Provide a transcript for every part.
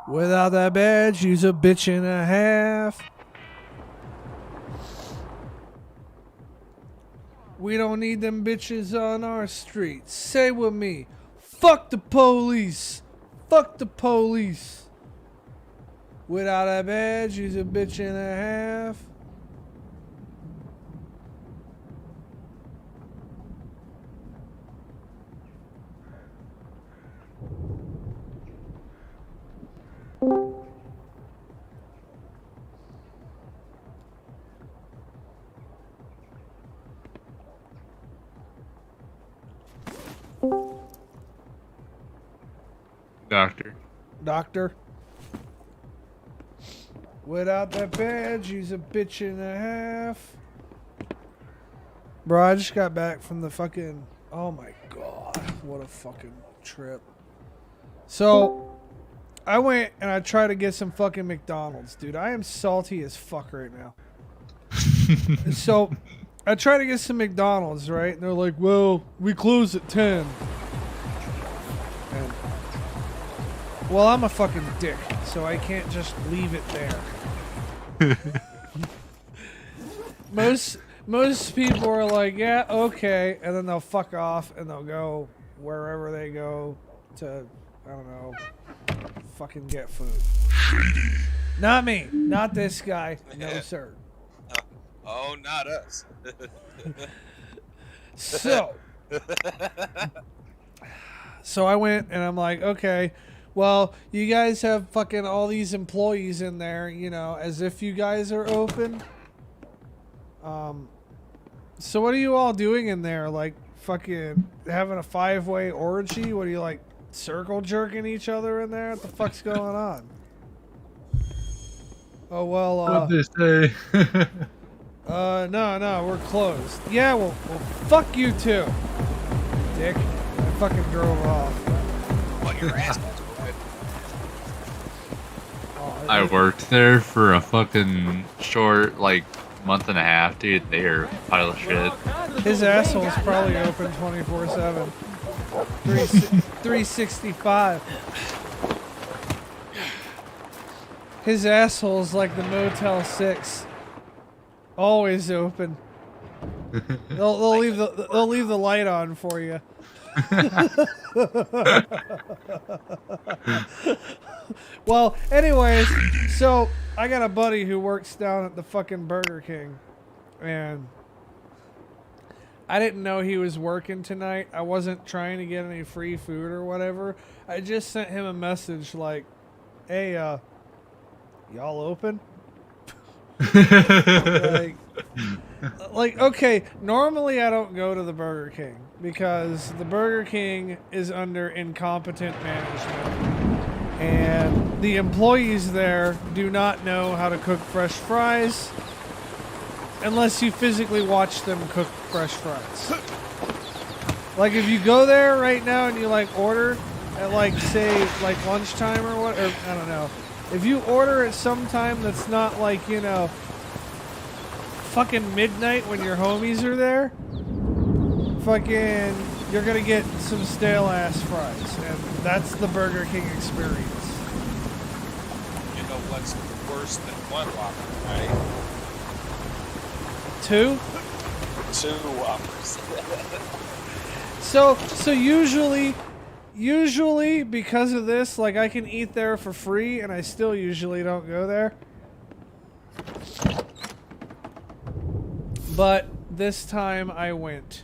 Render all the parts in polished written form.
Without that badge, you's a bitch and a half. We don't need them bitches on our streets. Say with me, fuck the police. Fuck the police. Without that badge, you's a bitch and a half. Doctor. Without that badge, he's a bitch and a half. Bro, I just got back from the fucking... Oh my god, what a fucking trip. So, I went and I tried to get some fucking McDonald's, dude. I am salty as fuck right now. So, I tried to get some McDonald's, right? And they're like, well, we close at 10. And, well, I'm a fucking dick, so I can't just leave it there. Most people are like, yeah, okay, and then they'll fuck off and they'll go wherever they go to, I don't know, fucking get food. Not me. Not this guy. No, sir. Oh, not us. So I went and I'm like, okay, well, you guys have fucking all these employees in there, you know, as if you guys are open. So what are you all doing in there? Like, fucking having a 5-way orgy? What are you, like, circle jerking each other in there? What the fuck's going on? Oh, well, What they say? no, we're closed. Yeah, well, fuck you too, dick. I fucking drove off. Well, your ass was open. I worked there for a fucking short, like, month and a half, dude. They're a pile of shit. His asshole's probably open 24/7. 365. His asshole's like the Motel 6. Always open. They'll leave the light on for you. Well, anyways, so I got a buddy who works down at the fucking Burger King, and I didn't know he was working tonight. I wasn't trying to get any free food or whatever. I just sent him a message like, hey, y'all open? like, okay, normally I don't go to the Burger King because the Burger King is under incompetent management. And the employees there do not know how to cook fresh fries unless you physically watch them cook fresh fries. Like, if you go there right now and you, like, order at, like, say, like, lunchtime or what, or I don't know. If you order at some time that's not, like, you know, fucking midnight when your homies are there, fucking, you're gonna get some stale-ass fries. And that's the Burger King experience. You know what's worse than one Whopper, right? 2? 2 Whoppers. So usually because of this, like, I can eat there for free, and I still usually don't go there. But this time I went.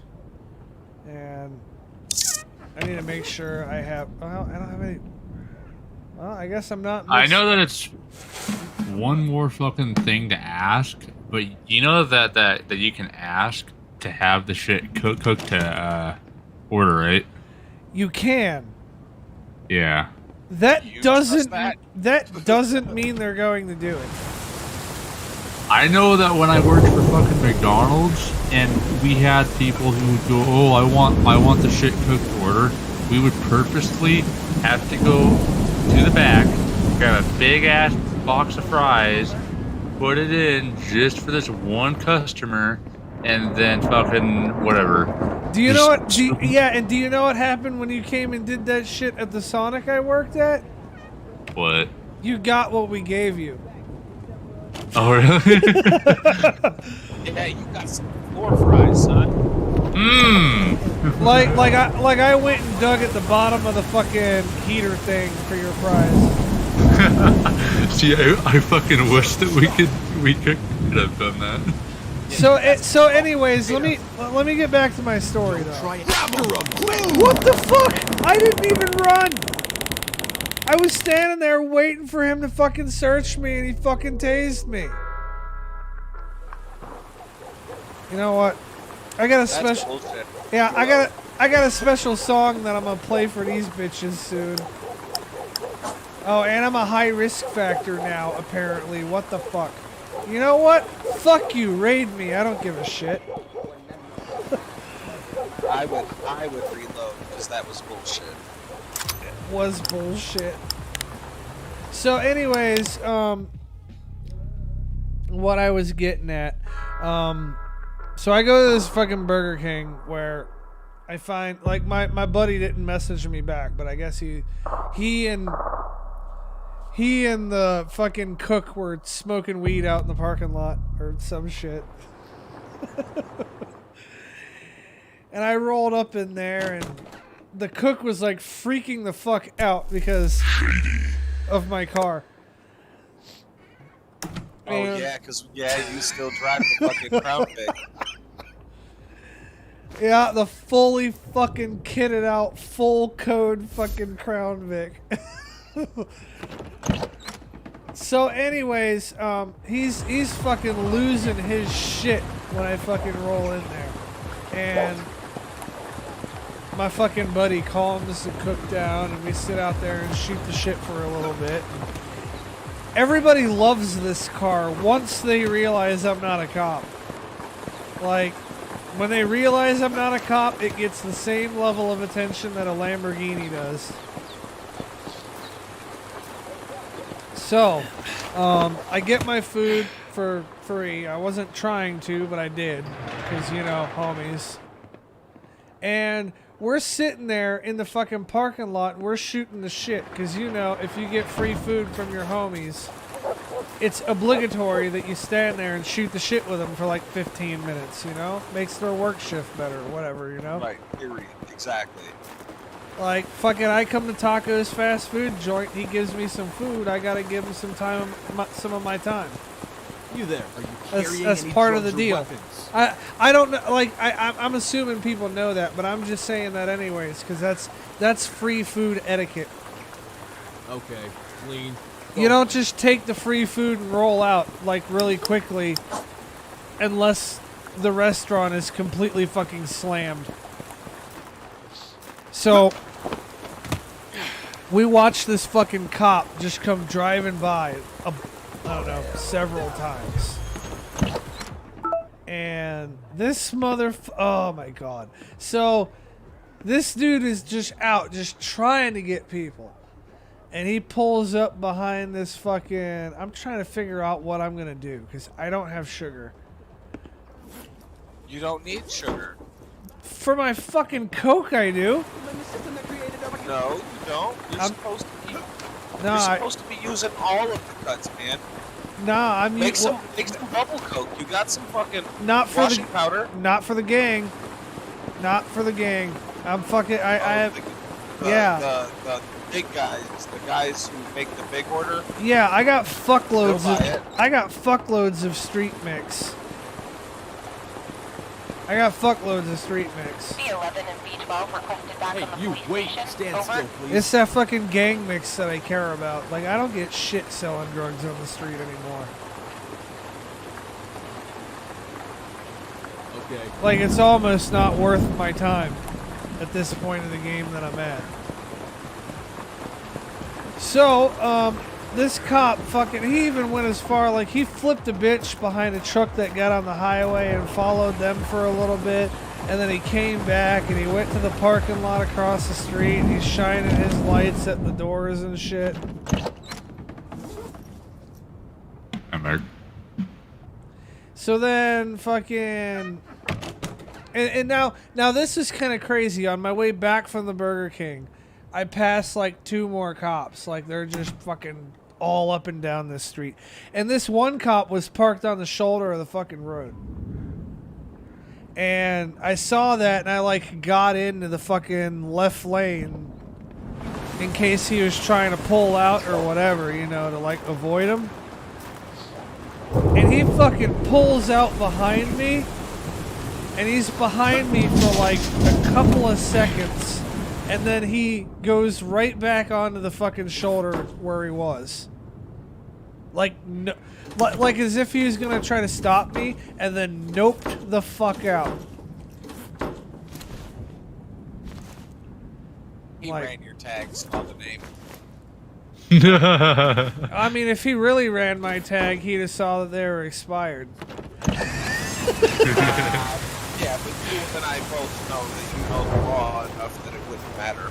And I need to make sure I have... Well, I don't have any... Well, I guess I'm not... I know that it's one more fucking thing to ask, but you know that you can ask to have the shit cooked to order, right? You can. Yeah. That You doesn't... trust That doesn't mean they're going to do it. I know that when I worked for fucking McDonald's and we had people who would go, "Oh, I want the shit cooked to order," we would purposely have to go to the back, grab a big ass box of fries, put it in just for this one customer, and then fucking whatever. Do you know what? And do you know what happened when you came and did that shit at the Sonic I worked at? What? You got what we gave you. Oh, really? Yeah, you got some floor fries, son. Mmm. Like I went and dug at the bottom of the fucking heater thing for your fries. See, I fucking wish that we could have done that. So anyways, let me get back to my story though. What the fuck? I didn't even run. I was standing there waiting for him to fucking search me, and he fucking tased me. You know what? I got a That's special. bullshit. Yeah, I got a special song that I'm gonna play for these bitches soon. Oh, and I'm a high risk factor now, apparently. What the fuck? You know what? Fuck you, raid me. I don't give a shit. I would reload because that was bullshit. Was bullshit. So anyways, what I was getting at, so I go to this fucking Burger King where I find, like, my buddy didn't message me back, but I guess he and the fucking cook were smoking weed out in the parking lot or some shit. And I rolled up in there, and the cook was like freaking the fuck out because of my car. Oh And- yeah, because you still drive the fucking Crown Vic. Yeah, the fully fucking kitted out, full code fucking Crown Vic. So anyways, he's fucking losing his shit when I fucking roll in there. And my fucking buddy calms the cook down, and we sit out there and shoot the shit for a little bit. Everybody loves this car once they realize I'm not a cop. Like, when they realize I'm not a cop, it gets the same level of attention that a Lamborghini does. So, I get my food for free. I wasn't trying to, but I did. Because, you know, homies. And we're sitting there in the fucking parking lot, and we're shooting the shit. Because, you know, if you get free food from your homies, it's obligatory that you stand there and shoot the shit with them for like 15 minutes, you know? Makes their work shift better, or whatever, you know? Right, period. Exactly. Like, fucking, I come to Taco's fast food joint, he gives me some food, I gotta give him some of my time. You there? Are you carrying That's any part of the drugs or deal. weapons? I don't know, like, I'm assuming people know that, but I'm just saying that anyways, because that's free food etiquette. Okay, clean. You don't just take the free food and roll out, like, really quickly, unless the restaurant is completely fucking slammed. So, we watched this fucking cop just come driving by, I don't know, several times. And this oh my god. So, this dude is just out, just trying to get people. And he pulls up behind this fucking... I'm trying to figure out what I'm going to do, because I don't have sugar. You don't need sugar. For my fucking Coke, I do. No, you don't. You're I'm- supposed to be. No, You're supposed to be using all of the cuts, man. I'm Make some bubble Coke. You got some fucking not for washing the powder. not for the gang. Not for the gang. I'm fucking I have The big guys, the guys who make the big order. yeah, I got fuckloads They'll buy it. I got fuckloads of street mix. I got fuckloads of street mix. B11 and B12 requested back Hey, on the you police wait. station. Stand Over. still, please. It's that fucking gang mix that I care about. Like, I don't get shit selling drugs on the street anymore. Okay. Like, it's almost not worth my time at this point in the game that I'm at. So, this cop fucking, he even went as far, like, he flipped a bitch behind a truck that got on the highway and followed them for a little bit. And then he came back and he went to the parking lot across the street and he's shining his lights at the doors and shit. I'm Eric. So then fucking and now this is kind of crazy. On my way back from the Burger King, I passed like 2 more cops. Like they're just fucking all up and down this street. And this one cop was parked on the shoulder of the fucking road. And I saw that and I like got into the fucking left lane in case he was trying to pull out or whatever, you know, to like avoid him. And he fucking pulls out behind me, and he's behind me for like a couple of seconds, and then he goes right back onto the fucking shoulder where he was. Like, no, like as if he was gonna try to stop me, and then noped the fuck out. He Like- ran your tags on the name. I mean, if he really ran my tag, he'd have saw that they were expired. Yeah, but you and I both know that you know the law enough that it wouldn't matter.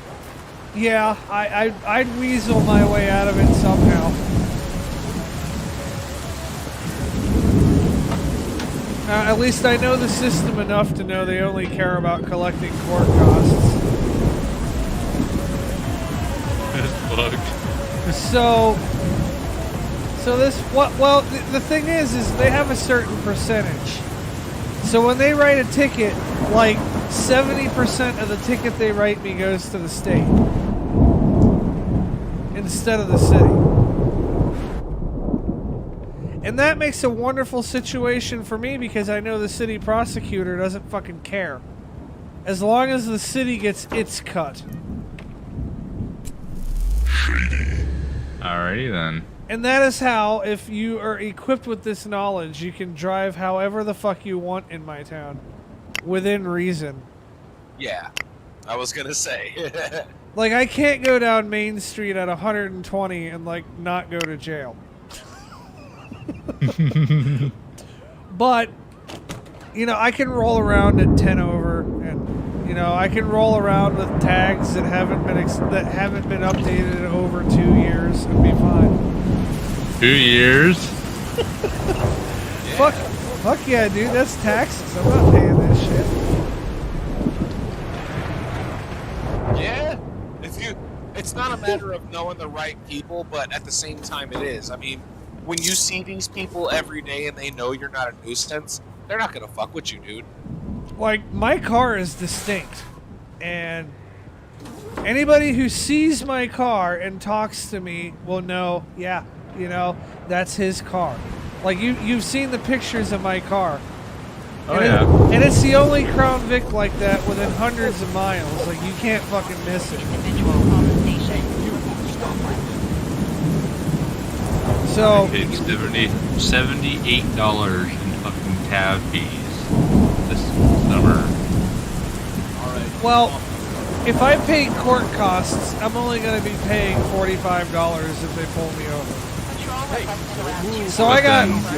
Yeah, I'd weasel my way out of it somehow. At least I know the system enough to know they only care about collecting court costs. So this well the thing is they have a certain percentage. So when they write a ticket, like 70% of the ticket they write me goes to the state instead of the city. And that makes a wonderful situation for me because I know the city prosecutor doesn't fucking care. As long as the city gets its cut. Alrighty then. And that is how, if you are equipped with this knowledge, you can drive however the fuck you want in my town. Within reason. Yeah, I was gonna say. Like, I can't go down Main Street at 120 and, like, not go to jail. But, you know, I can roll around at 10 over, and, you know, I can roll around with tags that haven't been updated in over 2 years and be fine. 2 years? Fuck yeah, dude, that's taxes. I'm not paying this shit. Yeah, it's not a matter of knowing the right people, but at the same time it is. I mean, when you see these people every day and they know you're not a nuisance, they're not gonna fuck with you, dude. Like, my car is distinct, and anybody who sees my car and talks to me will know, yeah, you know, that's his car. Like, you've seen the pictures of my car. Oh, and yeah. And it's the only Crown Vic like that within hundreds of miles. Like, you can't fucking miss it. Individual on the station. So, Paid $78 in fucking tab fees this summer. Alright. well, if I pay court costs, I'm only going to be paying $45 if they pull me over. Patrol requested around 2. So But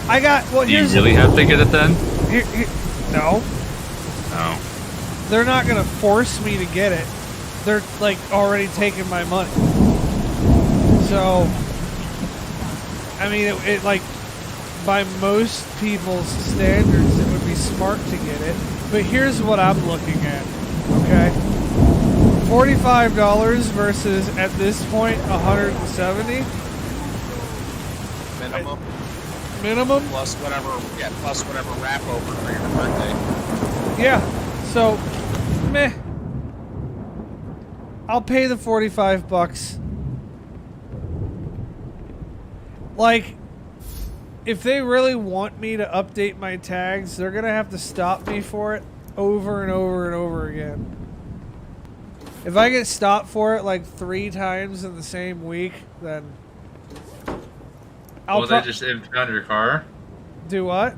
I got, well, Do you here's, really have to get it then? no. No. They're not gonna force me to get it. They're like already taking my money. So, I mean, it like by most people's standards, it would be smart to get it. But here's what I'm looking at. Okay, $45 versus at this point 170 Minimum minimum. plus whatever wrap over for your birthday. Yeah. So, meh. I'll pay the $45. Like, if they really want me to update my tags, they're gonna have to stop me for it. over and over and over again. If I get stopped for it like 3 times in the same week, then Will they just impound your car? do what?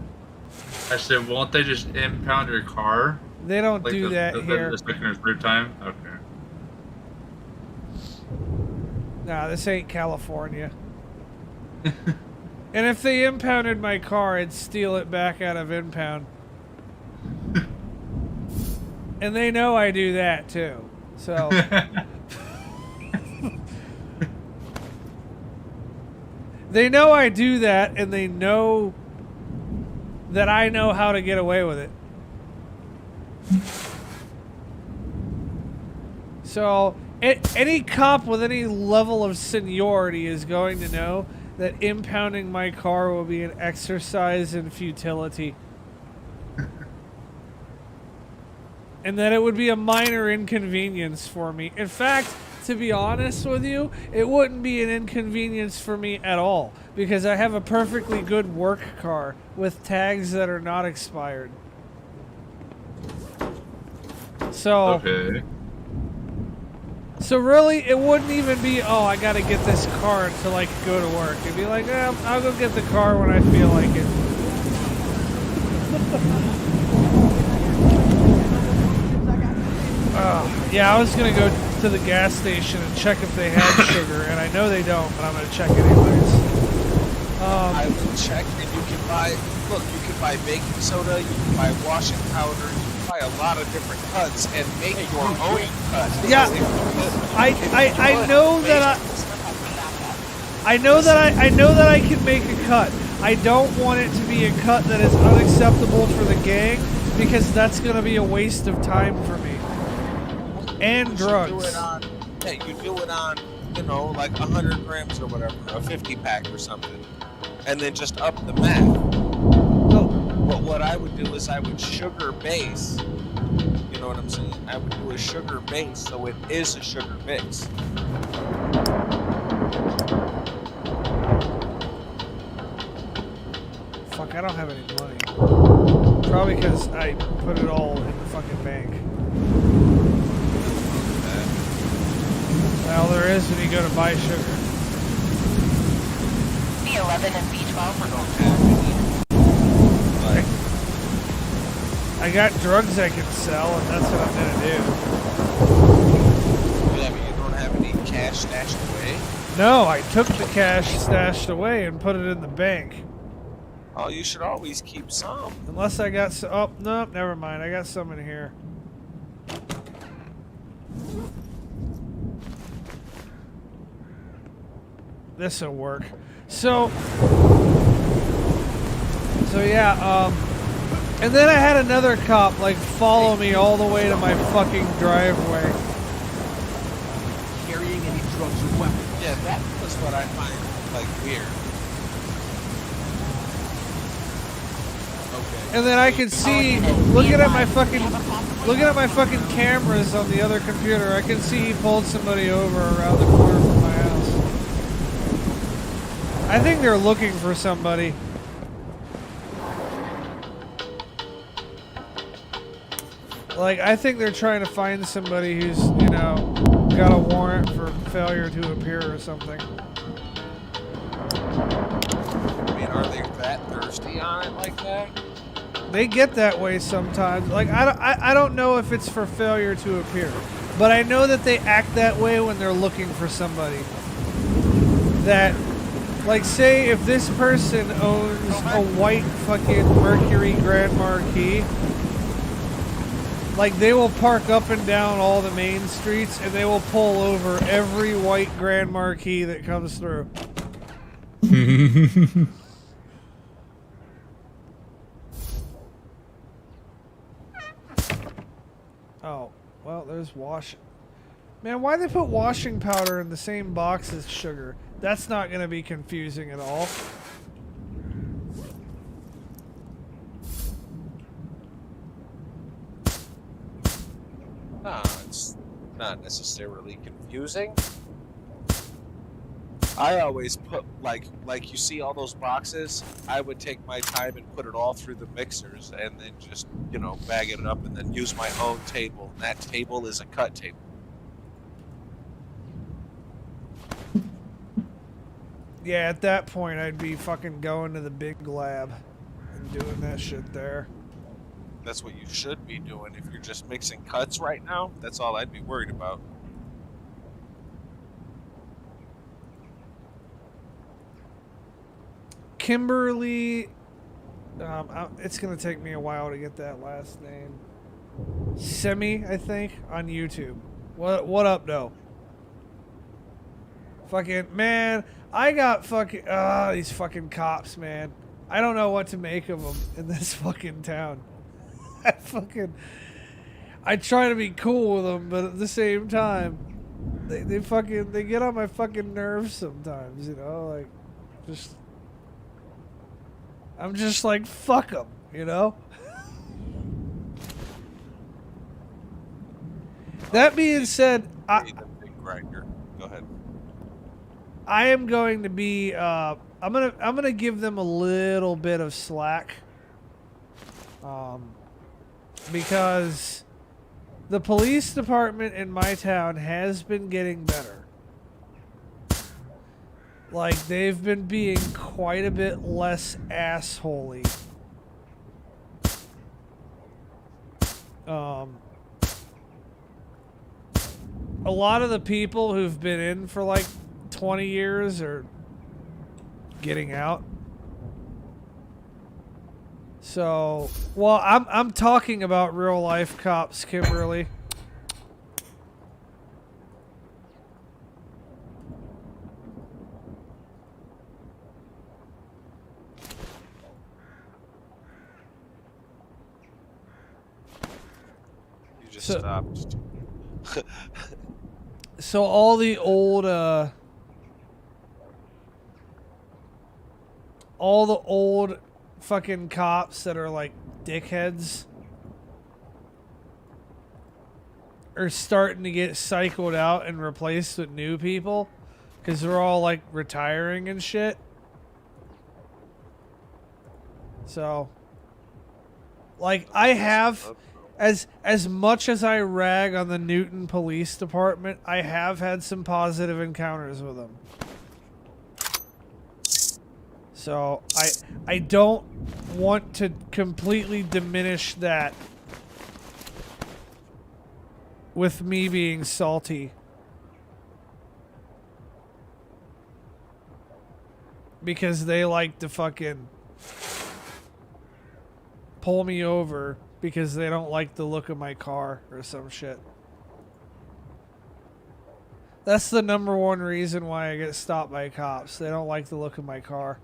I said, won't they just impound your car? They don't Like do that here. The second or third time? Okay. Nah, this ain't California. And if they impounded my car, I'd steal it back out of impound. And they know I do that too. So they know I do that, and they know that I know how to get away with it. So any cop with any level of seniority is going to know that impounding my car will be an exercise in futility. And that it would be a minor inconvenience for me. In fact, to be honest with you, it wouldn't be an inconvenience for me at all, because I have a perfectly good work car with tags that are not expired. So, Okay. so really, it wouldn't even be, oh, I gotta get this car to like go to work. It'd be like, I'll go get the car when I feel like it. Yeah, I was gonna go to the gas station and check if they had sugar, and I know they don't, but I'm gonna check anyways. I would check, and you can buy. Look, you can buy baking soda, you can buy washing powder, you can buy a lot of different cuts and make your own cut. Yeah, I know that I know that I can make a cut. I don't want it to be a cut that is unacceptable for the gang, because that's gonna be a waste of time for me. And You drugs. do it on, you do it on, you know, like 100 grams or whatever, a 50 pack or something, and then just up the math. Oh, But what I would do is I would sugar base. You know what I'm saying? I would do a sugar base, so it is a sugar mix. fuck, I don't have any money. Probably because I put it all in the fucking bank. Well, there is when you go to buy sugar. B11 and B12 for I got drugs I can sell, and that's what I'm gonna do. Yeah, but you don't have any cash stashed away. No, I took the cash stashed away and put it in the bank. Oh, you should always keep some. Unless I got some. Oh, no, never mind. I got some in here. This'll work. So yeah, and then I had another cop like follow me all the way to my fucking driveway. Carrying any drugs or weapons. Yeah, that was what I find like weird. Okay. And then I could see, looking at my fucking cameras on the other computer, I can see he pulled somebody over around the corner from my house. I think they're looking for somebody. Like, I think they're trying to find somebody who's, you know, got a warrant for failure to appear or something. I mean, are they that thirsty on it like that? They get that way sometimes. Like, I don't know if it's for failure to appear, but I know that they act that way when they're looking for somebody. That, like, say if this person owns a white fucking Mercury Grand Marquis, like, they will park up and down all the main streets, and they will pull over every white Grand Marquis that comes through. Oh, well, there's wash. Man, why they put washing powder in the same box as sugar? That's not going to be confusing at all. No, it's not necessarily confusing. I always put like you see all those boxes. I would take my time and put it all through the mixers, and then just bag it up, and then use my own table. And that table is a cut table. Yeah, at that point, I'd be fucking going to the big lab and doing that shit there. That's what you should be doing if you're just mixing cuts right now. That's all I'd be worried about. Kimberly, it's gonna take me a while to get that last name. Semi, I think, on YouTube. What up, though? Fucking man, I got fucking these fucking cops, man. I don't know what to make of them in this fucking town. I try to be cool with them, but at the same time, they get on my fucking nerves sometimes, like just. I'm just like, fuck them, That being said, Grinder. Go ahead. I am going to be, I'm gonna give them a little bit of slack, because the police department in my town has been getting better. Like, they've been being quite a bit less assholey. A lot of the people who've been in for like 20 years are getting out. So, well, I'm talking about real life cops, Kimberly. Stopped. So all the old fucking cops that are like dickheads are starting to get cycled out and replaced with new people because they're all like retiring and shit. So, like, I have. As much as I rag on the Newton Police Department, I have had some positive encounters with them. So I don't want to completely diminish that with me being salty. Because they like to fucking pull me over because they don't like the look of my car or some shit. That's the number one reason why I get stopped by cops. They don't like the look of my car.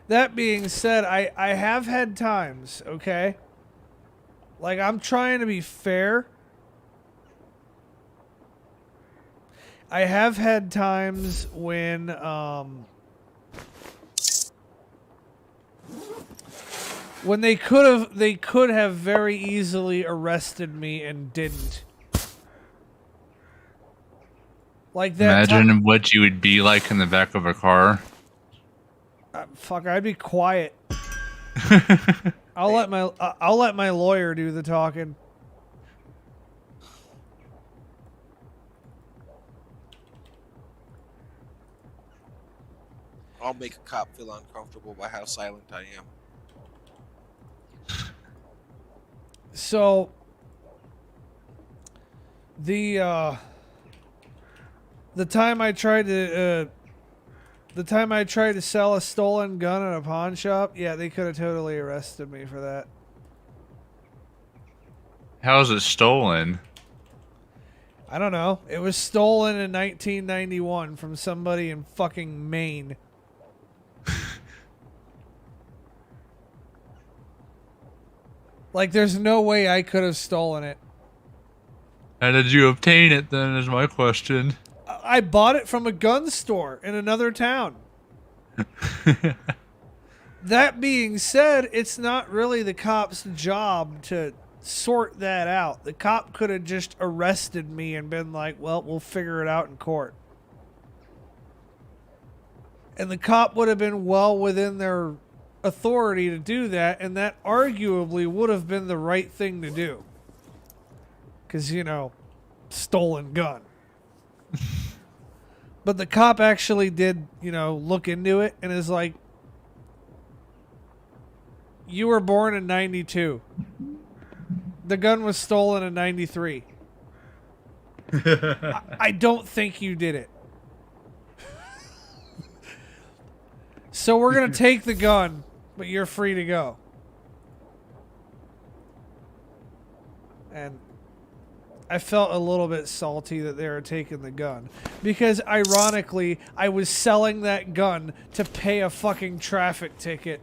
That being said, I have had times, okay? Like, I'm trying to be fair. I have had times when they could have very easily arrested me and didn't. Like that. Imagine what you would be like in the back of a car. Fuck, I'd be quiet. I'll let my lawyer do the talking. I'll make a cop feel uncomfortable by how silent I am. So the time I tried to sell a stolen gun at a pawn shop, yeah, they could have totally arrested me for that. How is it stolen? I don't know. It was stolen in 1991 from somebody in fucking Maine. Like, there's no way I could have stolen it. How did you obtain it, then, is my question. I bought it from a gun store in another town. That being said, it's not really the cop's job to sort that out. The cop could have just arrested me and been like, well, we'll figure it out in court. And the cop would have been well within their authority to do that, and that arguably would have been the right thing to do. Because, you know, stolen gun. But the cop actually did, you know, look into it and is like, you were born in 92. The gun was stolen in 93. I don't think you did it. So we're going to take the gun, but you're free to go. And I felt a little bit salty that they were taking the gun. Because ironically, I was selling that gun to pay a fucking traffic ticket.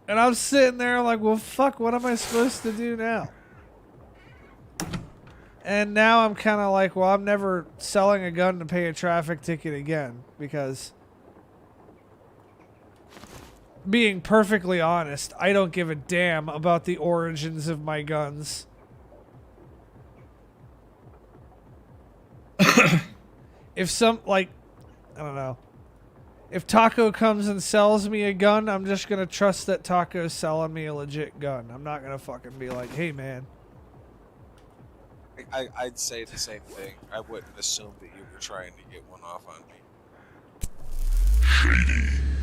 And I'm sitting there like, well, fuck, what am I supposed to do now? And now I'm kind of like, well, I'm never selling a gun to pay a traffic ticket again. Because, being perfectly honest, I don't give a damn about the origins of my guns. If some, like, I don't know. If Taco comes and sells me a gun, I'm just going to trust that Taco's selling me a legit gun. I'm not going to fucking be like, hey, man. I'd say the same thing. I wouldn't assume that you were trying to get one off on me.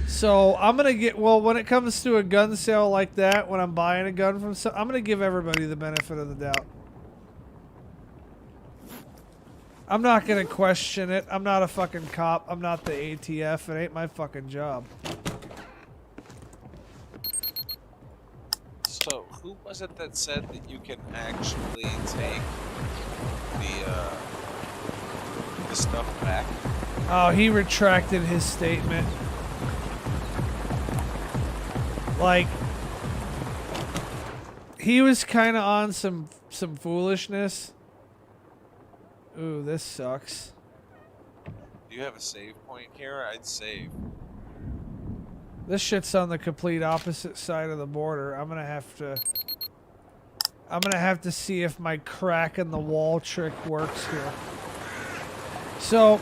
So I'm going to get, well, when it comes to a gun sale like that, when I'm buying a gun from I'm going to give everybody the benefit of the doubt. I'm not going to question it. I'm not a fucking cop. I'm not the ATF. It ain't my fucking job. So, who was it that said that you can actually take the stuff back? Oh, he retracted his statement. Like, he was kind of on some foolishness. Ooh, this sucks. Do you have a save point here? I'd save. This shit's on the complete opposite side of the border. I'm gonna have to see if my crack in the wall trick works here. So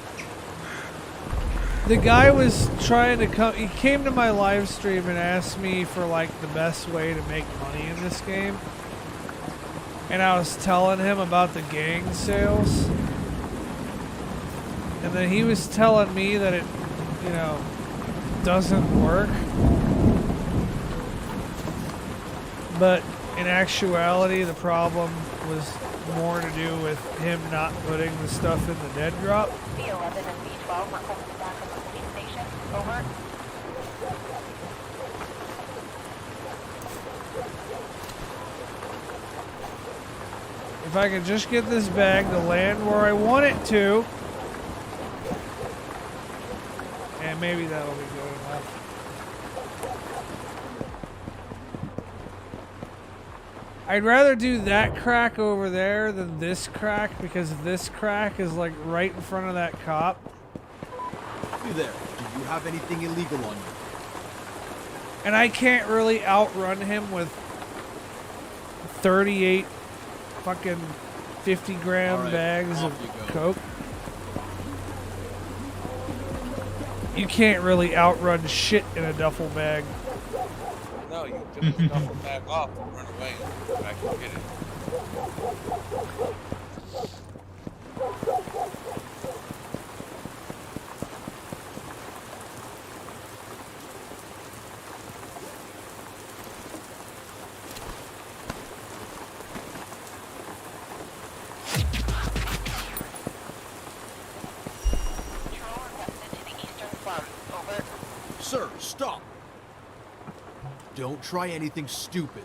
the guy was trying to come, he came to my live stream and asked me for like the best way to make money in this game. And I was telling him about the gang sales. And then he was telling me that it, you know, doesn't work. But in actuality, the problem was more to do with him not putting the stuff in the dead drop. B11 and B12 requested back from the police station. Over. If I could just get this bag to land where I want it to, and maybe that'll be good enough. I'd rather do that crack over there than this crack, because this crack is like right in front of that cop. You there? Do you have anything illegal on you? And I can't really outrun him with 38 fucking 50-gram Alright, bags off of you go. coke. You can't really outrun shit in a duffel bag. No, you can the duffel bag off and run away and go back and get it. Patrol requested to the eastern front. Over. Sir, stop! Don't try anything stupid.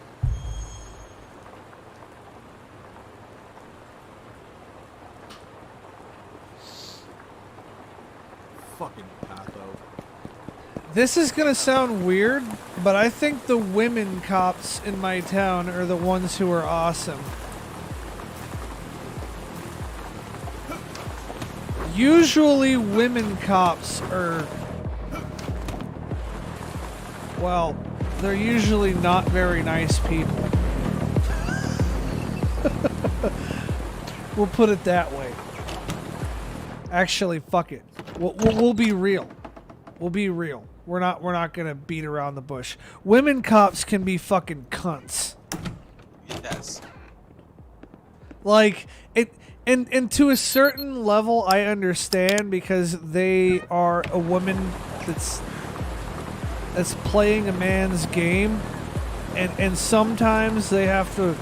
Fucking Patho. This is gonna sound weird, but I think the women cops in my town are the ones who are awesome. Usually women cops are, well, they're usually not very nice people. We'll put it that way. Actually, fuck it. We'll be real. We'll be real. We're not gonna beat around the bush. Women cops can be fucking cunts. Yes. Like it, and to a certain level, I understand because they are a woman that's playing a man's game, and sometimes they have to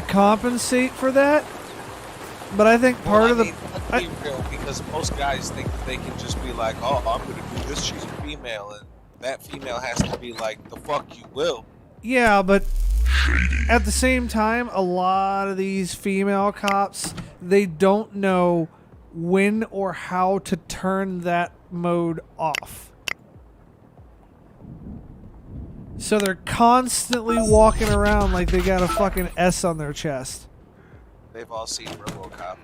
compensate for that. But I think part of the let's be real, because most guys think they can just be like, oh, I'm gonna do this, she's a female, and that female has to be like, the fuck you will. Yeah, but at the same time, a lot of these female cops, they don't know when or how to turn that mode off. So they're constantly walking around like they got a fucking S on their chest. They've all seen RoboCop.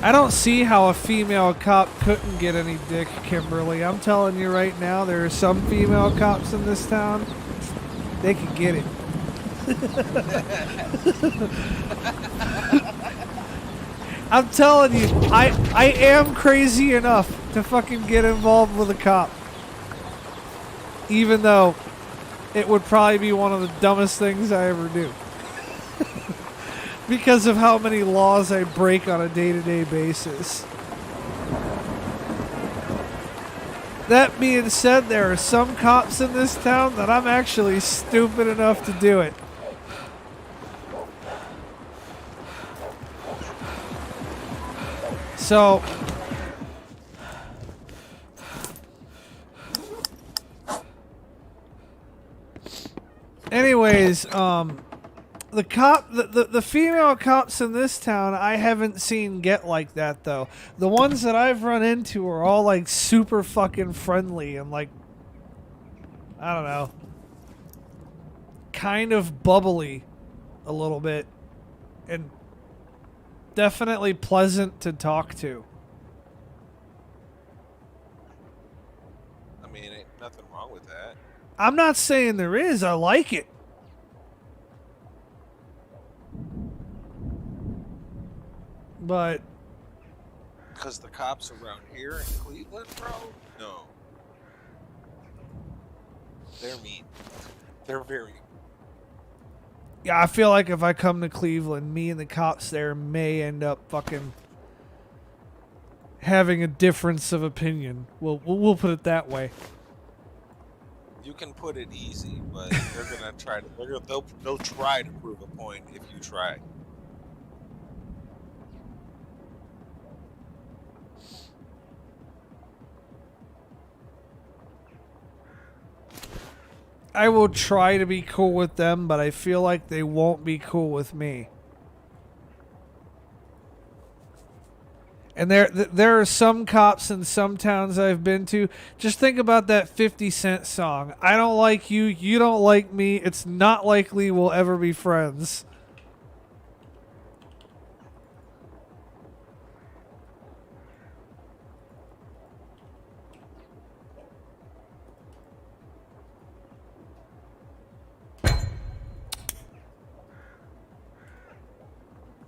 I don't see how a female cop couldn't get any dick, Kimberly. I'm telling you right now, there are some female cops in this town. They can get it. I'm telling you, I am crazy enough to fucking get involved with a cop. Even though it would probably be one of the dumbest things I ever do. Because of how many laws I break on a day-to-day basis. That being said, there are some cops in this town that I'm actually stupid enough to do it. So, anyways, the female cops in this town I haven't seen get like that though. The ones that I've run into are all like super fucking friendly and like, I don't know, kind of bubbly a little bit and definitely pleasant to talk to. I mean, ain't nothing wrong with that. I'm not saying there is, I like it. But Because the cops around here in Cleveland, bro? No. They're mean. They're very. yeah, I feel like if I come to Cleveland, me and the cops there may end up fucking having a difference of opinion. We'll put it that way. You can put it easy, but they're gonna try to. They'll try to prove a point if you try. I will try to be cool with them, but I feel like they won't be cool with me. And there are some cops in some towns I've been to. Just think about that 50 Cent song. I don't like you, you don't like me. It's not likely we'll ever be friends.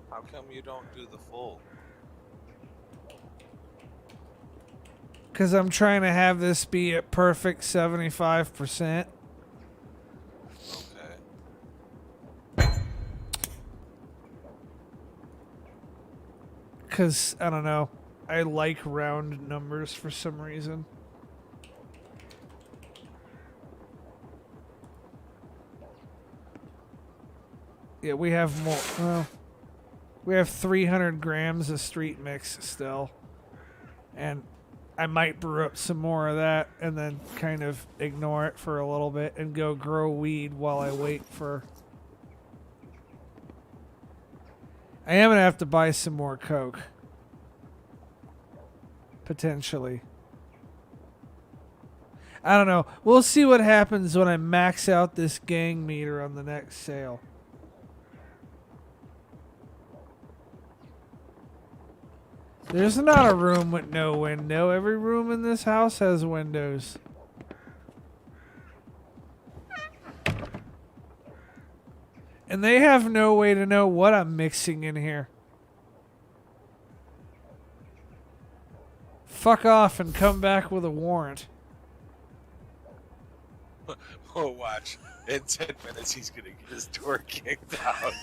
How come you don't do the full? Because I'm trying to have this be at perfect 75%. Okay. Because, I don't know, I like round numbers for some reason. Yeah, we have more. Well, we have 300 grams of street mix still. And I might brew up some more of that and then kind of ignore it for a little bit and go grow weed while I wait for... I am going to have to buy some more coke. Potentially. I don't know. We'll see what happens when I max out this gang meter on the next sale. There's not a room with no window. Every room in this house has windows. And they have no way to know what I'm mixing in here. Fuck off and come back with a warrant. Oh, watch. In 10 minutes, he's gonna get his door kicked out.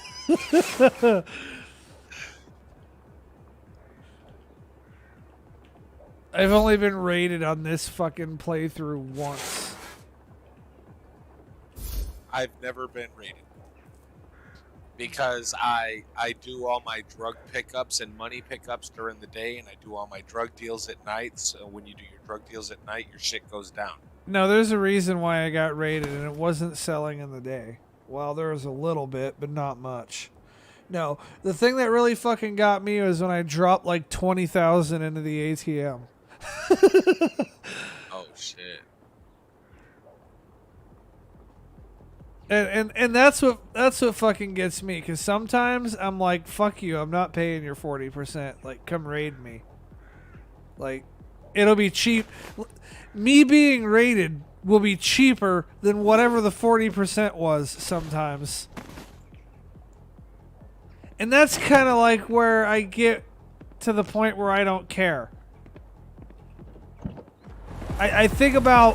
I've only been raided on this fucking playthrough once. I've never been raided. Because I do all my drug pickups and money pickups during the day, and I do all my drug deals at night. So when you do your drug deals at night, your shit goes down. No, there's a reason why I got raided, and it wasn't selling in the day. Well, there was a little bit, but not much. No, the thing that really fucking got me was when I dropped like 20,000 into the ATM. Oh shit. And that's what fucking gets me, because sometimes I'm like, fuck you, I'm not paying your 40%. Like, come raid me. Like, it'll be cheap. Me being raided will be cheaper than whatever the 40% was sometimes. And that's kind of like where I get to the point where I don't care. I think about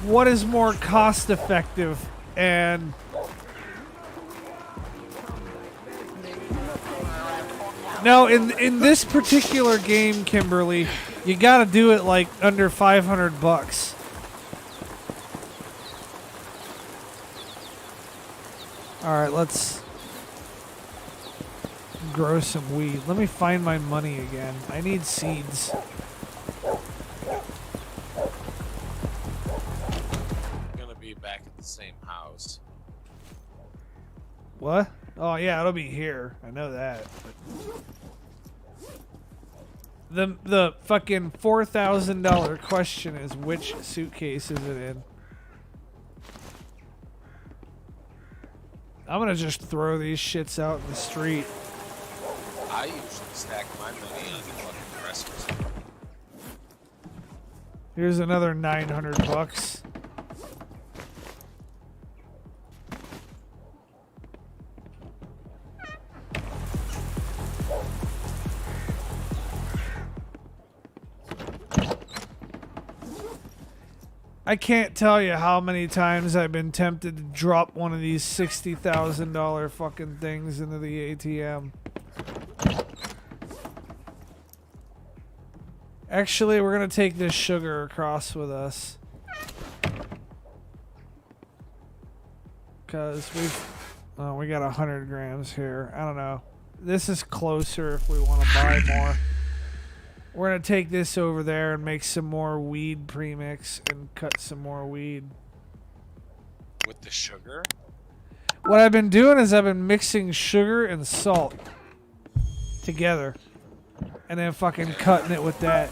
what is more cost effective, and no, in this particular game, Kimberly, you got to do it like under $500. All right, let's grow some weed. Let me find my money again. I need seeds. Back at the same house. What? Oh yeah, it'll be here. I know that. The fucking $4,000 question is, which suitcase is it in? I'm gonna just throw these shits out in the street. I usually stack my money on the fucking dressers. Here's another $900. I can't tell you how many times I've been tempted to drop one of these $60,000 fucking things into the ATM. Actually, we're gonna take this sugar across with us. Cause we got 100 grams here. I don't know. This is closer if we want to buy more. We're going to take this over there and make some more weed premix and cut some more weed. With the sugar? What I've been doing is I've been mixing sugar and salt together. And then fucking cutting it with that.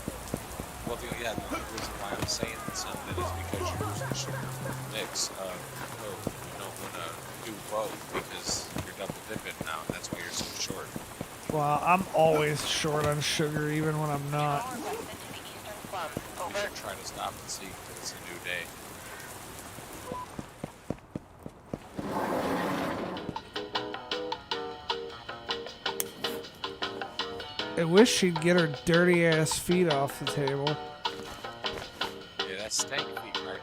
Well, the reason why I'm saying something is because you're using sugar for the mix. You don't want to do both because you're double dipping now, and that's why you're so short. Well, I'm always short on sugar even when I'm not. You should try to stop and see if it's a new day. I wish she'd get her dirty ass feet off the table. Yeah, that's stank feet right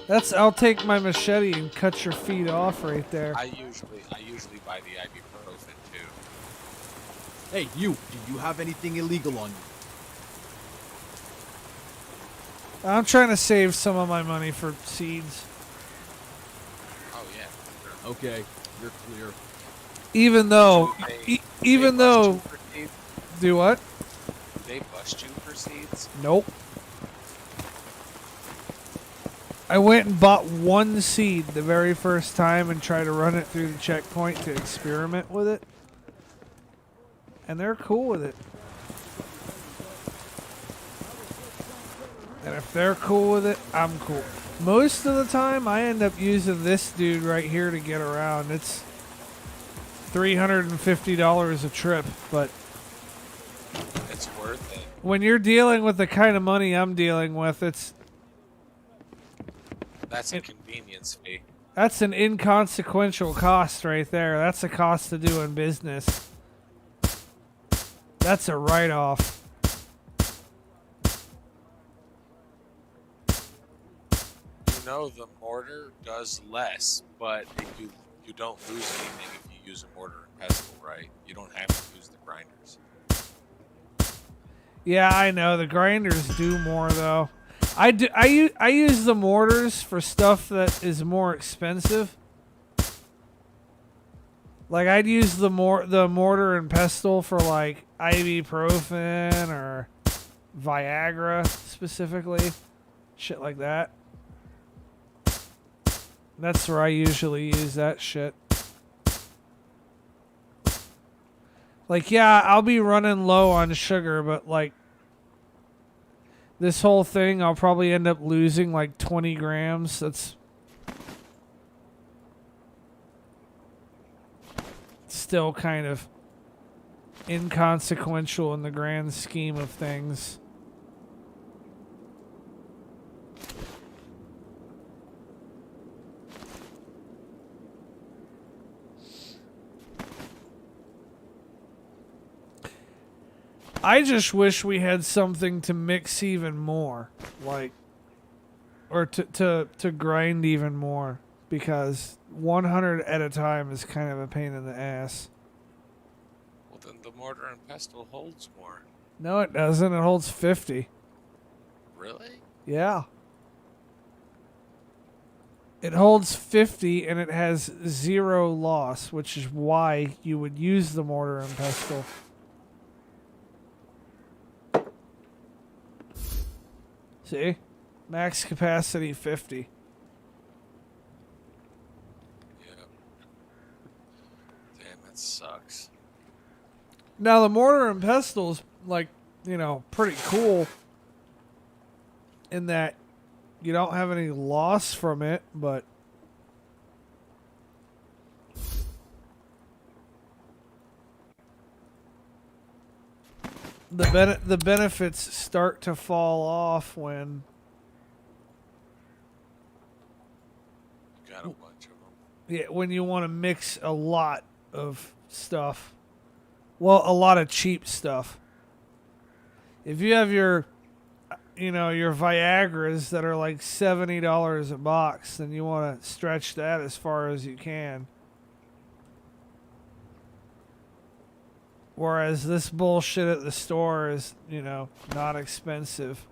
there. I'll take my machete and cut your feet off right there. I usually buy the ibuprofen too. Hey, you! Do you have anything illegal on you? I'm trying to save some of my money for seeds. Oh yeah. Okay, you're clear. Even though, even though, do what? They bust you for seeds? Nope. I went and bought one seed the very first time and tried to run it through the checkpoint to experiment with it. And they're cool with it. And if they're cool with it, I'm cool. Most of the time, I end up using this dude right here to get around. It's $350 a trip, but It's worth it. when you're dealing with the kind of money I'm dealing with, That's a convenience fee. that's an inconsequential cost right there. That's a cost of doing business. That's a write-off. You know, the mortar does less, but you don't lose anything if you use a mortar and pestle, right? You don't have to use the grinders. Yeah, I know the grinders do more though. I use the mortars for stuff that is more expensive. Like I'd use the mortar and pestle for like ibuprofen or Viagra specifically, shit like that. That's where I usually use that shit. Like, yeah, I'll be running low on sugar, but like this whole thing, I'll probably end up losing like 20 grams. That's still kind of inconsequential in the grand scheme of things. I just wish we had something to mix even more, like, or to grind even more, because 100 at a time is kind of a pain in the ass. Well, then the mortar and pestle holds more. No, it doesn't. It holds 50. Really? Yeah. It holds 50 and it has 0 loss, which is why you would use the mortar and pestle. See? Max capacity 50. Yeah. Damn, that sucks. Now the mortar and pestle's like, you know, pretty cool in that you don't have any loss from it, but the benefits start to fall off when You got a bunch of them. when you want to mix a lot of stuff. Well, a lot of cheap stuff. If you have your your Viagras that are like $70 a box, then you want to stretch that as far as you can. Whereas this bullshit at the store is, not expensive.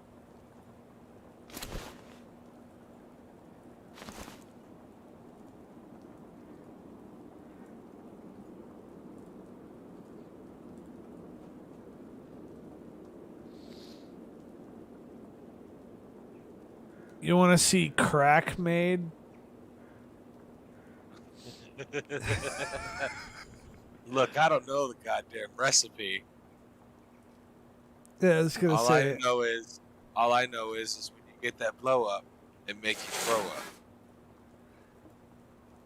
You want to see crack made? Look, I don't know the goddamn recipe. Yeah, I was gonna All say. I know is when you get that blow up, it make you throw up.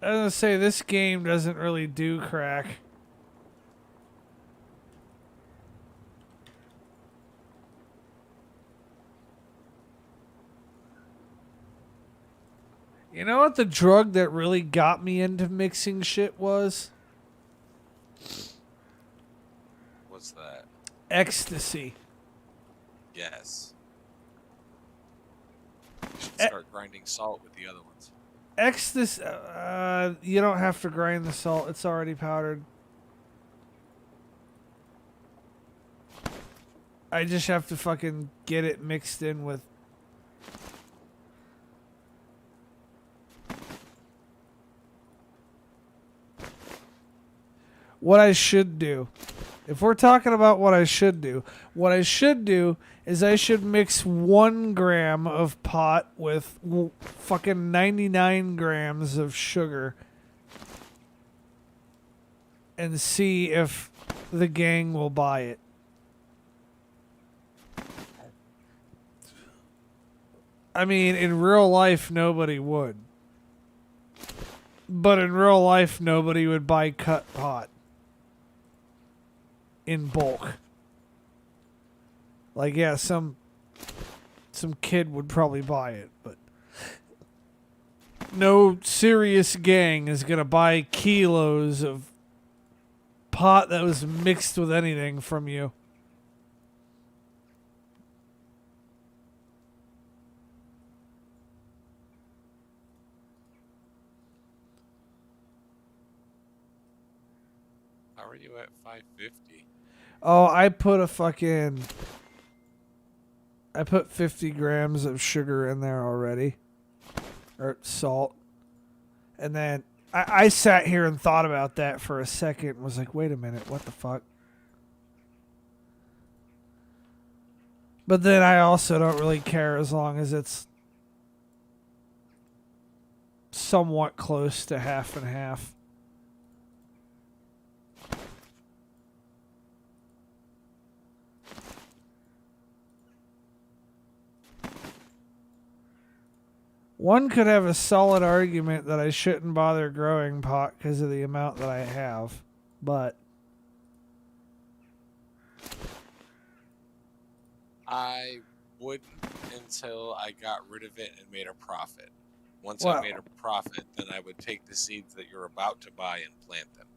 I was gonna say this game doesn't really do crack. You know what the drug that really got me into mixing shit was? What's that? Ecstasy. Yes. You should start grinding salt with the other ones. Ecstasy. You don't have to grind the salt. It's already powdered. I just have to fucking get it mixed in with. What I should do. If we're talking about what I should do is I should mix 1 gram of pot with fucking 99 grams of sugar and see if the gang will buy it. I mean, in real life, nobody would. But in real life, nobody would buy cut pot in bulk. Like, yeah, some kid would probably buy it, but no serious gang is gonna buy kilos of pot that was mixed with anything from you. How are you at 550? Oh, I put 50 grams of sugar in there already. Or salt. And then I sat here and thought about that for a second and was like, wait a minute, what the fuck? But then I also don't really care as long as it's somewhat close to half and half. One could have a solid argument that I shouldn't bother growing pot because of the amount that I have, but I wouldn't until I got rid of it and made a profit. Once Well, I made a profit, then I would take the seeds that you're about to buy and plant them.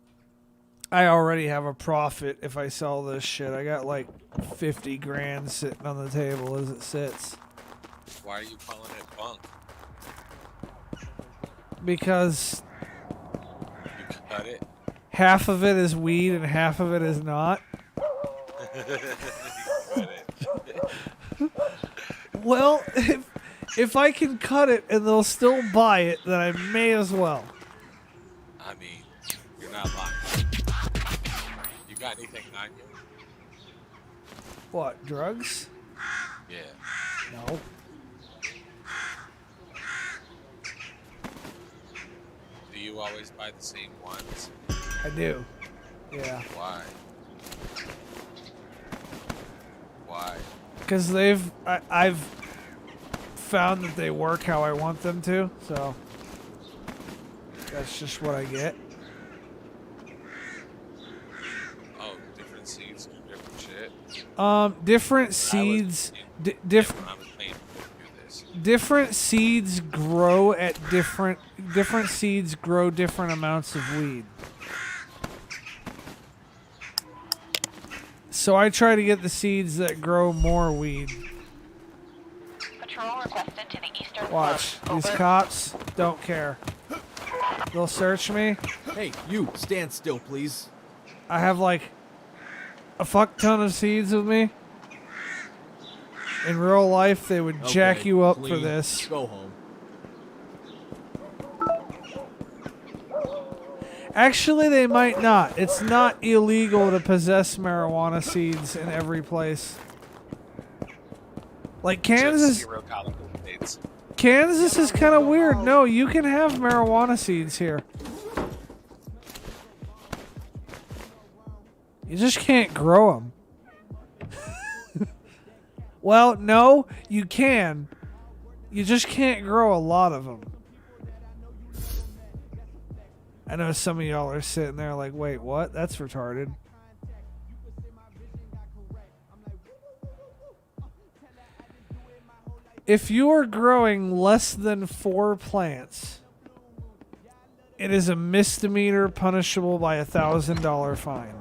I already have a profit if I sell this shit. I got like 50 grand sitting on the table as it sits. Why are you calling it bunk? Because You cut it. half of it is weed and half of it is not. You cut it. Well, if I can cut it and they'll still buy it, then I may as well. I mean, you're not lying. You got anything on you? What, drugs? Yeah. No. Do you always buy the same ones? I do. Yeah. Why? Why? Because I've found that they work how I want them to, so that's just what I get. Oh, different seeds do different shit. Different seeds, different. When I was paying people to do this. Different seeds grow at different seeds grow different amounts of weed. So I try to get the seeds that grow more weed. Patrol requested to the eastern Watch, slope. these Over. cops don't care. They'll search me. Hey, you, stand still, please. I have like a fuck ton of seeds with me. In real life, they would jack Okay, you up for clean. this. Go home. Actually, they might not. It's not illegal to possess marijuana seeds in every place. Like Just Kansas, 0 college states. Kansas is kind of weird. No, you can have marijuana seeds here. You just can't grow them. Well, no, you can. You just can't grow a lot of them. I know some of y'all are sitting there like, wait, what? That's retarded. If you are growing less than 4 plants, it is a misdemeanor punishable by a $1,000 fine.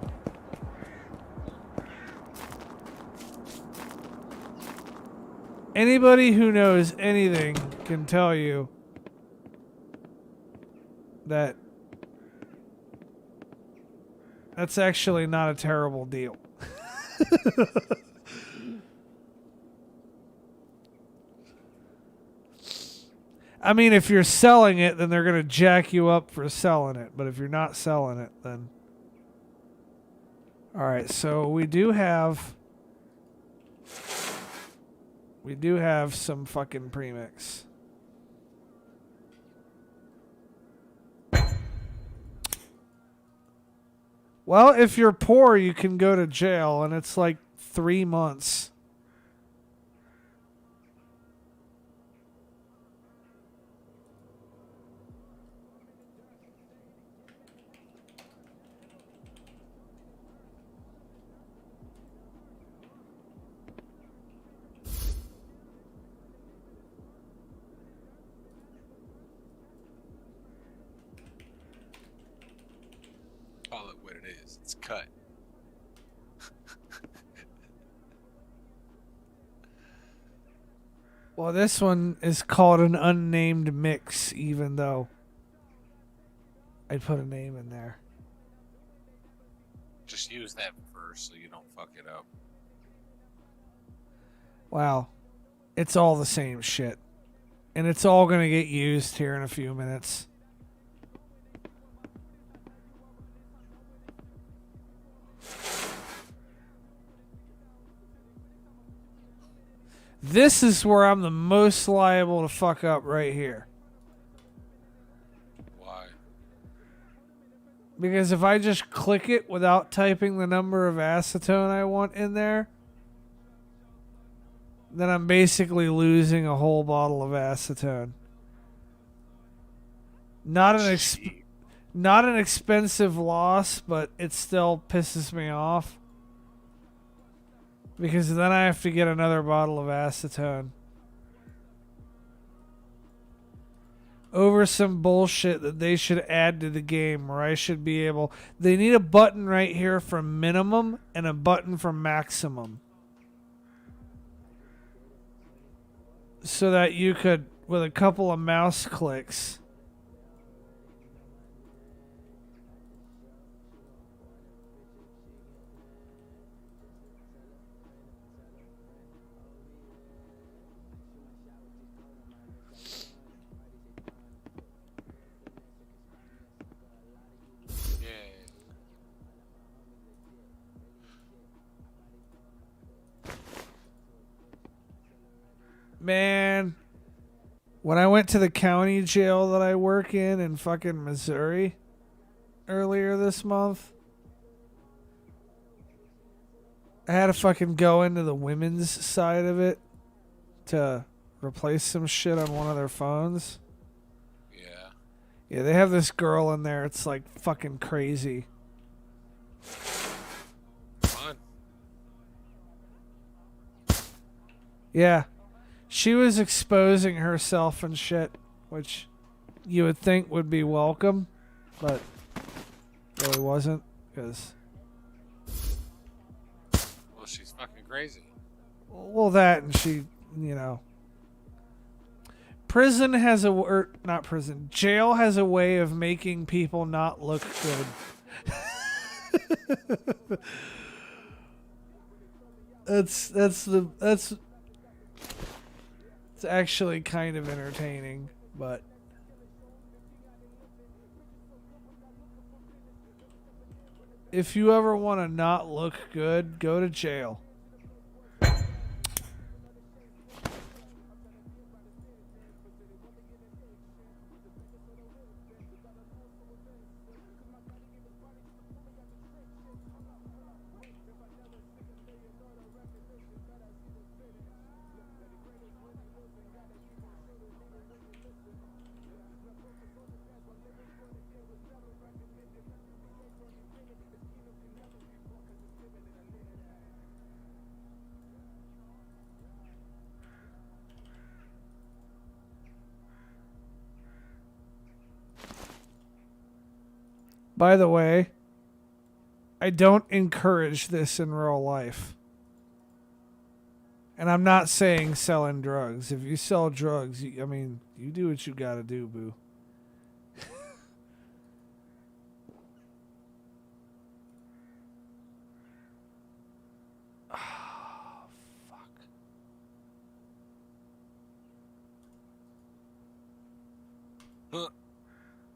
Anybody who knows anything can tell you that that's actually not a terrible deal. I mean, if you're selling it, then they're going to jack you up for selling it. But if you're not selling it, then... Alright, so we do have some fucking premix. Well, if you're poor, you can go to jail, and it's like 3 months. call it what it is. It's cut. Well, this one is called an unnamed mix, even though I put a name in there. Just use that first so you don't fuck it up. Wow. It's all the same shit. And it's all going to get used here in a few minutes. This is where I'm the most liable to fuck up right here. Why? Because if I just click it without typing the number of acetone I want in there, then I'm basically losing a whole bottle of acetone. Not an expensive loss, but it still pisses me off. Because then I have to get another bottle of acetone. Over some bullshit that they should add to the game where I should be able... They need a button right here for minimum and a button for maximum. So that you could, with a couple of mouse clicks... Man, when I went to the county jail that I work in fucking Missouri earlier this month, I had to fucking go into the women's side of it to replace some shit on one of their phones. Yeah. Yeah, they have this girl in there. It's like fucking crazy. Fun. Yeah. She was exposing herself and shit, which you would think would be welcome, but really wasn't, because... Well, she's fucking crazy. Well, that, and she, you know... Prison has a... Or, not prison. Jail has a way of making people not look good. That's It's actually kind of entertaining, but... If you ever want to not look good, go to jail. By the way, I don't encourage this in real life. And I'm not saying selling drugs. If you sell drugs, I mean, you do what you gotta do, boo. Oh, fuck. Huh.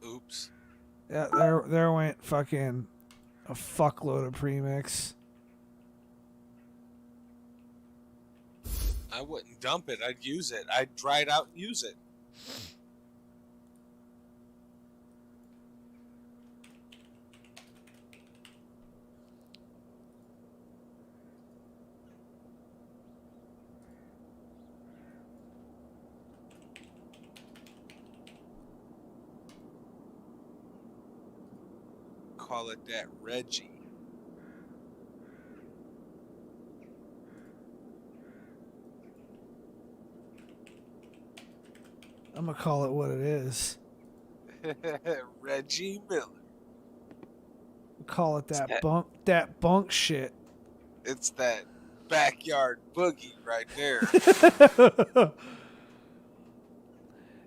Oops. Yeah, there went fucking a fuckload of premix. I wouldn't dump it. I'd use it. I'd dry it out and use it. Call it that Reggie. I'm gonna call it what it is. Reggie Miller. We call it that Yeah. bunk. That bunk shit. It's that backyard boogie right there.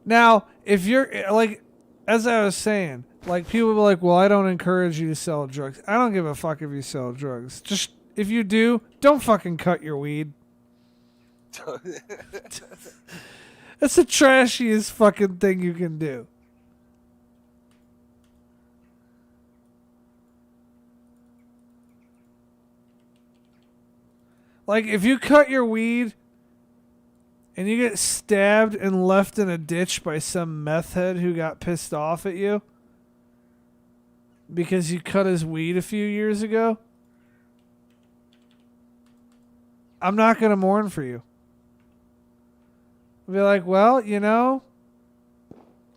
Now, if you're like, as I was saying, like people were like, "Well, I don't encourage you to sell drugs." I don't give a fuck if you sell drugs. Just if you do, don't fucking cut your weed. That's the trashiest fucking thing you can do. Like, if you cut your weed and you get stabbed and left in a ditch by some meth head who got pissed off at you because you cut his weed a few years ago, I'm not going to mourn for you. I'll be like, well, you know,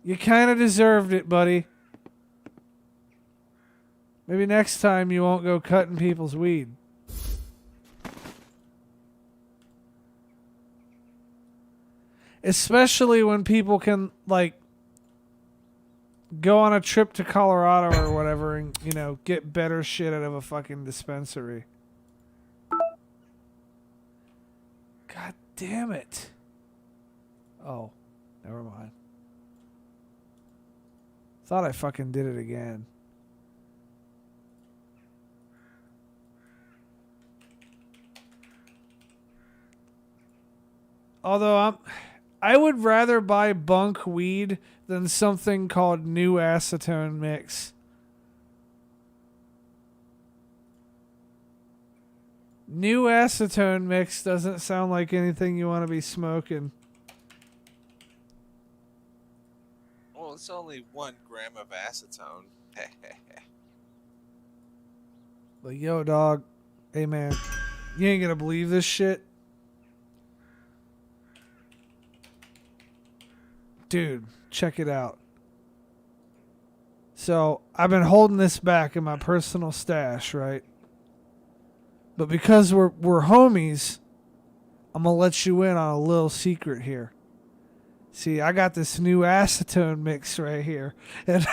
you kind of deserved it, buddy. Maybe next time you won't go cutting people's weed. Especially when people can, like, go on a trip to Colorado or whatever and, you know, get better shit out of a fucking dispensary. God damn it. Oh, never mind. Thought I fucking did it again. Although I would rather buy bunk weed than something called new acetone mix. New acetone mix doesn't sound like anything you want to be smoking. Well, it's only 1 gram of acetone. Like, yo, dog. Hey, man. You ain't gonna believe this shit. Dude, check it out. So, I've been holding this back in my personal stash, right? But because we're homies, I'm gonna let you in on a little secret here. See, I got this new acetone mix right here. And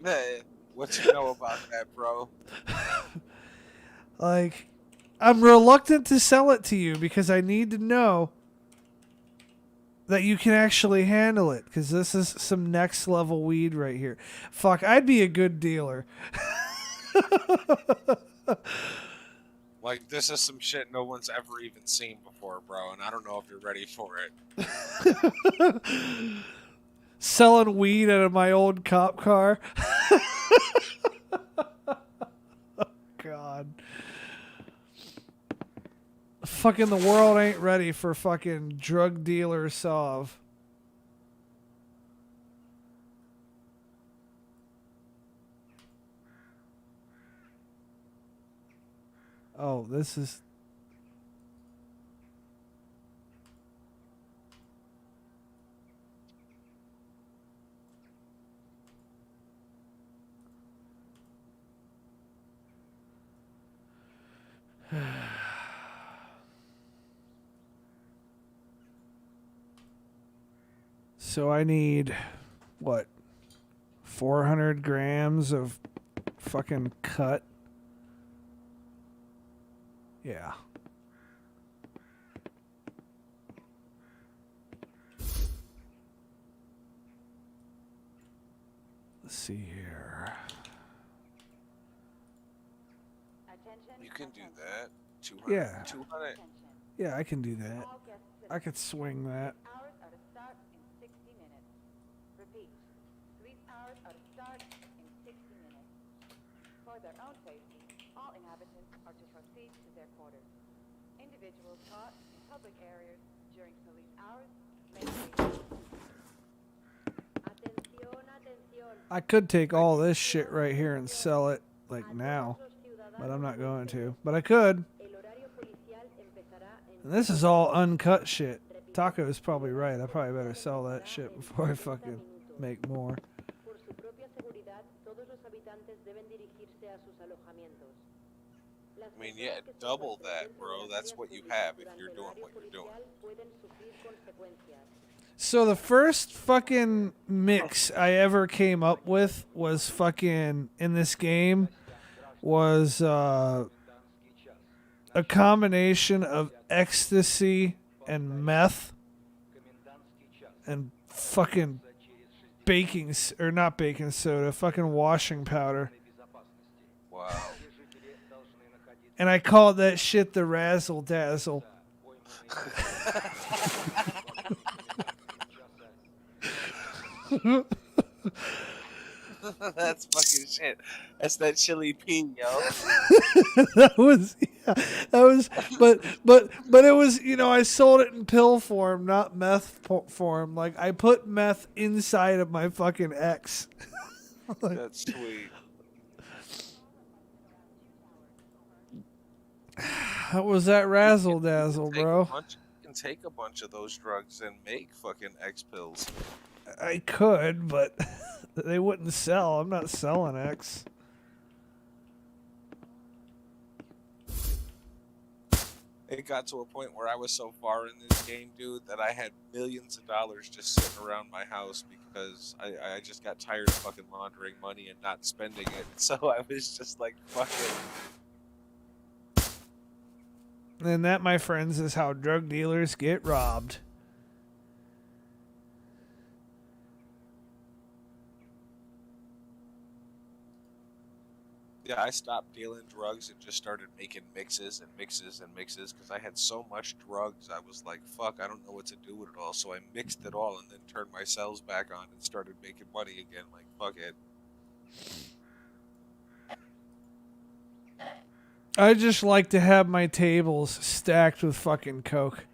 Hey, what you know about that, bro? like, I'm reluctant to sell it to you because I need to know that you can actually handle it, because this is some next level weed right here. Fuck, I'd be a good dealer. Like, this is some shit no one's ever even seen before, bro, and I don't know if you're ready for it. Selling weed out of my old cop car. God. Fucking the world ain't ready for fucking drug dealer Sov. Oh, this is... So I need, what, 400 grams of fucking cut? Yeah. Let's see here. You can do that. 200. Yeah. 200. Yeah, I can do that. I could swing that. Hours are to start in 60 minutes. Repeat. 3 hours are to start in 60 minutes. For their own safety, all inhabitants are to proceed to their quarters. Individuals caught in public areas during police hours may be... I could take all this shit right here and sell it, like, now. But I'm not going to. But I could. And this is all uncut shit. Taco's probably right. I probably better sell that shit before I fucking make more. I mean, yeah, double that, bro. That's what you have if you're doing what you're doing. So the first fucking mix I ever came up with was fucking in this game was a combination of ecstasy and meth and fucking or not baking soda, fucking washing powder. Wow. And I called that shit the Razzle Dazzle. That's fucking shit. That's that chili pea, yo. That was but it was, you know, I sold it in pill form, not meth form. Like I put meth inside of my fucking X. That's sweet. How was that Razzle Dazzle, bro? You can take a bunch of those drugs and make fucking X pills. I could, but they wouldn't sell. I'm not selling X. It got to a point where I was so far in this game, dude, that I had millions of dollars just sitting around my house because I just got tired of fucking laundering money and not spending it. So I was just like, fuck it. And that, my friends, is how drug dealers get robbed. Yeah, I stopped dealing drugs and just started making mixes and mixes and mixes because I had so much drugs. I was like, fuck, I don't know what to do with it all. So I mixed it all and then turned my cells back on and started making money again. Like, fuck it. I just like to have my tables stacked with fucking coke.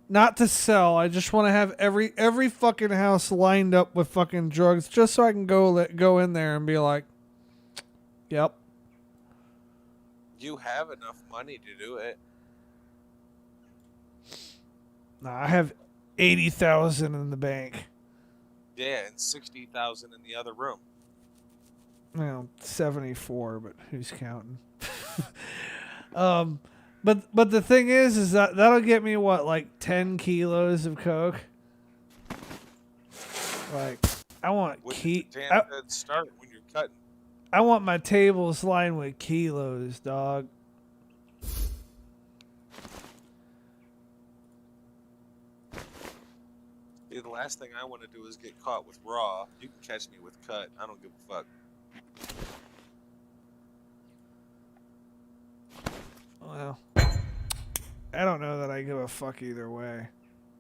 Not to sell. I just want to have every fucking house lined up with fucking drugs, just so I can go in there and be like, yep. You have enough money to do it. Nah, I have 80,000 in the bank. Yeah, and 60,000 in the other room. Well, 74, but who's counting? But the thing is that that'll get me what, like 10 kilos of coke. Like, I want Damn good start when you're cutting. I want my tables lined with kilos, dog. Dude, the last thing I want to do is get caught with raw. You can catch me with cut. I don't give a fuck. Well, I don't know that I give a fuck either way,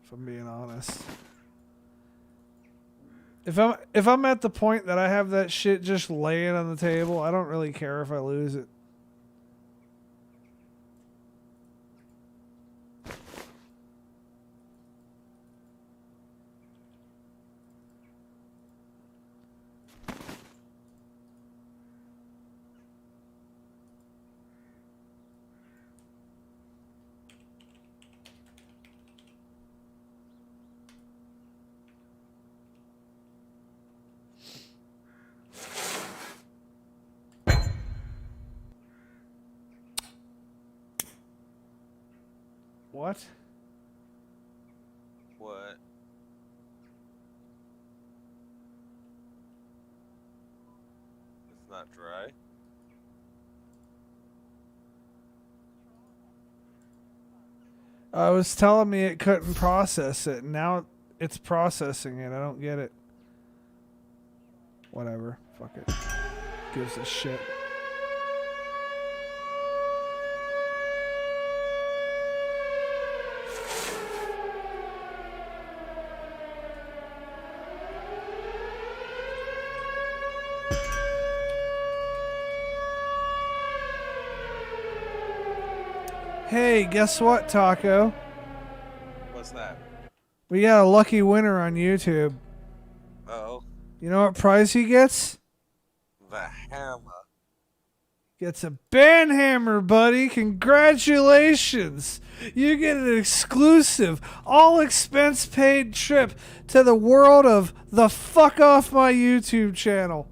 if I'm being honest. If I'm at the point that I have that shit just laying on the table, I don't really care if I lose it. What? What? It's not dry. I was telling me it couldn't process it, and now it's processing it. I don't get it. Whatever. Fuck it. Gives a shit. Hey, guess what, Taco? What's that? We got a lucky winner on YouTube. Uh-oh. You know what prize he gets? The hammer. Gets a band hammer, buddy. Congratulations. You get an exclusive, all expense paid trip to the world of the fuck off my YouTube channel.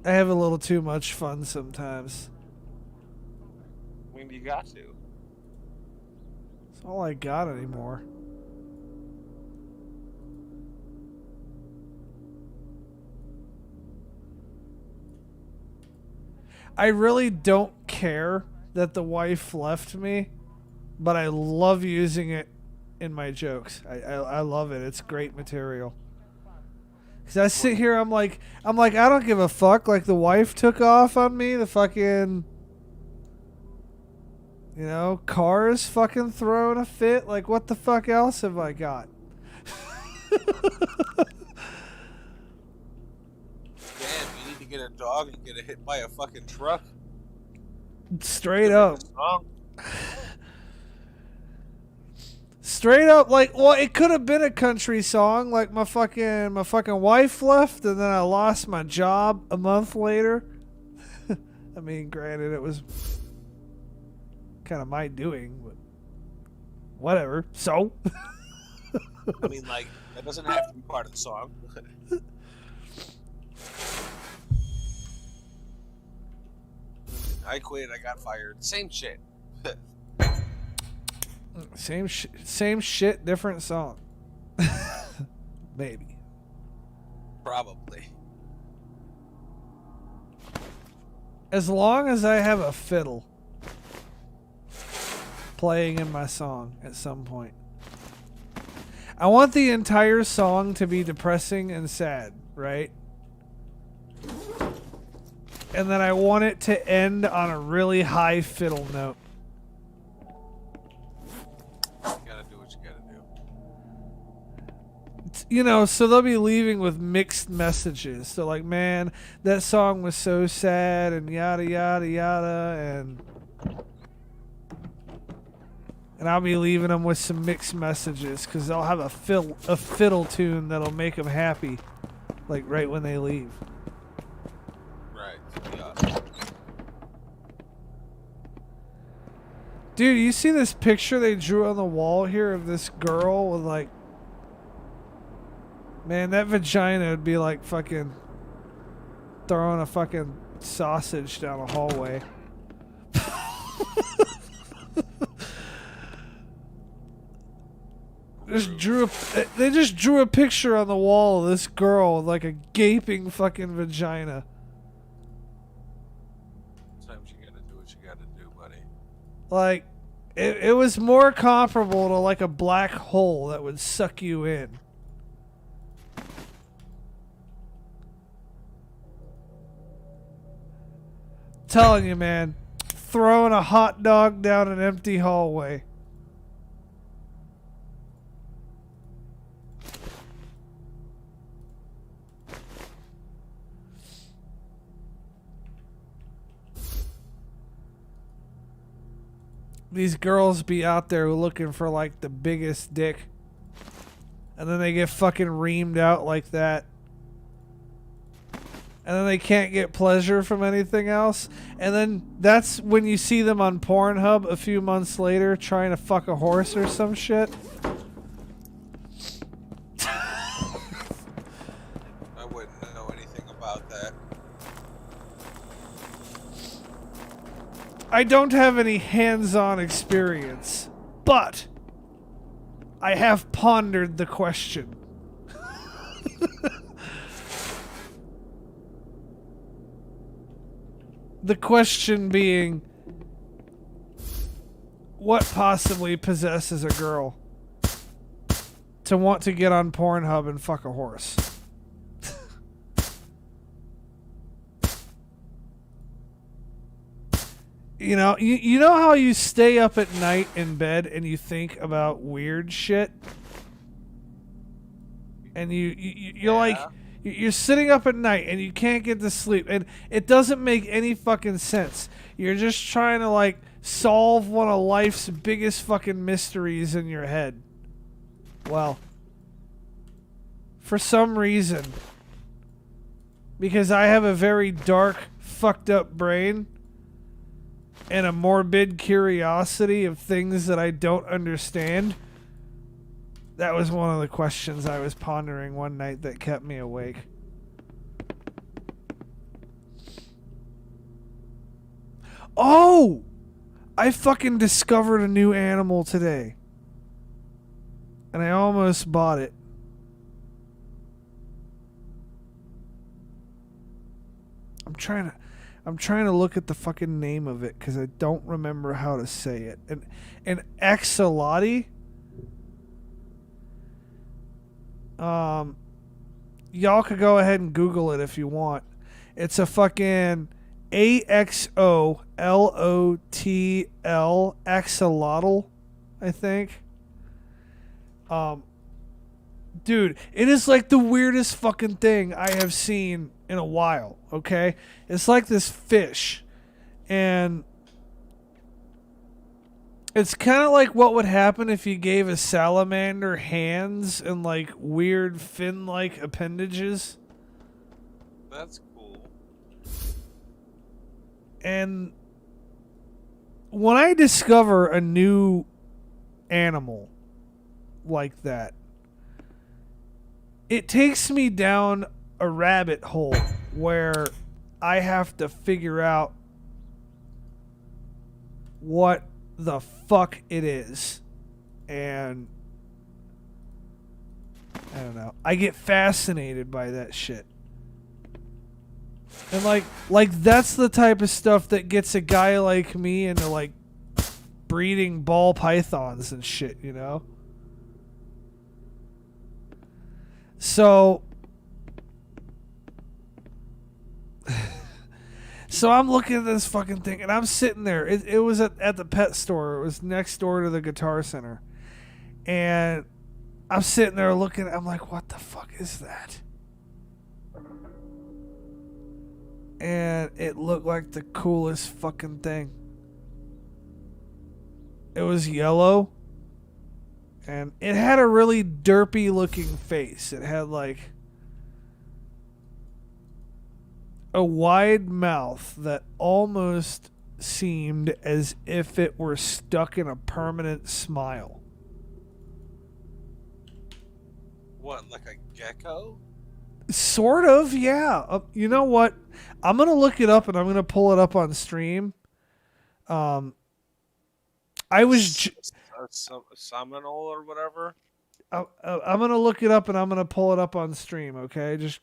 I have a little too much fun sometimes. I mean, you got to. It's all I got anymore. I really don't care that the wife left me, but I love using it in my jokes. I love it. It's great material. Cause I sit here, I'm like, I don't give a fuck. Like the wife took off on me. The fucking, you know, cars fucking throwing a fit. Like what the fuck else have I got? Damn, you need to get a dog and get hit by a fucking truck. Straight up. Song. Straight up, like, well, it could have been a country song. Like my fucking wife left, and then I lost my job a month later. I mean, granted, it was kind of my doing, but whatever. So, I mean, like, that doesn't have to be part of the song. I quit. I got fired. Same shit. same shit, different song. Maybe. Probably. As long as I have a fiddle playing in my song at some point. I want the entire song to be depressing and sad, right? And then I want it to end on a really high fiddle note. You gotta do what you gotta do. You know, so they'll be leaving with mixed messages. So like, man, that song was so sad and yada yada yada, and I'll be leaving them with some mixed messages because they'll have a fiddle tune that'll make them happy, like right when they leave. Right. Yeah. Dude, you see this picture they drew on the wall here of this girl with like, man, that vagina would be like fucking throwing a fucking sausage down a hallway. They just drew a picture on the wall of this girl with like a gaping fucking vagina. Sometimes you gotta do what you gotta do, buddy. Like, it was more comparable to like a black hole that would suck you in. Telling you, man, throwing a hot dog down an empty hallway. These girls be out there looking for like the biggest dick, and then they get fucking reamed out like that, and then they can't get pleasure from anything else, and then that's when you see them on Pornhub a few months later trying to fuck a horse or some shit. I wouldn't know anything about that. I don't have any hands-on experience, but I have pondered the question. The question being, what possibly possesses a girl to want to get on Pornhub and fuck a horse? You know, you know how you stay up at night in bed and you think about weird shit, and you're like, you're sitting up at night and you can't get to sleep, and it doesn't make any fucking sense. You're just trying to like solve one of life's biggest fucking mysteries in your head. Well, for some reason, because I have a very dark, fucked up brain and a morbid curiosity of things that I don't understand, that was one of the questions I was pondering one night that kept me awake. Oh! I fucking discovered a new animal today. And I almost bought it. I'm trying to look at the fucking name of it because I don't remember how to say it. An axolotl. Y'all could go ahead and Google it if you want. It's a fucking AXOLOTL axolotl, I think. Dude, it is like the weirdest fucking thing I have seen in a while, okay? It's like this fish, and it's kind of like what would happen if you gave a salamander hands and like weird fin-like appendages. That's cool. And when I discover a new animal like that, it takes me down a rabbit hole where I have to figure out what the fuck it is. And I don't know. I get fascinated by that shit. And like that's the type of stuff that gets a guy like me into like breeding ball pythons and shit, you know? So I'm looking at this fucking thing, and I'm sitting there. It was at the pet store. It was next door to the Guitar Center. And I'm sitting there looking. I'm like, what the fuck is that? And it looked like the coolest fucking thing. It was yellow. And it had a really derpy looking face. It had like a wide mouth that almost seemed as if it were stuck in a permanent smile. What, like a gecko? Sort of, yeah. You know what? I'm going to look it up and I'm going to pull it up on stream. I was... A Seminole or whatever? I'm going to look it up and I'm going to pull it up on stream, okay? Just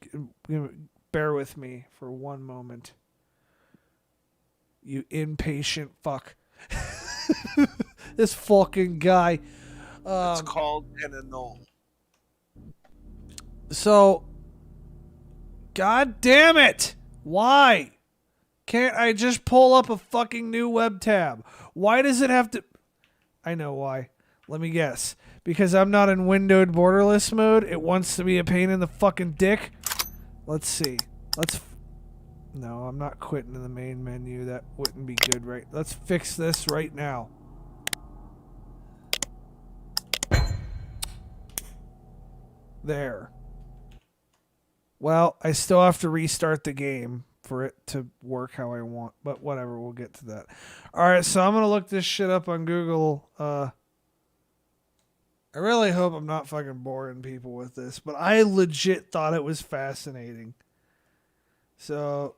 bear with me for one moment. You impatient fuck. This fucking guy. It's called an anole. So, god damn it! Why? Can't I just pull up a fucking new web tab? Why does it have to... I know why. Let me guess. Because I'm not in windowed borderless mode, it wants to be a pain in the fucking dick. Let's see. No, I'm not quitting in the main menu. That wouldn't be good, right? Let's fix this right now. There. Well, I still have to restart the game for it to work how I want, but whatever, we'll get to that. Alright, so I'm gonna look this shit up on Google. I really hope I'm not fucking boring people with this, but I legit thought it was fascinating. So...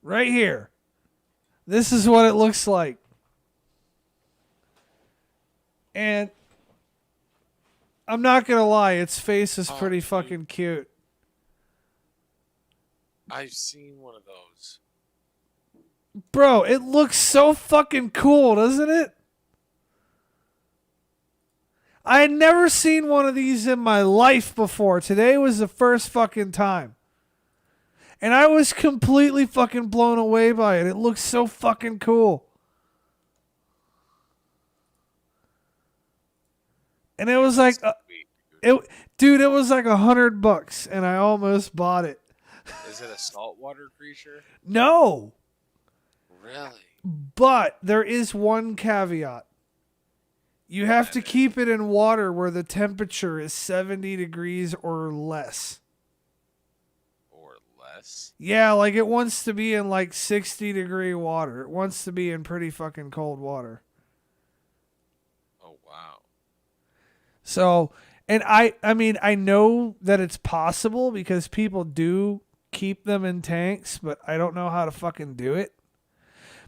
right here. This is what it looks like. And I'm not gonna lie, its face is pretty fucking cute. I've seen one of those. Bro, it looks so fucking cool, doesn't it? I had never seen one of these in my life before. Today was the first fucking time. And I was completely fucking blown away by it. It looks so fucking cool. And it was like, dude, it was like $100, and I almost bought it. Is it a saltwater creature? No, Really? but there is one caveat. You have to keep it in water where the temperature is 70 degrees or less. Or less? Yeah, like it wants to be in like 60-degree water. It wants to be in pretty fucking cold water. Oh, wow. So, and I mean, I know that it's possible because people do keep them in tanks, but I don't know how to fucking do it.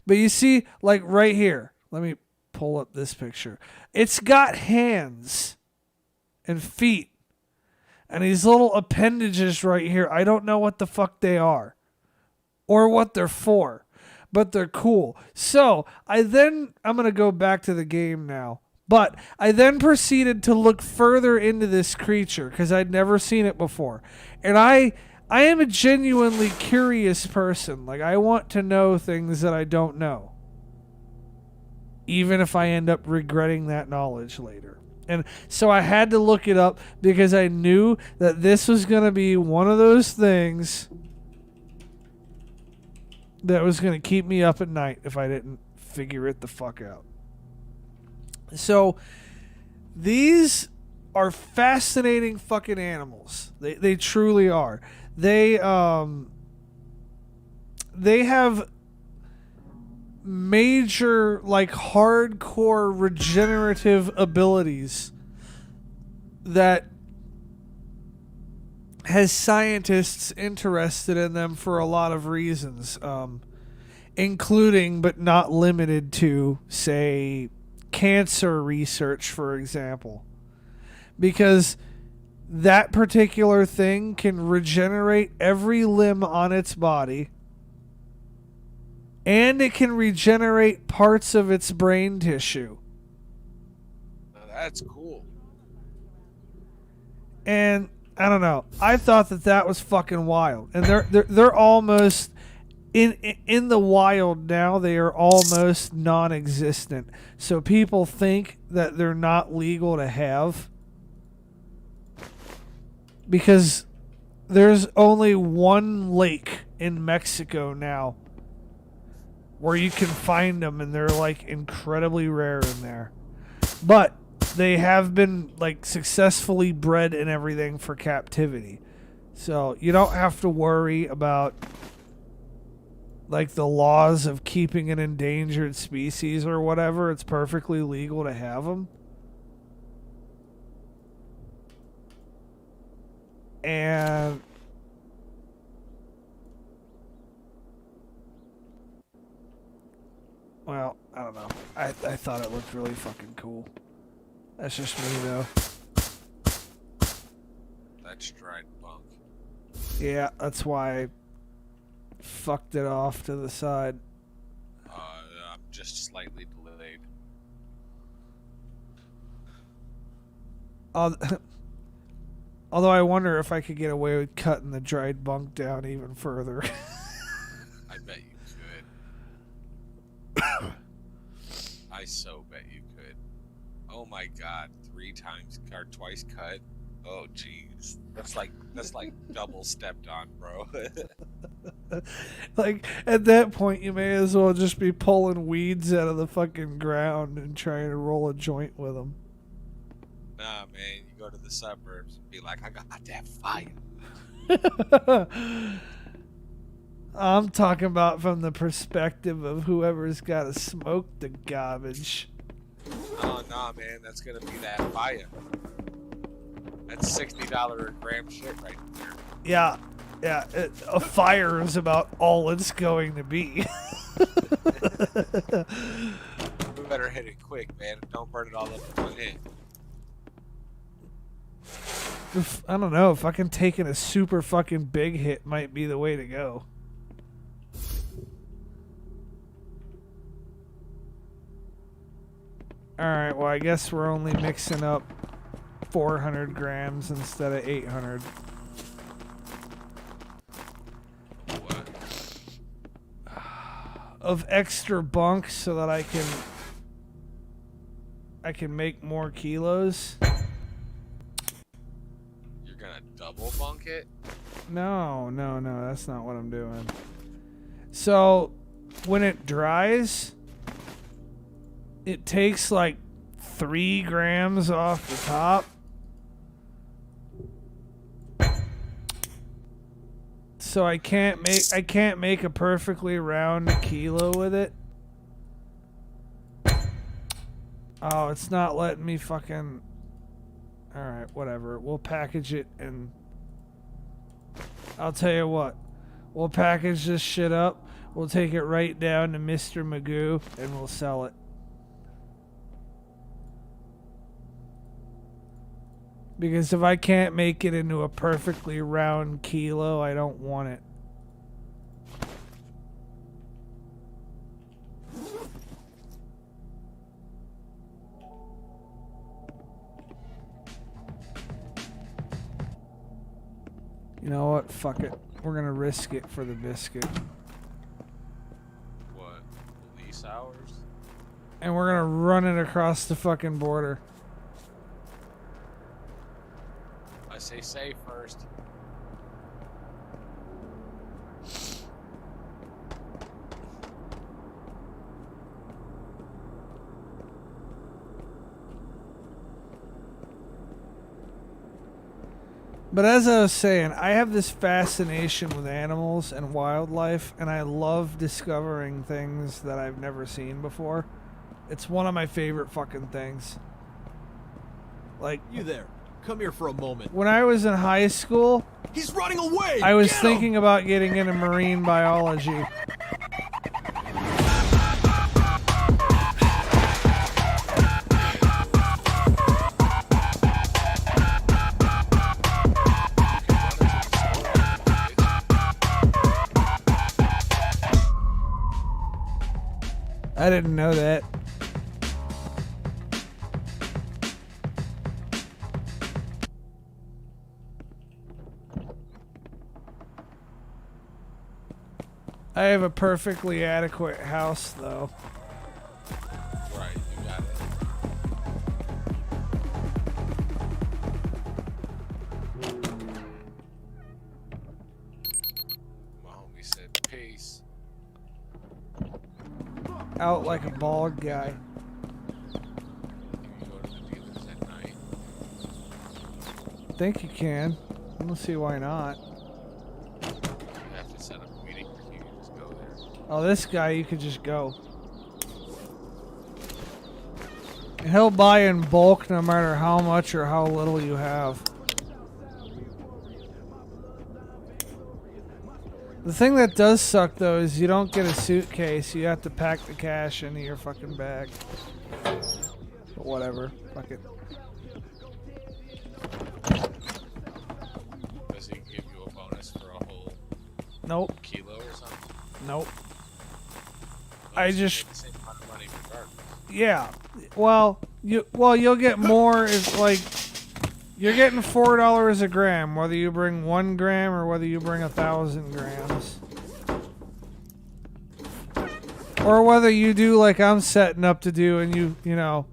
But you see, like right here, let me pull up this picture. It's got hands and feet and these little appendages right here. I don't know what the fuck they are or what they're for, but they're cool. So I'm going to go back to the game now. But I then proceeded to look further into this creature because I'd never seen it before. And I am a genuinely curious person. Like, I want to know things that I don't know, even if I end up regretting that knowledge later. And so I had to look it up because I knew that this was going to be one of those things that was going to keep me up at night if I didn't figure it the fuck out. So these are fascinating fucking animals. They truly are. They have major, like, hardcore regenerative abilities that has scientists interested in them for a lot of reasons, including but not limited to, say, cancer research, for example, because that particular thing can regenerate every limb on its body, and it can regenerate parts of its brain tissue. Now, that's cool. And I don't know, I thought that was fucking wild. And they're almost in the wild now. They are almost non-existent. So people think that they're not legal to have because there's only one lake in Mexico now where you can find them, and they're like incredibly rare in there. But they have been like successfully bred and everything for captivity. So you don't have to worry about like the laws of keeping an endangered species or whatever. It's perfectly legal to have them. And well, I don't know. I thought it looked really fucking cool. That's just me though. That's dried bunk. Yeah, that's why I fucked it off to the side. I'm just slightly delayed. Although I wonder if I could get away with cutting the dried bunk down even further. I bet you could. I so bet you could. Oh my god, 3 times or twice cut. Oh jeez, that's like double stepped on, bro. Like at that point, you may as well just be pulling weeds out of the fucking ground and trying to roll a joint with them. Nah, man, you go to the suburbs and be like, I got that fire. I'm talking about from the perspective of whoever's got to smoke the garbage. Oh nah, man, that's gonna be that fire. That's $60 a gram shit right there. Yeah, a fire is about all it's going to be. We better hit it quick, man. Don't burn it all up in one hit. I don't know, fucking taking a super fucking big hit might be the way to go. Alright, well I guess we're only mixing up 400 grams instead of 800. What? Of extra bunk so that I can make more kilos. You're gonna double bunk it? No, that's not what I'm doing. So, when it dries, it takes like 3 grams off the top. So I can't make a perfectly round kilo with it. Oh, it's not letting me fucking... Alright, whatever. We'll package it and... I'll tell you what. We'll package this shit up. We'll take it right down to Mr. Magoo and we'll sell it. Because if I can't make it into a perfectly round kilo, I don't want it. You know what? Fuck it. We're gonna risk it for the biscuit. What? Police hours? And we're gonna run it across the fucking border. I say safe first. But as I was saying, I have this fascination with animals and wildlife, and I love discovering things that I've never seen before. It's one of my favorite fucking things. Like, You there. Come here for a moment. when I was in high school, He's running away! I was Get him! thinking about getting into marine biology. I didn't know that. I have a perfectly adequate house, though. Right, you got it. My homie said peace. Out like a bald guy. You go to the dealers at night. Think you can. I don't see why not. You have to set up a meeting or you can just go there. Oh, this guy, you could just go. And he'll buy in bulk no matter how much or how little you have. The thing that does suck, though, is you don't get a suitcase. You have to pack the cash into your fucking bag. But whatever. Fuck it. Does he give you a bonus for a whole Nope. kilo or something? Nope. No, I so you just- get the same amount of money regardless. Yeah. Well, you'll get more if, like, you're getting $4 a gram, whether you bring 1 gram or whether you bring 1,000 grams. Or whether you do like I'm setting up to do and you know,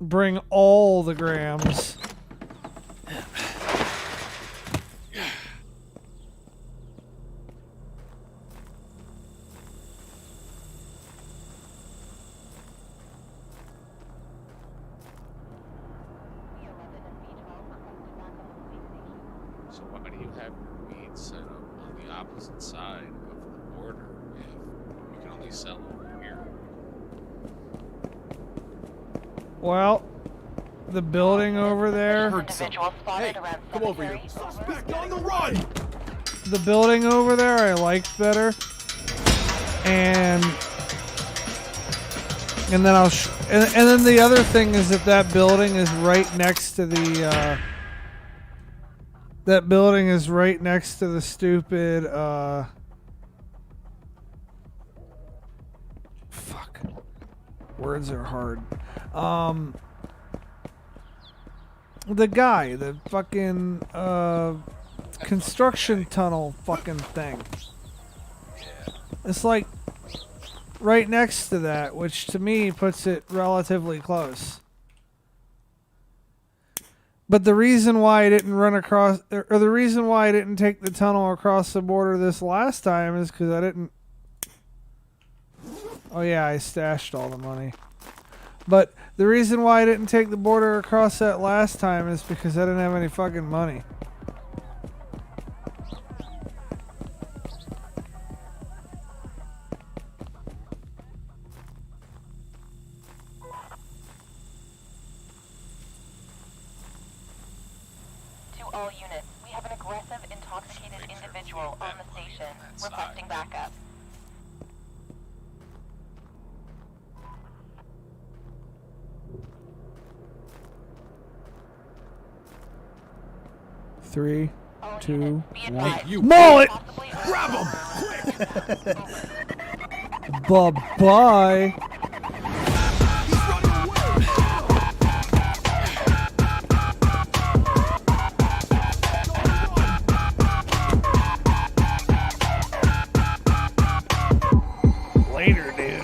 bring all the grams. So why do you have your weed set up on the opposite side of the border if you can only sell over here? Well, the building over there, Heard something. Hey, come over here. Suspect on the run! the building over there I liked better. And then and then the other thing is that building is right next to the that building is right next to the stupid fuck. Words are hard. The fucking construction tunnel fucking thing. It's like right next to that, which to me puts it relatively close. But the reason why I didn't run across, or the reason why I didn't take the tunnel across the border this last time is because I didn't. Oh yeah, I stashed all the money. But the reason why I didn't take the border across that last time is because I didn't have any fucking money. all units, we have an aggressive, intoxicated Make sure to individual keep on that the money station, on that side. requesting backup. Three, All two, units, be one. advised. you Mullet! Possibly Grab him! Bye-bye. He's running away! Later, dude.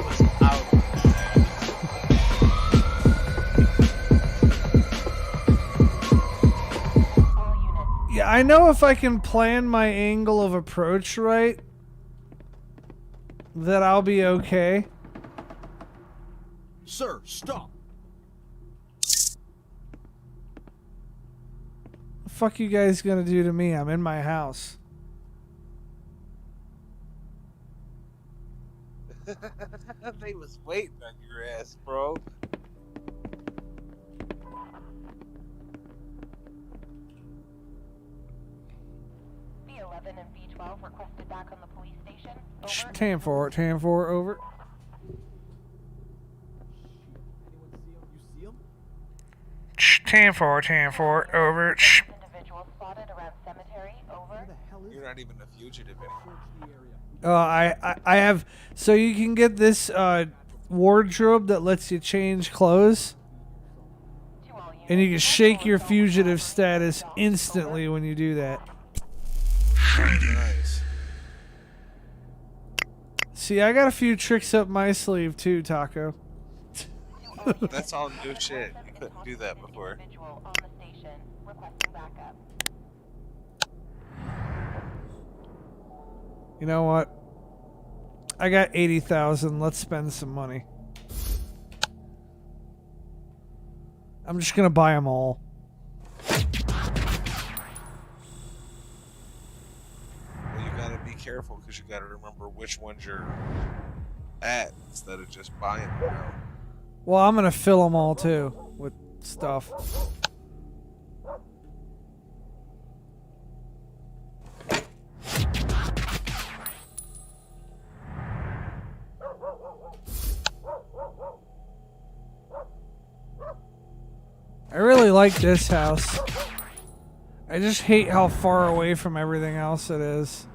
Was out. all units. Yeah, I know if I can plan my angle of approach right, that I'll be okay. Sir, stop! The fuck you guys gonna do to me? I'm in my house. They was waiting on your ass, bro. B11 and B12 requested back on the police station. Over. 10-4, over. Anyone see him? You see him? 10-4, over. Individual spotted around cemetery. Over. Where the hell is You're not even a fugitive anymore. Search the area. I have, so you can get this wardrobe that lets you change clothes, To all units. and you can shake your fugitive status instantly when you do that. Nice. See, I got a few tricks up my sleeve too, Taco. That's all new shit. You couldn't do that before. Individual on the station requesting backup. You know what? I got 80,000. Let's spend some money. I'm just gonna buy them all. Well, you gotta be careful because you gotta remember which ones you're at instead of just buying them now. Well, I'm gonna fill them all too with stuff. I really like this house. I just hate how far away from everything else it is.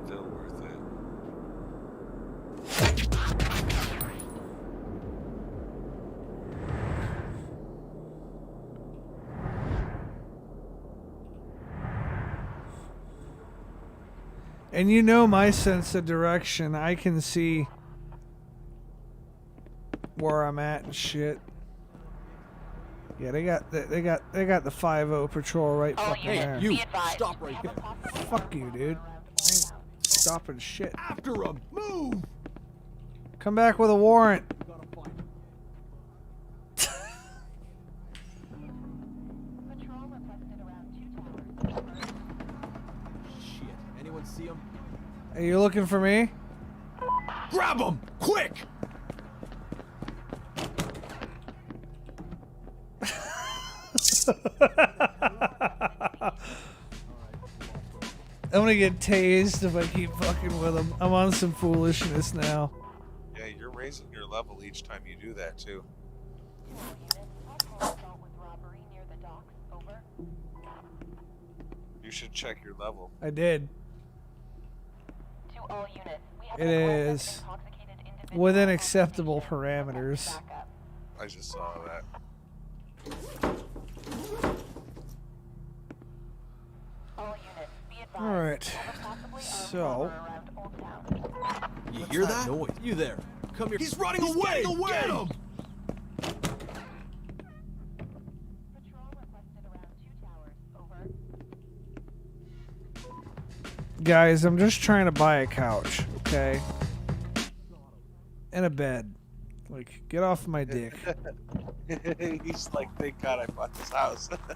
Still worth it. And you know my sense of direction. I can see where I'm at and shit. Yeah, they got the 5-0 patrol right All fucking units, there. you, be advised. stop right We have a there. possible Fuck you, dude. I ain't stopping shit. After him! Move! Come back with a warrant. Gotta find him. patrol requested around 2 towers. Shit. Anyone see him? Are you looking for me? Grab him! Quick! I'm gonna get tased if I keep fucking with him. I'm on some foolishness now. Yeah, you're raising your level each time you do that too. Assault with robbery near the docks. Over. You should check your level. I did. To all units, we have It an aggressive, is intoxicated individual within on the acceptable station. parameters. Backup. I just saw that. All units, be advised. All right. We have a possibly armed So- robber around Old Town. You hear that noise? You there. Come here. He's running away! Get him! Patrol requested around 2 towers. Over. Guys, I'm just trying to buy a couch, okay? And a bed. Like, get off my dick. He's like, thank God I bought this house. Suspicious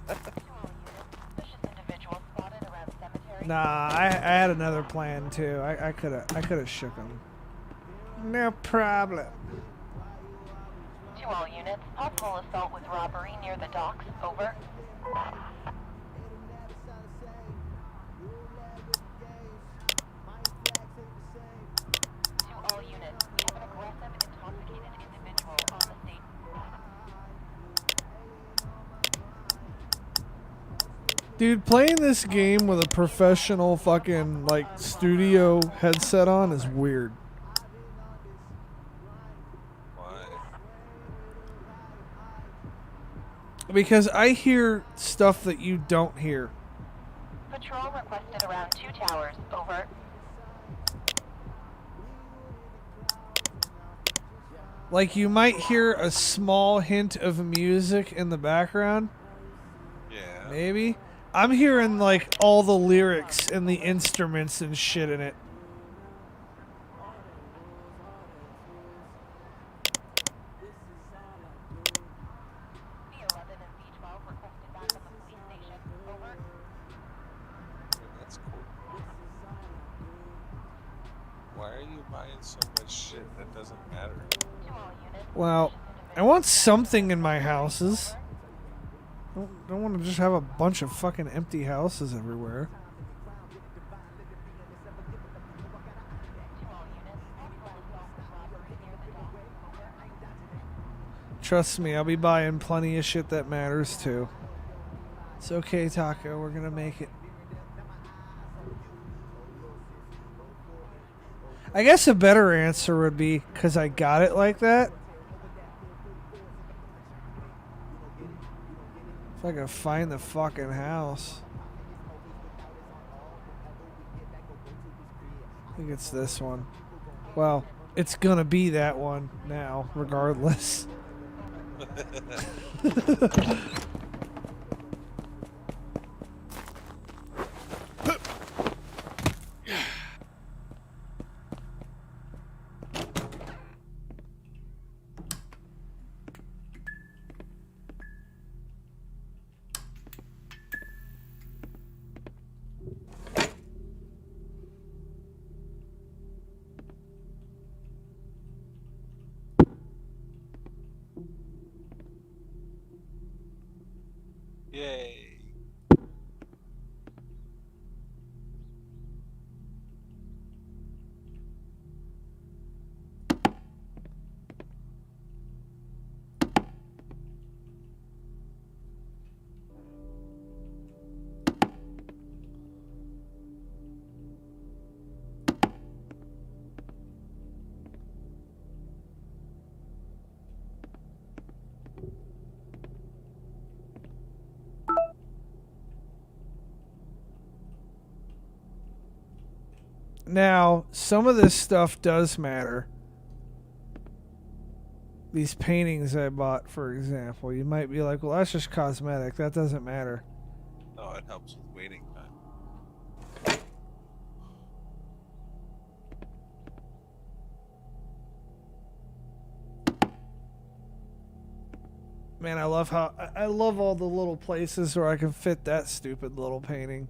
individual spotted around cemetery. Nah, I had another plan too. I coulda shook him. No problem. To all units, possible assault with robbery near the docks. Over. To all units, we have an aggressive, intoxicated individual on the scene. Dude, playing this game with a professional fucking like studio headset on is weird. Why? Because I hear stuff that you don't hear. Patrol requested around 2 towers. Over. Like you might hear a small hint of music in the background. Yeah. Maybe. I'm hearing like all the lyrics and the instruments and shit in it. B11 and B12 requested back on the police station. Over. That's cool. Why are you buying so much shit that doesn't matter? To all units. Well, I want something in my houses. Don't want to just have a bunch of fucking empty houses everywhere. To all units, possible assault with robbery near the docks. Over. Trust me, I'll be buying plenty of shit that matters too. It's okay, Taco. We're gonna make it. I guess a better answer would be because I got it like that. If I can find the fucking house. I think it's this one. Well, it's gonna be that one now, regardless. Yay. Now, some of this stuff does matter. These paintings I bought, for example, you might be like, well, that's just cosmetic. That doesn't matter. Oh, it helps with waiting time. Man, I love how I love all the little places where I can fit that stupid little painting.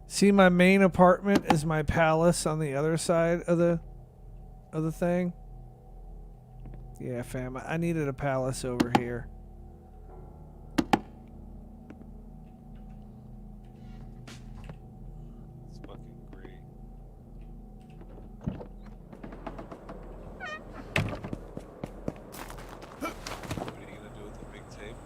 See, my main apartment is my palace on the other side of the thing. Yeah, fam, I needed a palace over here. It's fucking great. What are you gonna do with the big table?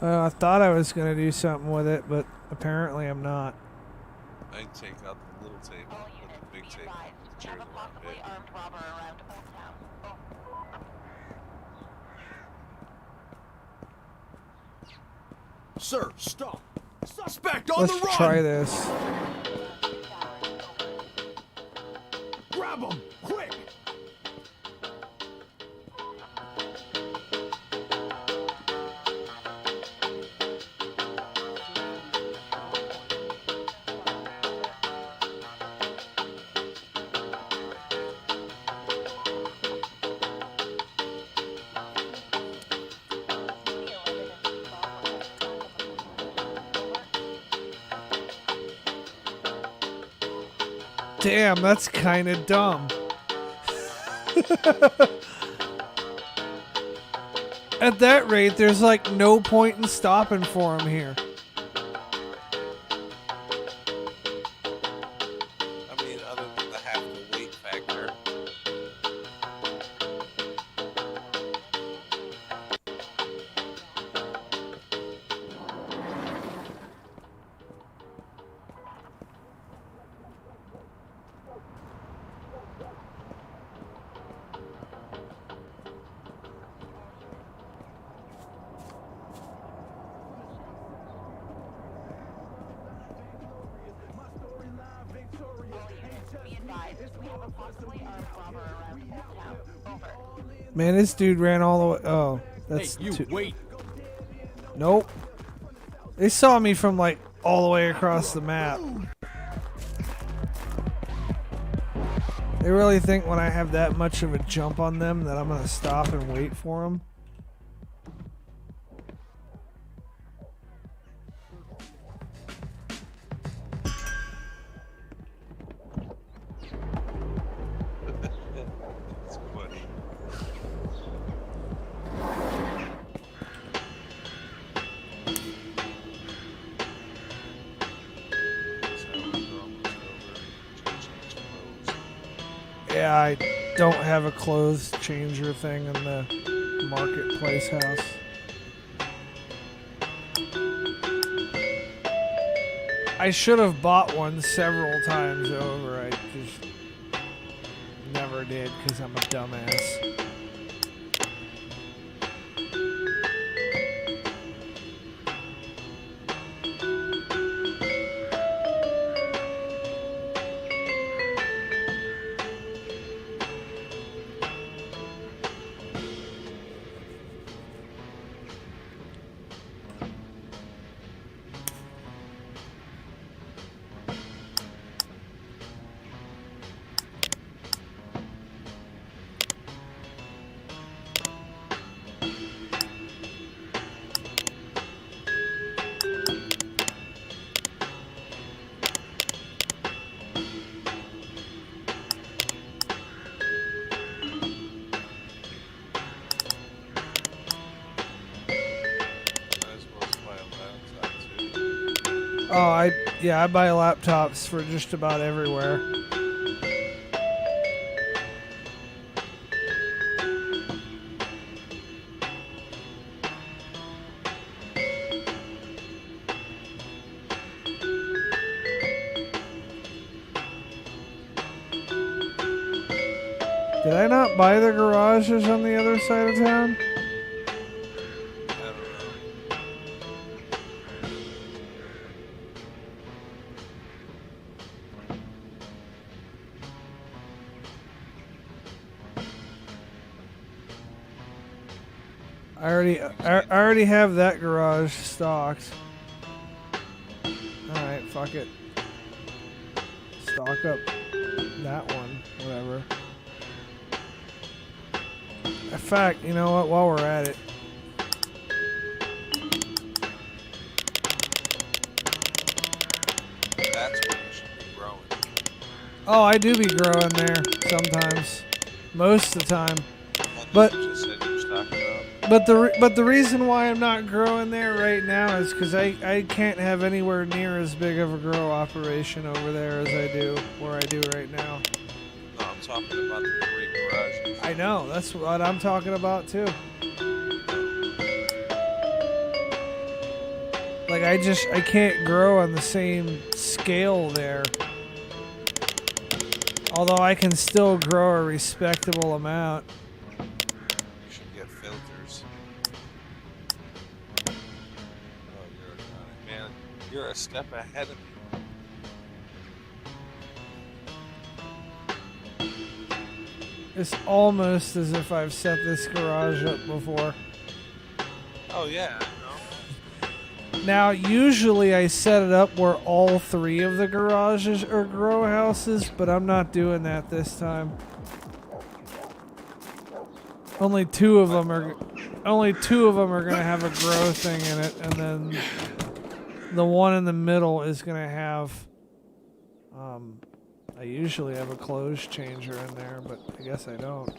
I thought I was gonna do something with it, but apparently I'm not. I take out the little table, put the big table, the chairs around it. Armed robber around Old Town. Sir, stop! Suspect on Let's the run! try this. Grab him! Quick! Damn, that's kind of dumb. At that rate, there's like no point in stopping for him here. I mean, other than the half the weight factor. Be advised, we have a possibly armed robber around Old Town. Over. Man, this dude ran all the way. Oh, that's Hey, you, too. wait! Nope. They saw me from like all the way across the map. They really think when I have that much of a jump on them that I'm gonna stop and wait for them. It's funny. So we're almost over. Change clothes. Yeah, I don't have a clothes changer thing in the marketplace house. I should have bought one several times over. I just never did because I'm a dumbass. Oh, I buy laptops for just about everywhere. Did I not buy the garages on the other side of town? I don't know. I already have that garage stocked. Alright, fuck it. Stock up that one, whatever. In fact, you know what, while we're at it. That's where you should be growing. Oh, I do be growing there sometimes. Most of the time. And But- you just said you're stocking up. But the reason why I'm not growing there right now is because I can't have anywhere near as big of a grow operation over there as I do where I do right now. No, I'm talking about the 3 garages. I know, that's what I'm talking about too. Like I can't grow on the same scale there. Although I can still grow a respectable amount. You should get filters. Oh, man, you're a step ahead of me. It's almost as if I've set this garage up before. Oh yeah, I know. Now, usually I set it up where all 3 of the garages are grow houses, but I'm not doing that this time. Only 2 of them are going to have a grow thing in it, and then the one in the middle is going to have I usually have a clothes changer in there, but I guess I don't.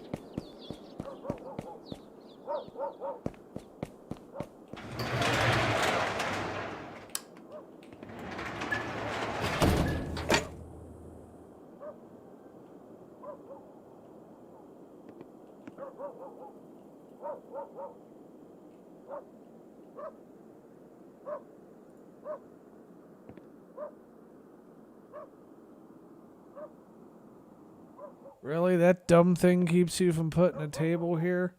Really? That dumb thing keeps you from putting a table here?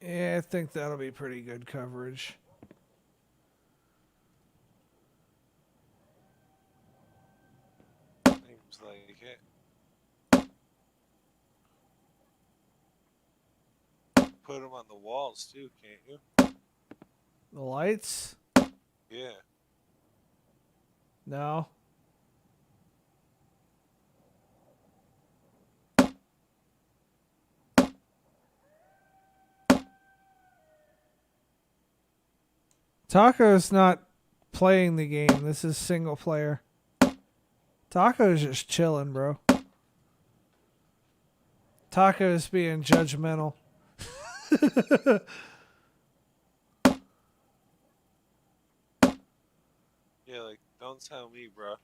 Yeah, I think that'll be pretty good coverage. Seems like it. Put them on the walls too, can't you? The lights? Yeah. No. Taco's not playing the game. This is single player. Taco's just chilling, bro. Taco's being judgmental. Yeah, like, don't tell me, bro.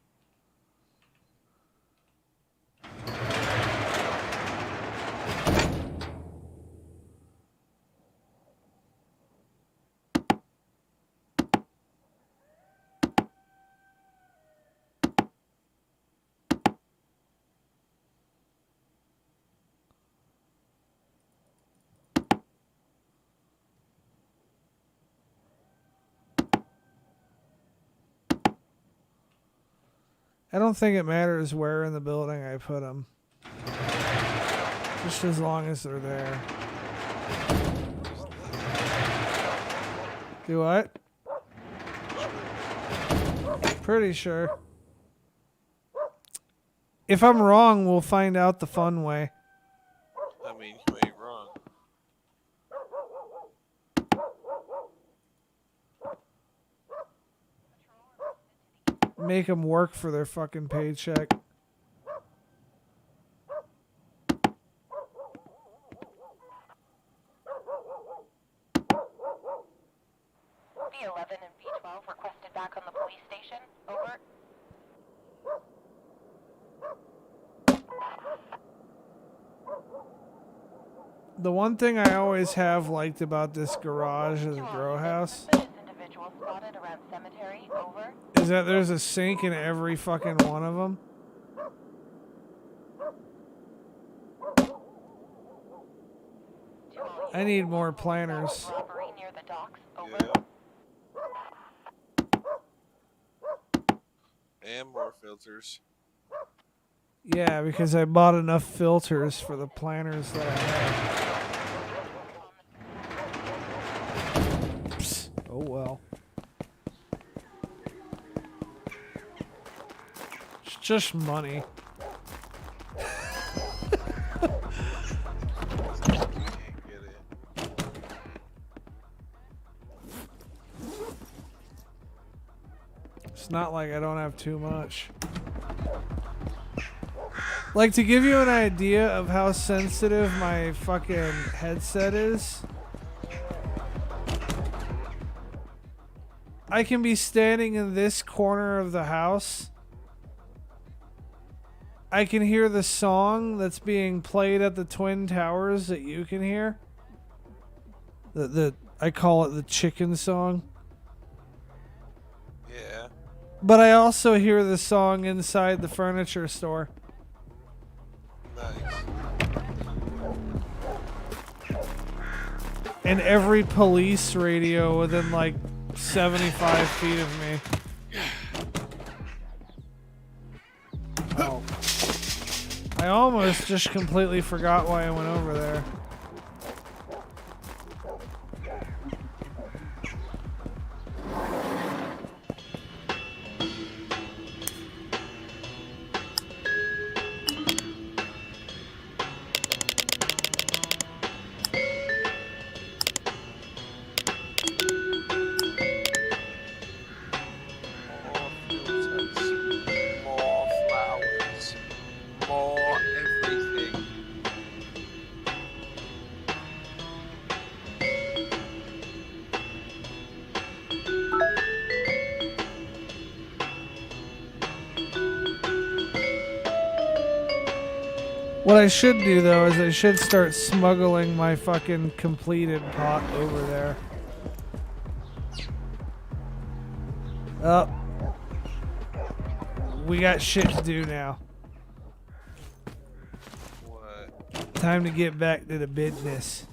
I don't think it matters where in the building I put them. Just as long as they're there. Do what? Pretty sure. If I'm wrong, we'll find out the fun way. I mean, you ain't wrong. Make them work for their fucking paycheck. B11 and B12 requested back on the police station. Over. The one thing I always have liked about this garage as a grow house Individual spotted around cemetery. Over. is that there's a sink in every fucking one of them. I need more planners. Robbery near the docks. Over. Yeah. And more filters. Yeah, because I bought enough filters for the planners that I have. Psst. Oh well. It's just money. Can't get it. It's not like I don't have too much. Like, to give you an idea of how sensitive my fucking headset is, I can be standing in this corner of the house. I can hear the song that's being played at the Twin Towers that you can hear. I call it the chicken song. Yeah. But I also hear the song inside the furniture store. Nice. And every police radio within like 75 feet of me. Oh. I almost just completely forgot why I went over there. More filters. More flowers. More everything. What I should do though is I should start smuggling my fucking completed pot over there. Oh. We got shit to do now. What? Time to get back to the business.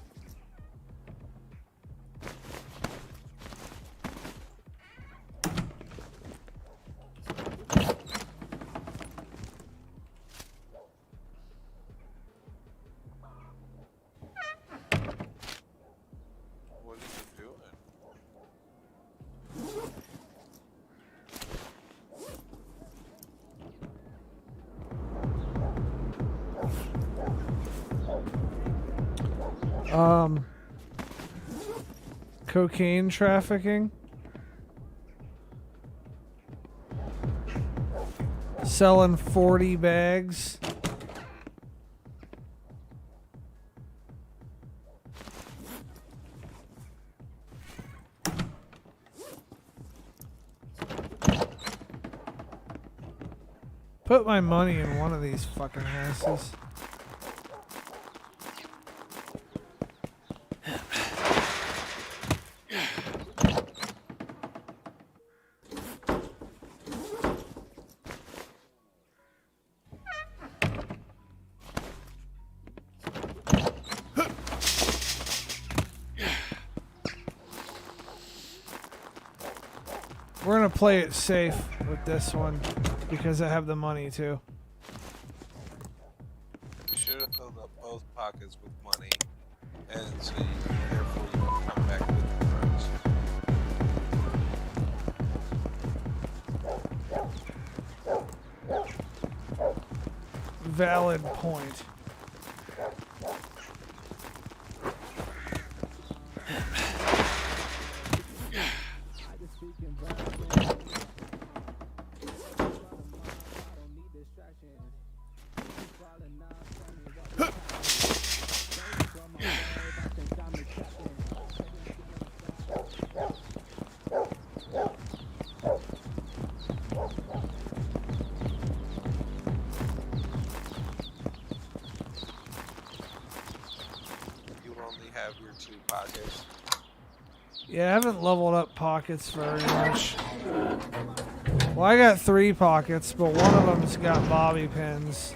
What are you doing? Cocaine trafficking. Selling 40 bags. Put my money in one of these fucking houses. We're gonna play it safe with this one because I have the money too. You should have filled up both pockets with money, and so you be careful you don't come back with the drugs. valid point. You only have your 2 pockets. Yeah, I haven't leveled up pockets very much. Well, I got 3 pockets, but one of them's got bobby pins.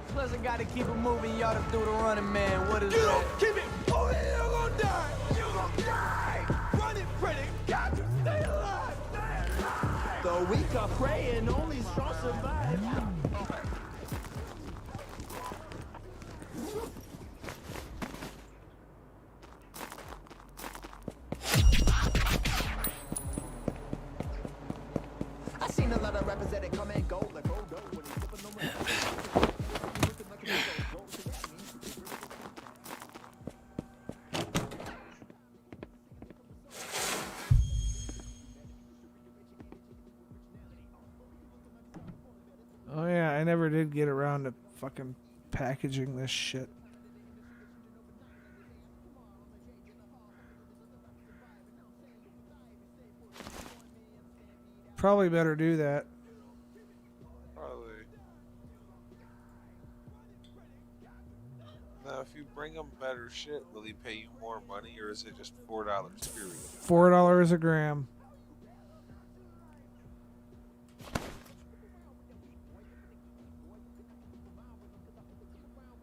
Plus, I gotta keep it moving, y'all to do the running, man. What is that? Keep it moving, you're gonna die. You're gonna die. Run it, pretty. Got to stay alive. Stay alive. The weak are praying, only strong survive. I seen a lot of rappers that come and go, like go. When they flip on the Oh yeah, I never did get around to fucking packaging this shit. Probably better do that. Probably. Now, if you bring him better shit, will he pay you more money, or is it just $4 period? $4 a gram.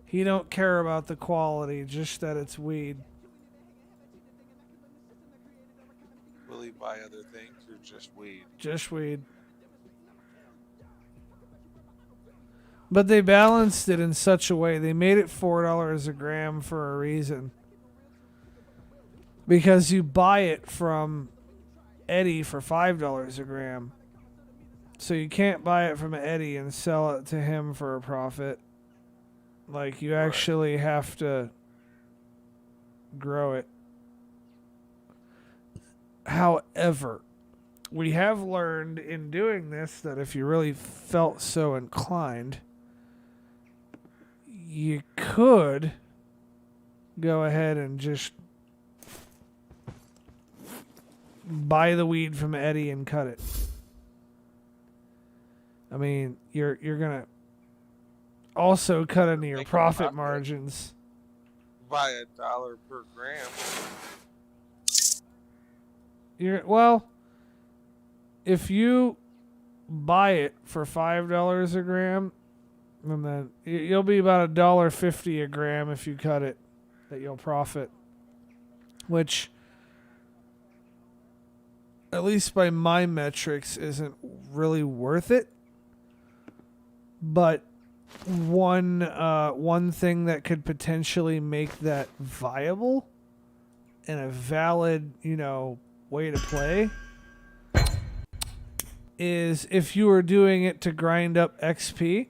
He don't care about the quality, just that it's weed. Will he buy other things, or just weed? Just weed. But they balanced it in such a way. They made it $4 a gram for a reason. Because you buy it from Eddie for $5 a gram. So you can't buy it from Eddie and sell it to him for a profit. Like, you actually have to grow it. However, we have learned in doing this that if you really felt so inclined, you could go ahead and just buy the weed from Eddie and cut it. I mean, you're gonna also cut into your Make a profit profit. margins. Buy $1 per gram. Well, if you buy it for $5 a gram, and then you'll be about $1.50 a gram if you cut it, that you'll profit. Which, at least by my metrics, isn't really worth it. But one thing that could potentially make that viable and a valid, way to play is if you were doing it to grind up XP.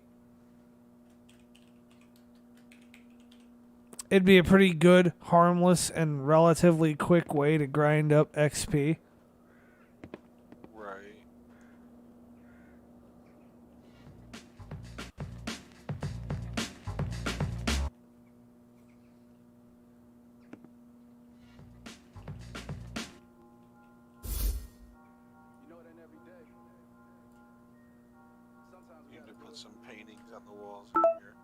It'd be a pretty good, harmless, and relatively quick way to grind up XP. Right. You need to put some paintings on the walls in here.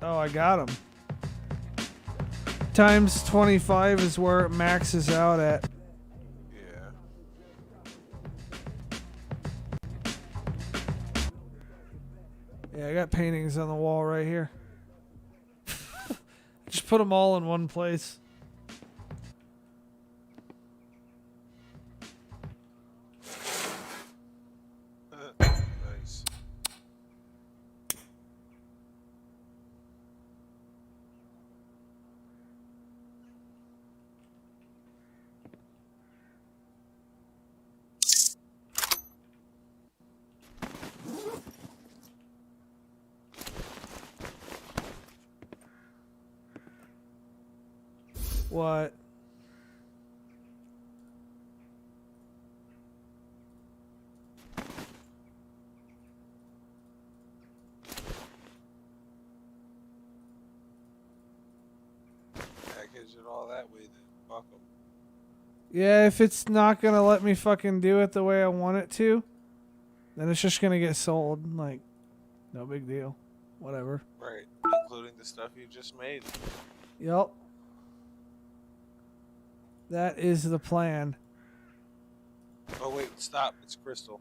Oh, I got him. Times 25 is where it maxes out at. Yeah. Yeah, I got paintings on the wall right here. Just put them all in one place. Nice. What? Package it all that way, then fuck 'em. Yeah, if it's not gonna let me fucking do it the way I want it to, then it's just gonna get sold. Like, no big deal. Whatever. Right, including the stuff you just made. Yup. That is the plan. Oh wait, stop! It's Crystal.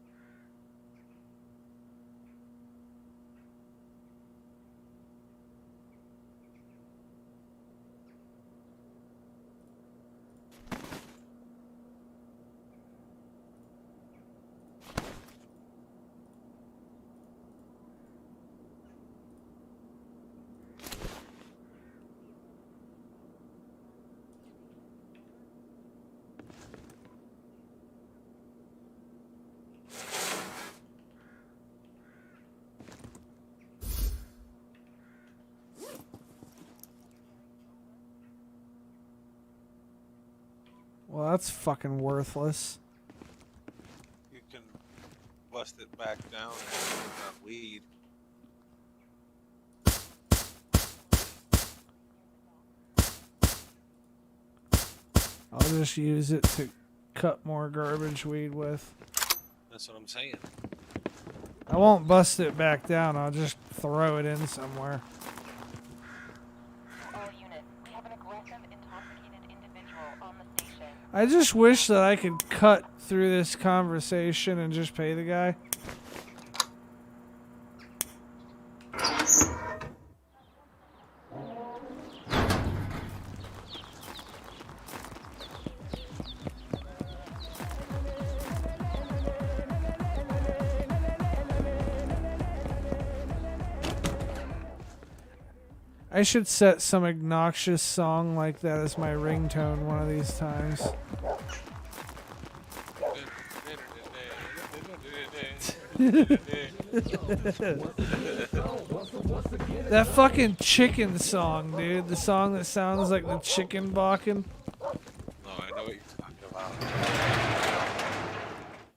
Well, that's fucking worthless. You can bust it back down on weed. I'll just use it to cut more garbage weed with. That's what I'm saying. I won't bust it back down. I'll just throw it in somewhere. All units, we have an aggressive, intoxicated individual on the station. I just wish that I could cut through this conversation and just pay the guy. I should set some obnoxious song like that as my ringtone one of these times. That fucking chicken song, dude. The song that sounds like the chicken balking. No, I know what you're talking about.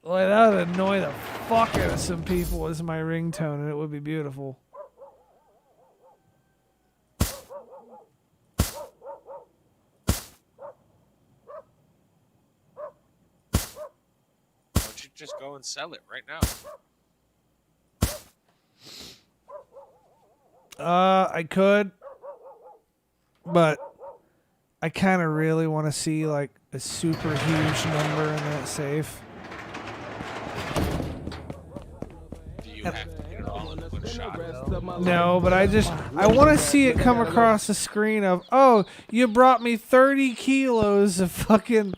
Like, that would annoy the fuck out of some people as my ringtone, and it would be beautiful. Why don't you just go and sell it right now? I could, but I kind of really want to see like a super huge number in that safe. Do you have to get it all in one shot though? No, but I want to see it come across the screen of, oh, you brought me 30 kilos of fucking.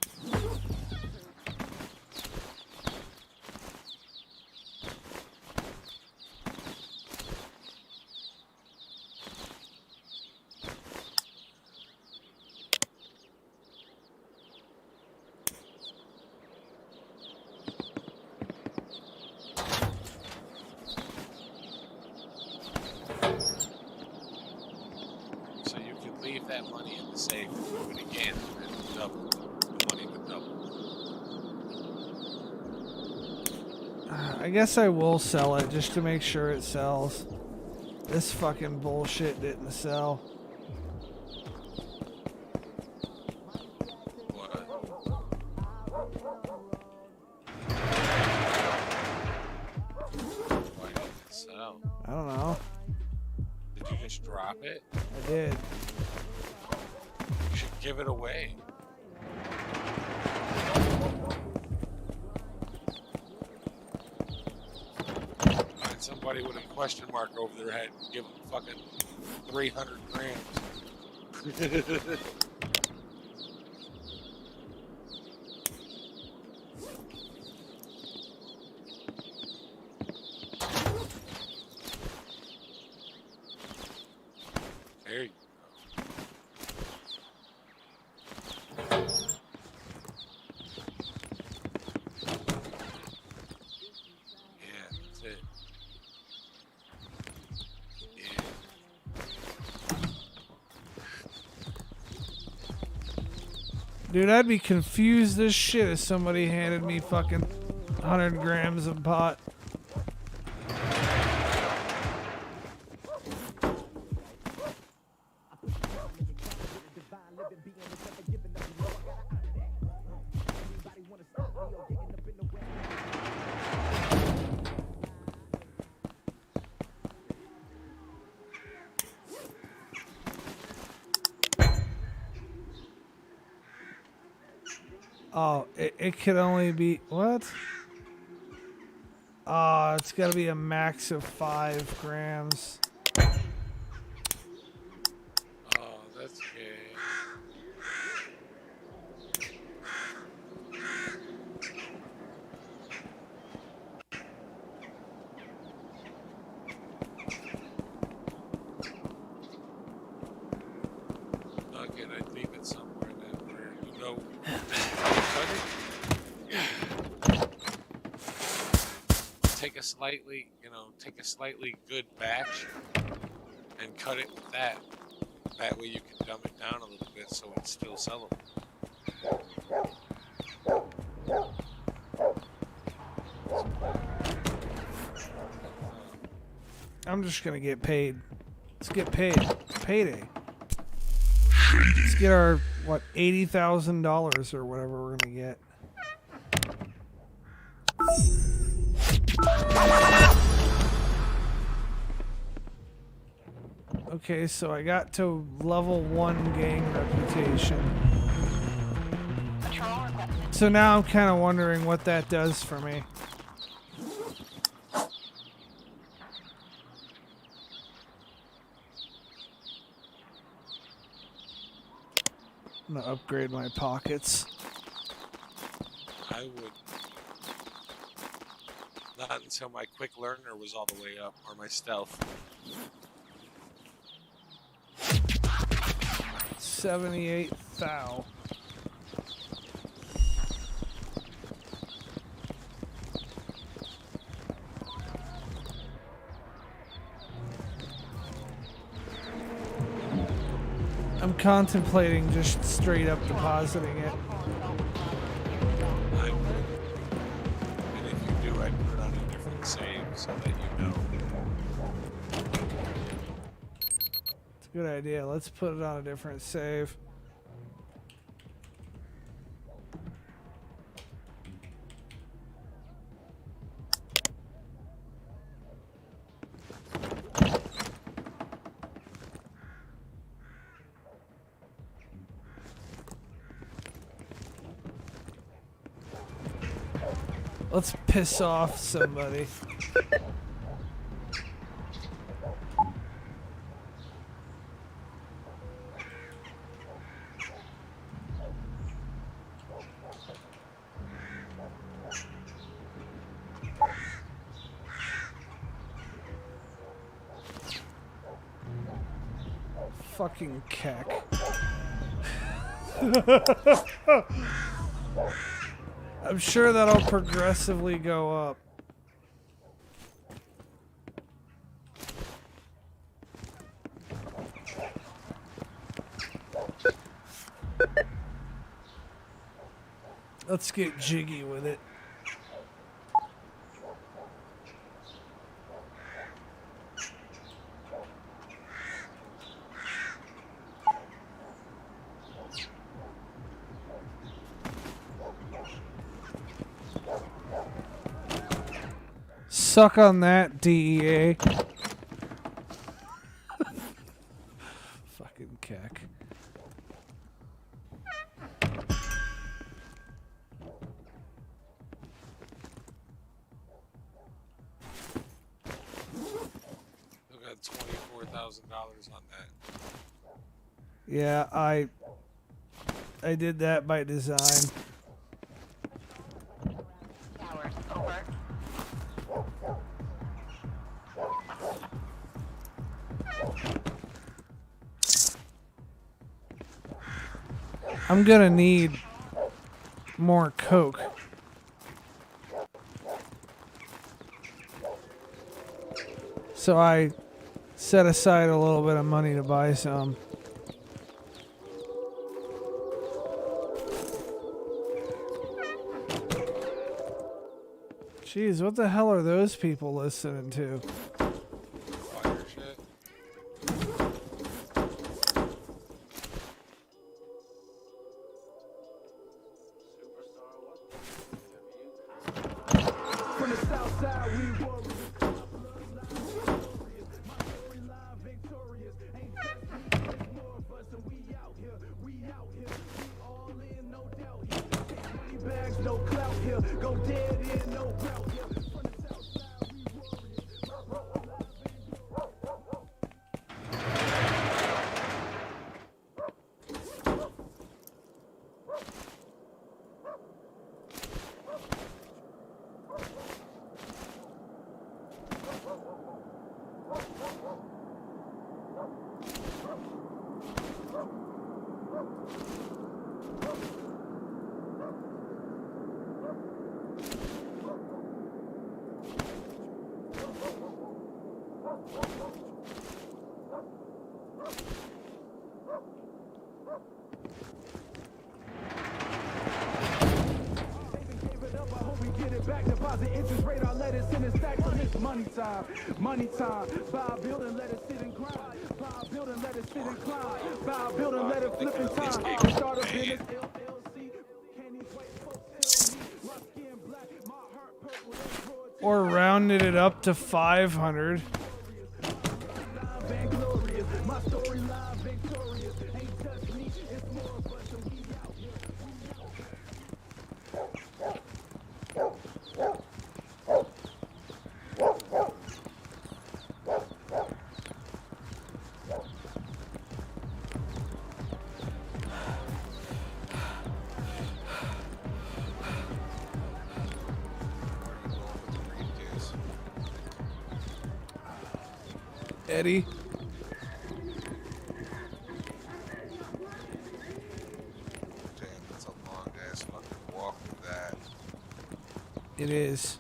So you can leave that money in the safe and do it again, and it would double. The money would double. I guess I will sell it just to make sure it sells. This fucking bullshit didn't sell. What? Why didn't it sell? I don't know. Did you just drop it? I did. You should give it away. Find somebody with a question mark over their head and give them fucking 300 grams. There you go. Yeah, that's it. Yeah. Dude, I'd be confused as shit if somebody handed me fucking 100 grams of pot. Oh, it could only be what? Oh, it's got to be a max of 5 grams. Oh, that's gay. Okay, I'd leave it somewhere then where you know. Take a slightly, take a slightly good batch and cut it with that. That way you can dumb it down a little bit so it's still sellable. I'm just gonna get paid. Let's get paid. Payday. Let's get our what, $80,000 or whatever we're gonna get. Okay, so I got to level 1 gang reputation. So now I'm kind of wondering what that does for me. I'm gonna upgrade my pockets. I would. Not until my quick learner was all the way up, or my stealth. 78 thou. I'm contemplating just straight up depositing it. I would. And if you do, I'd put it on a different save so that you know. It's a good idea. Let's put it on a different save. Let's piss off somebody. Fucking cack. I'm sure that'll progressively go up. Let's get jiggy with it. Suck on that, DEA. Fucking cack. Still got $24,000 on that. Yeah, I did that by design. Towers, over. I'm gonna need more coke. So I set aside a little bit of money to buy some. Jeez, what the hell are those people listening to? Fire shit. From the south side, we warriors. Bags, no clout here. Go dead in, no route here. From the south side, we back deposit interest rate. I let it sit and stack till it's money time. Money time. Buy a building, let it sit and grind. Buy a building, let it sit and climb. Buy a building, let it flip in time. Start a business, LLC. Can these white folks tell me my skin black, my heart purple, that's royalty. Or rounded it up to 500. Vainglorious, my storyline victorious. Ain't just me, it's more of us, and we out here. Eddie. Damn, that's a long ass fucking walk with that. It is.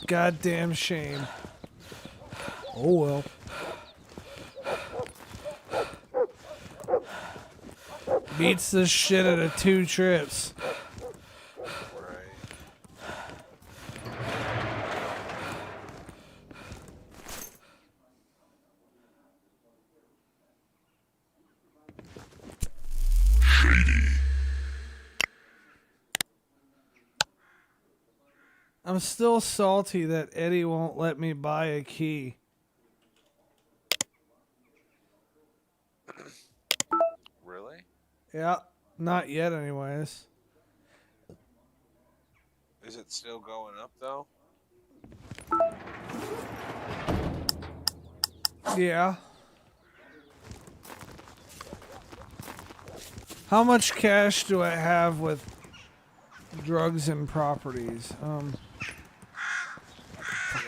Goddamn shame. Oh well. Beats the shit out of 2 trips. Right. I'm still salty that Eddie won't let me buy a key. Really? Yeah, not yet anyways. Is it still going up though? Yeah. How much cash do I have with drugs and properties?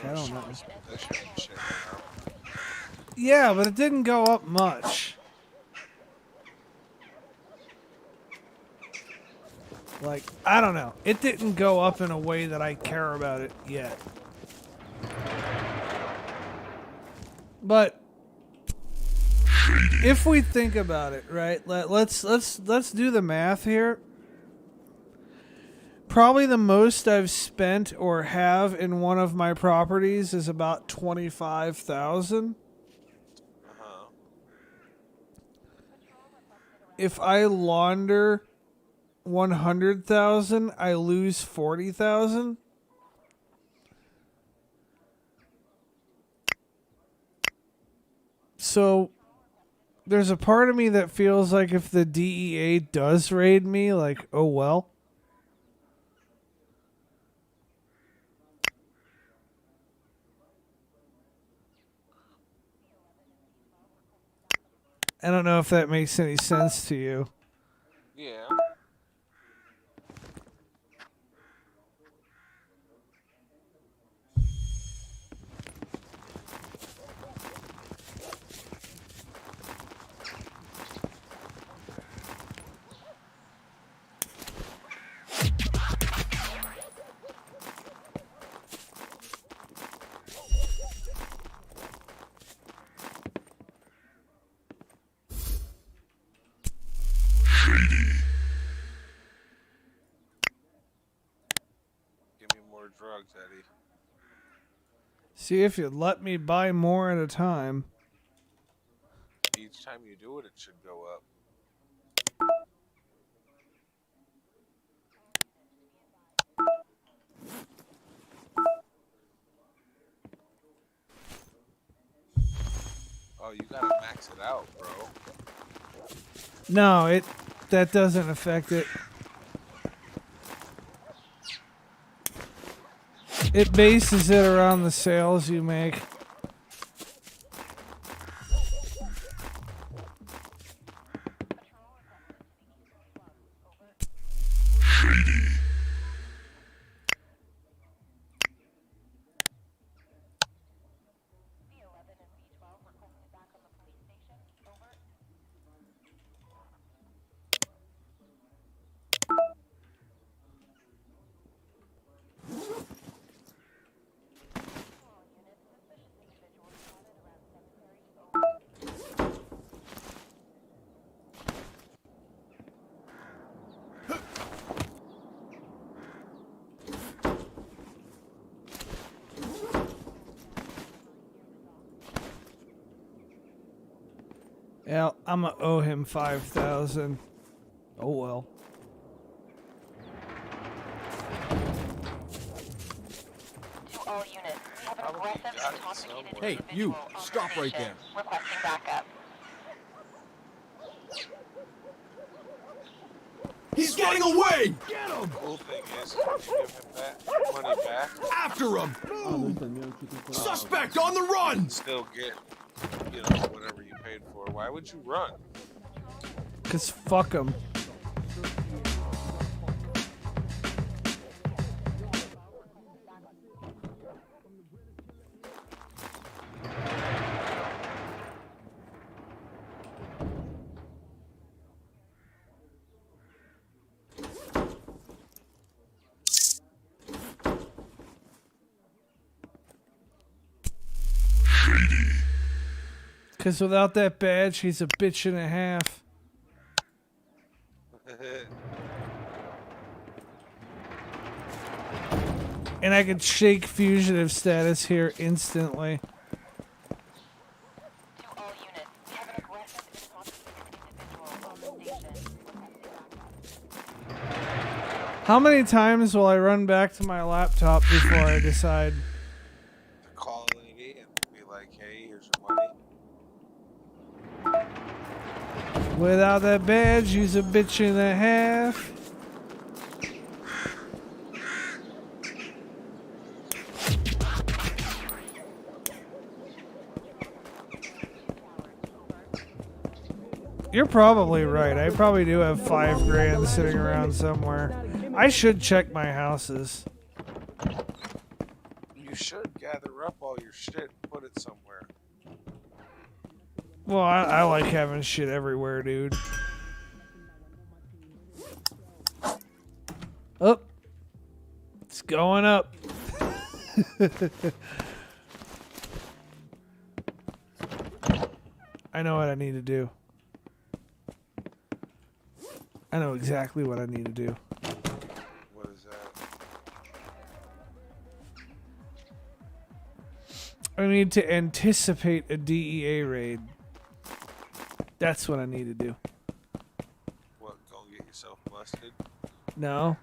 I don't know. Position and shit, you know? Yeah, but it didn't go up much. Like, I don't know. It didn't go up in a way that I care about it yet. But if we think about it, right? Let's do the math here. Probably the most I've spent or have in one of my properties is about 25,000. Uh-huh. If I launder 100,000, I lose 40,000. So there's a part of me that feels like if the DEA does raid me, like, oh well. I don't know if that makes any sense to you. Yeah. Eddie. See if you'd let me buy more at a time. Each time you do it, it should go up. Oh, you gotta max it out, bro. No, that doesn't affect it. It bases it around the sales you make. Yeah, I'm gonna owe him 5,000. Oh well. To all units, we have an Probably aggressive, got it intoxicated somewhere. Hey, you, individual on stop right station. there. Requesting backup. He's getting away! Get him! Cool thing is, when you give him that money back, After him! Move! Suspect on the run! you still get, you know, whatever you paid for. Why would you run? 'Cause fuck him. Because without that badge, he's a bitch and a half. And I could shake fugitive status here instantly. To all units, we have an aggressive, intoxicated individual on the station. Requesting backup. How many times will I run back to my laptop before I decide? To call a lady and be like, hey, here's your money. Without that badge, he's a bitch and a half. You're probably right. I probably do have $5,000 sitting around somewhere. I should check my houses. You should gather up all your shit and put it somewhere. Well, I like having shit everywhere, dude. Oh, it's going up. I know what I need to do. I know exactly what I need to do. What is that? I need to anticipate a DEA raid. That's what I need to do. What, go get yourself busted? No.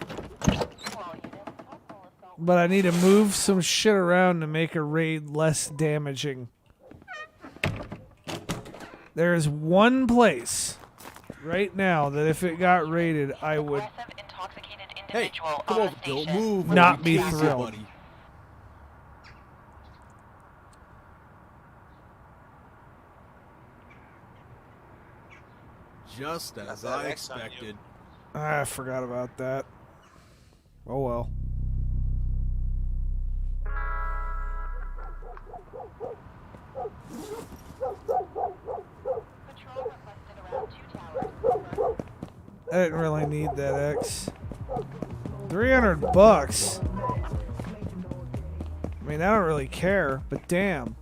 To all units, possible assault. But I need to move some shit around to make a raid less damaging. There is one place right now that if it got raided, I would Aggressive, intoxicated Hey, individual come on over, the Bill. station. Move. or Not we be case you, thrilled. buddy. Just Got as that I X on you. expected. I forgot about that. Oh well. Patrol requested around 2 towers. Over. I didn't really need that X. $300. I mean, I don't really care, but damn.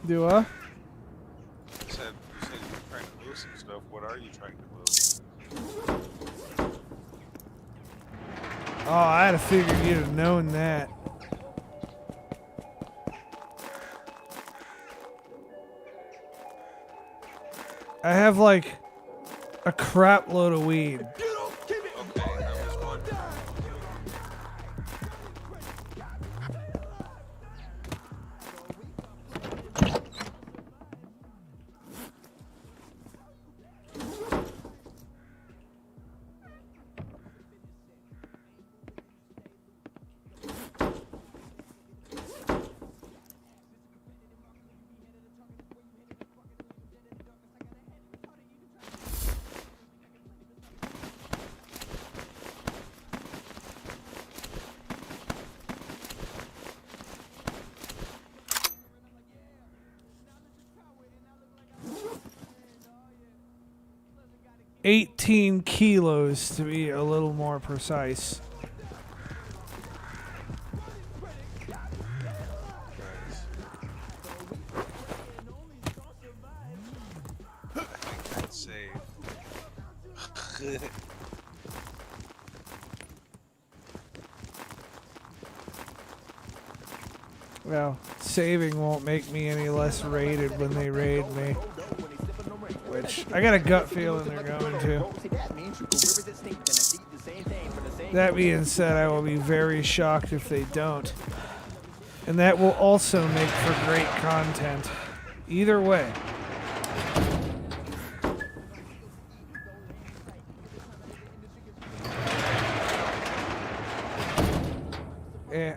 Do I? You said you're trying to move some stuff. What are you trying to move? Oh, I'd have figured you'd have known that. I have like a crap load of weed. Okay, I was wondering. 18 kilos to be a little more precise. I think I'd say. Well, saving won't make me any less raided when they raid me. Which, I got a gut feeling they're going to. That being said, I will be very shocked if they don't. And that will also make for great content. Either way.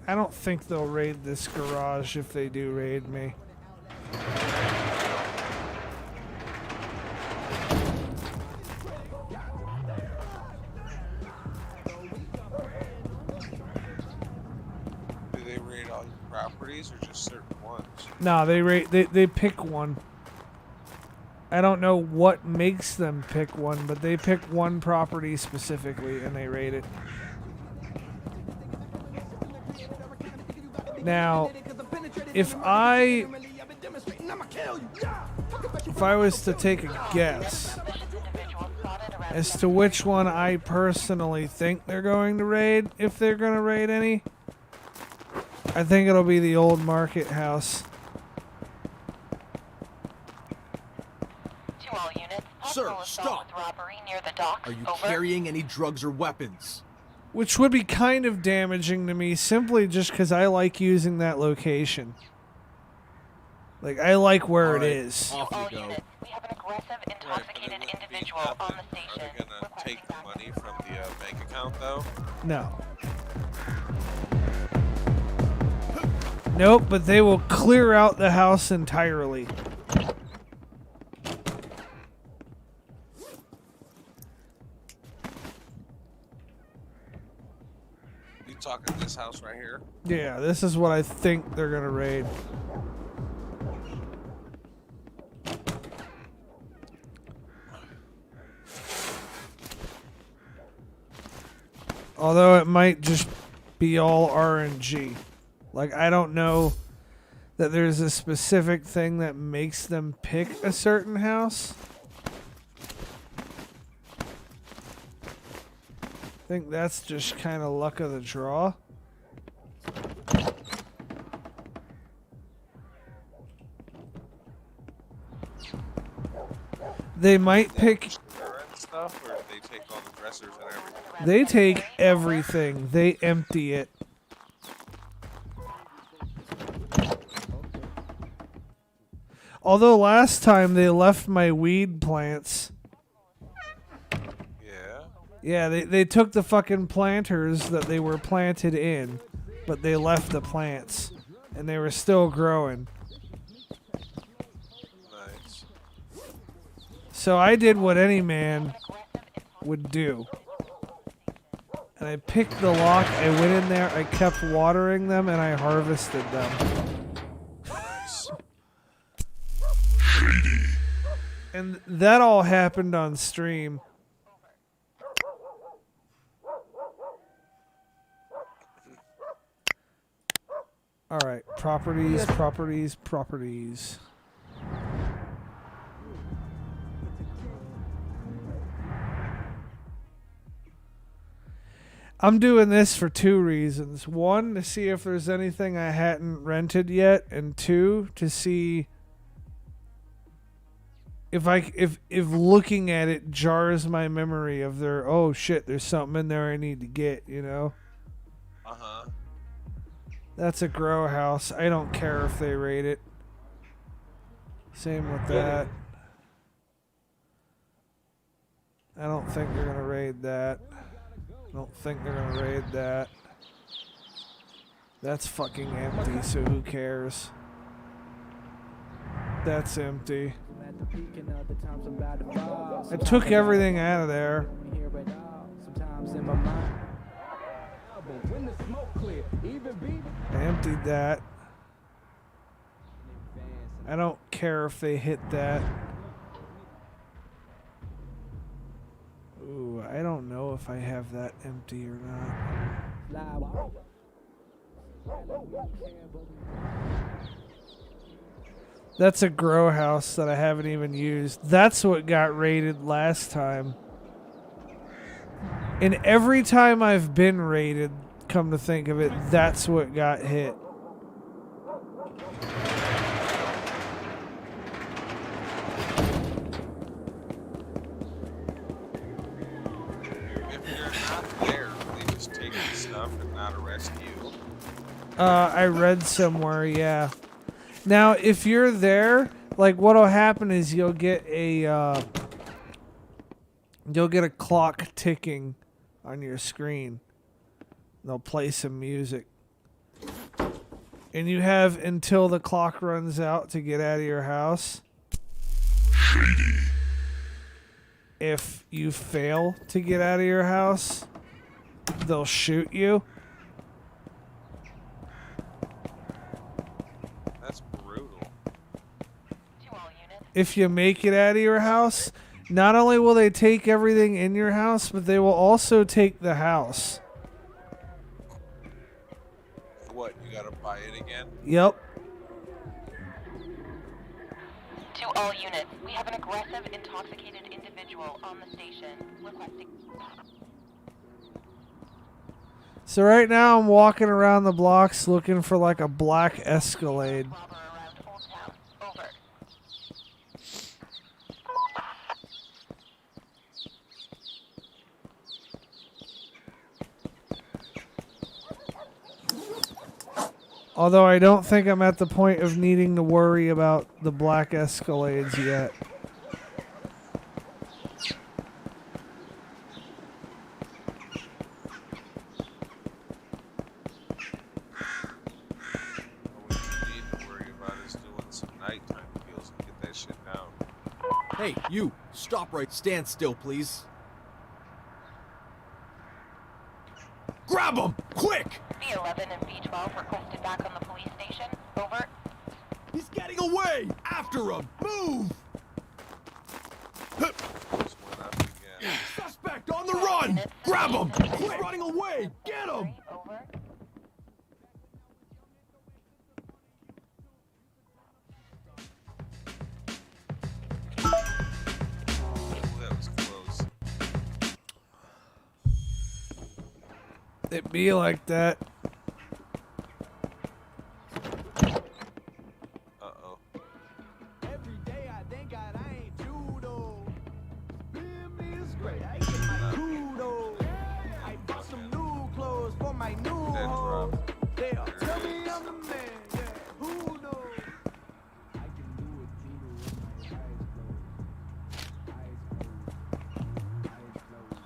I don't think they'll raid this garage if they do raid me. Do they raid all your properties or just certain ones? No, they pick one. I don't know what makes them pick one, but they pick one property specifically and they raid it. Now, if I was to take a guess as to which one I personally think they're going to raid, if they're going to raid any, I think it'll be the old market house. To all units, Sir, possible assault stop. with robbery near the docks. Are you Over. carrying any drugs or weapons? Which would be kind of damaging to me simply just because I like using that location. Like, I like where All it right, is. Off All you go. units, we have an aggressive, Right, but it intoxicated wouldn't be individual nothing. on the station. Are they gonna requesting take the backup. money from the bank account though? No. Nope, but they will clear out the house entirely. You talking this house right here? Yeah, this is what I think they're gonna raid. Although it might just be all RNG. Like, I don't know that there's a specific thing that makes them pick a certain house. I think that's just kind of luck of the draw. They might pick... And stuff, or do they take all the dressers and everything? They take everything. They empty it. Although last time they left my weed plants. Yeah. Yeah, they took the fucking planters that they were planted in, but they left the plants. And they were still growing. Nice. So I did what any man would do. And I picked the lock, I went in there, I kept watering them, and I harvested them. And that all happened on stream. Alright, properties, properties, properties. I'm doing this for two reasons. One, to see if there's anything I hadn't rented yet, and two, to see if looking at it jars my memory of their, oh shit, there's something in there I need to get, you know? Uh-huh. That's a grow house. I don't care if they raid it. Same with that. I don't think they're gonna raid that. I don't think they're gonna raid that. That's fucking empty, so who cares? That's empty. I took everything out of there. I emptied that. I don't care if they hit that. Ooh, I don't know if I have that empty or not. That's a grow house that I haven't even used. That's what got raided last time. And every time I've been raided, come to think of it, that's what got hit. If you're not there, they just take the stuff and not arrest you. I read somewhere, yeah. Now, if you're there, like what'll happen is you'll get a clock ticking on your screen. They'll play some music. And you have until the clock runs out to get out of your house. Shady. If you fail to get out of your house, they'll shoot you. That's brutal. If you make it out of your house, not only will they take everything in your house, but they will also take the house. What, you gotta buy it again? Yep. To all units, we have an aggressive, intoxicated individual on the station requesting. So right now I'm walking around the blocks looking for like a black Escalade. Robber around Old Town. Over. Although I don't think I'm at the point of needing to worry about the black Escalades yet. What you need to worry about is doing some nighttime kills and get that shit down. Hey, you! Stop right. Stand still, please. Grab him! Quick! B11 and B12 requested back on the police station. Over. He's getting away! After him! Move! Just went up again. Suspect on the run! Grab him! He's running away! Get him! Over. Ooh, that was close. It be like that. Uh-oh. Every day I think I ain't judo. Being me is great. I get my kudos. I bought some new clothes for my new That home. dropped. They'll tell me I'm the man. Yeah, who knows? I can do it, judo, with my eyes closed. Eyes closed. Eyes closed.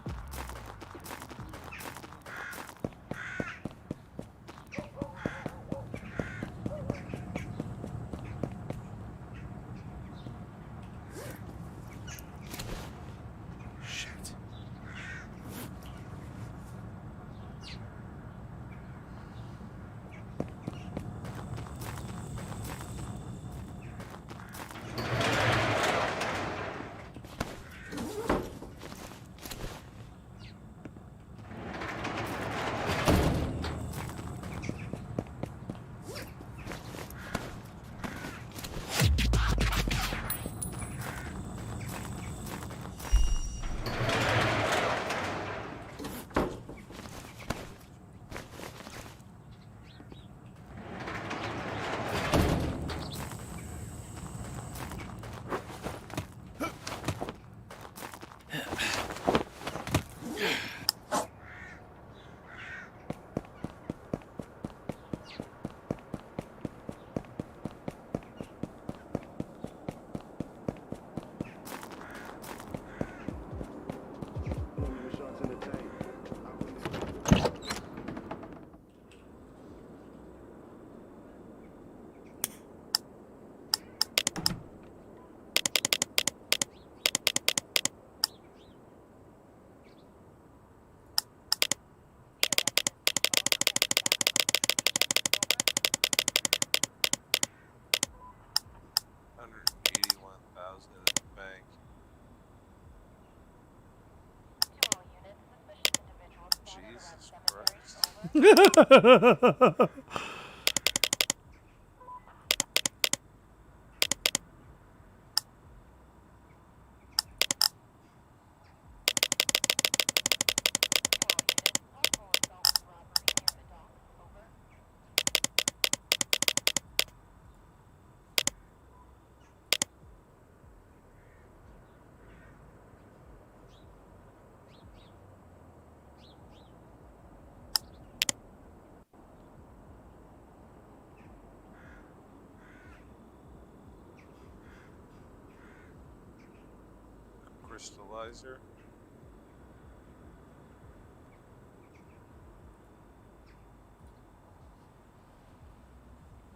Crystallizer.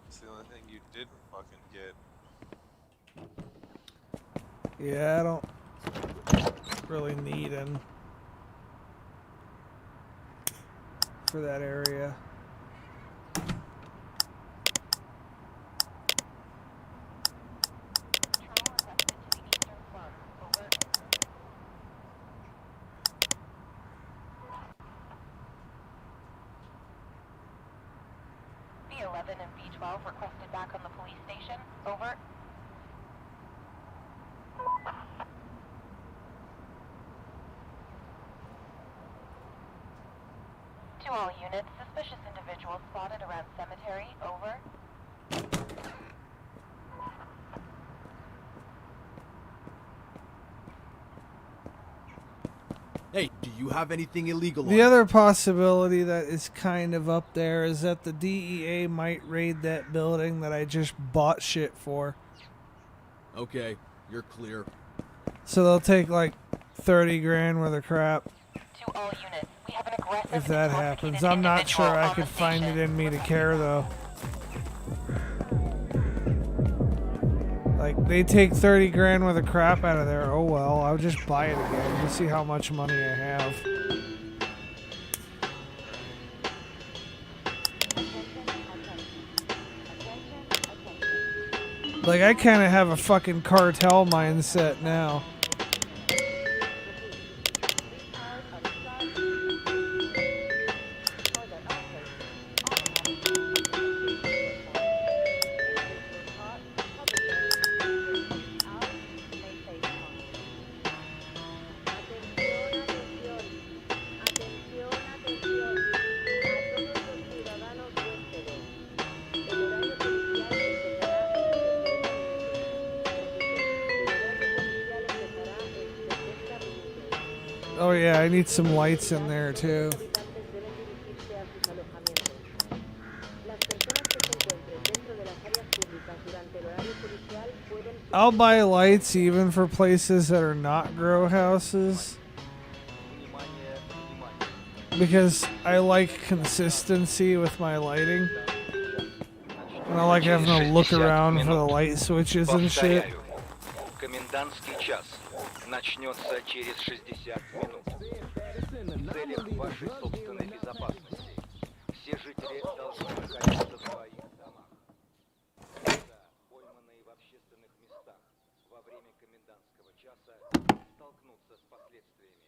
It's the only thing you didn't fucking get. Yeah, I don't really need him for that area. B11 and B12 requested back on the police station. Over. To all units, suspicious individuals spotted around cemetery. Over. Hey, do you have anything illegal The on other possibility that is kind of up there is that the DEA might raid that building that I just bought shit for. you? Okay, you're clear. So they'll take like 30 grand worth of crap To all units, we have an aggressive if that intoxicated happens. I'm not sure individual I on could the find it station. in me to care though. Like, they take 30 grand worth of crap out of there. Oh well, I'll just buy it again. We'll see how much money I have. Like, I kind of have a fucking cartel mindset now. Oh yeah, I need some lights in there too. I'll buy lights even for places that are not grow houses. Because I like consistency with my lighting. And I like having to look around for the light switches and shit. Комендантский час начнется через 60 минут. В целях вашей собственной безопасности все жители должны находиться в своих домах. Лица, пойманные в общественных местах во время комендантского часа, столкнутся с последствиями.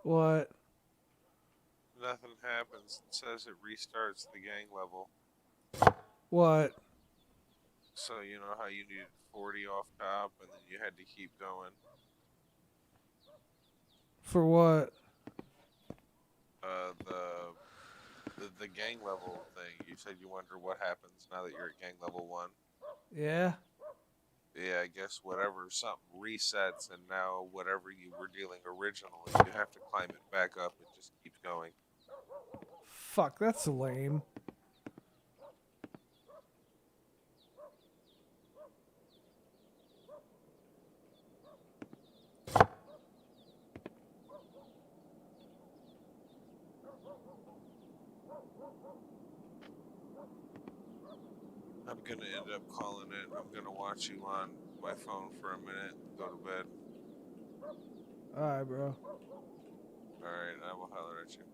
What? Nothing happens. It says it restarts the gang level. What? So you know how you needed 40 off top, and then you had to keep going. For what? The gang level thing. You said you wonder what happens now that you're at gang level 1. Yeah. Yeah, I guess whatever, something resets, and now whatever you were dealing originally, you have to climb it back up. It just keeps going. Fuck, that's lame. I'm gonna end up calling it. I'm gonna watch you on my phone for a minute and go to bed. Alright, bro. Alright, I will holler at you.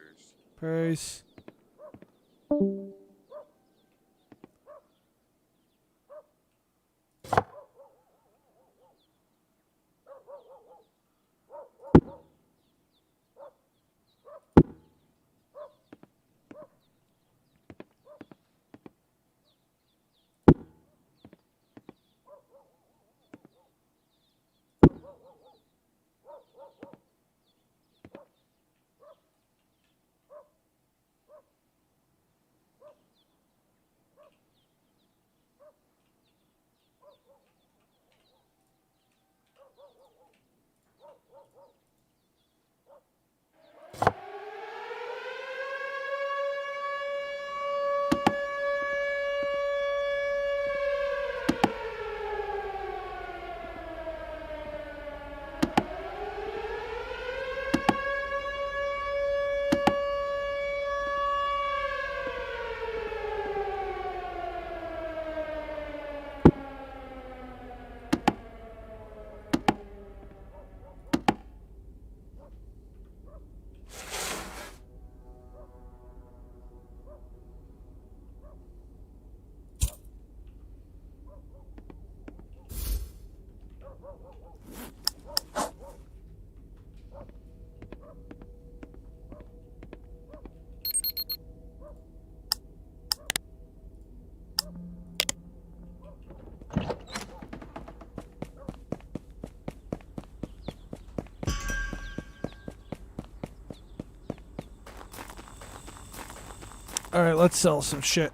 Peace. Peace. Alright, let's sell some shit.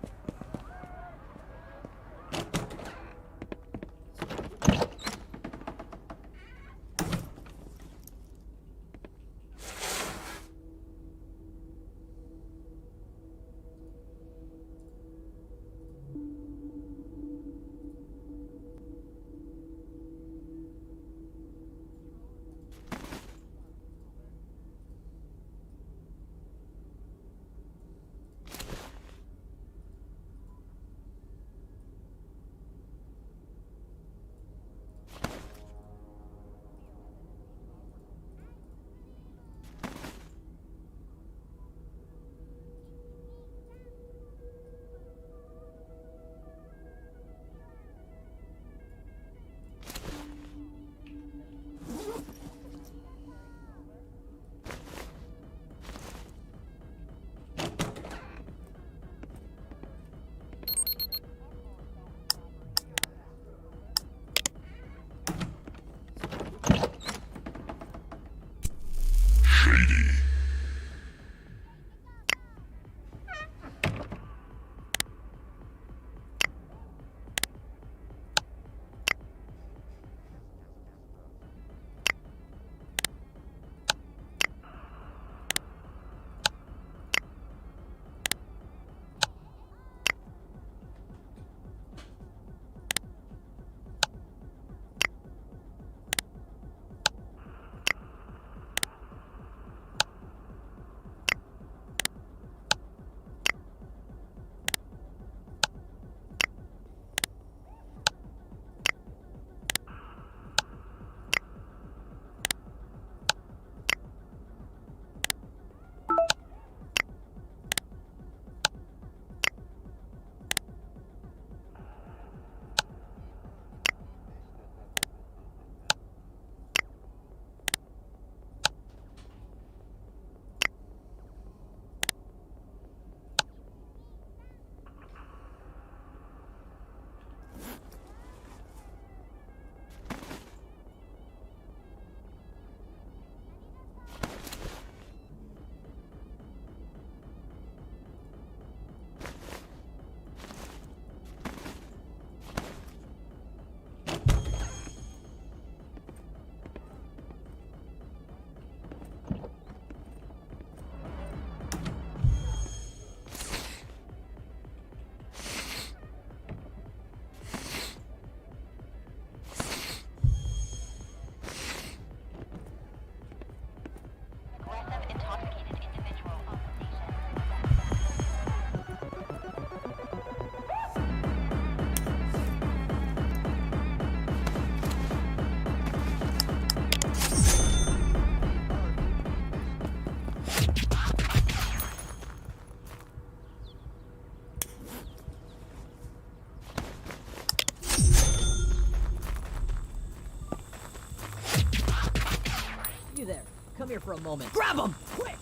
here for a moment. Grab him! Quick!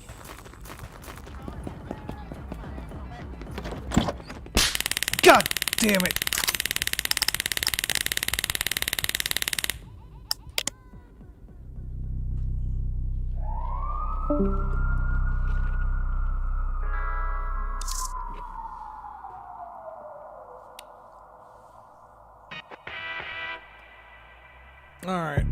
God damn it. All right.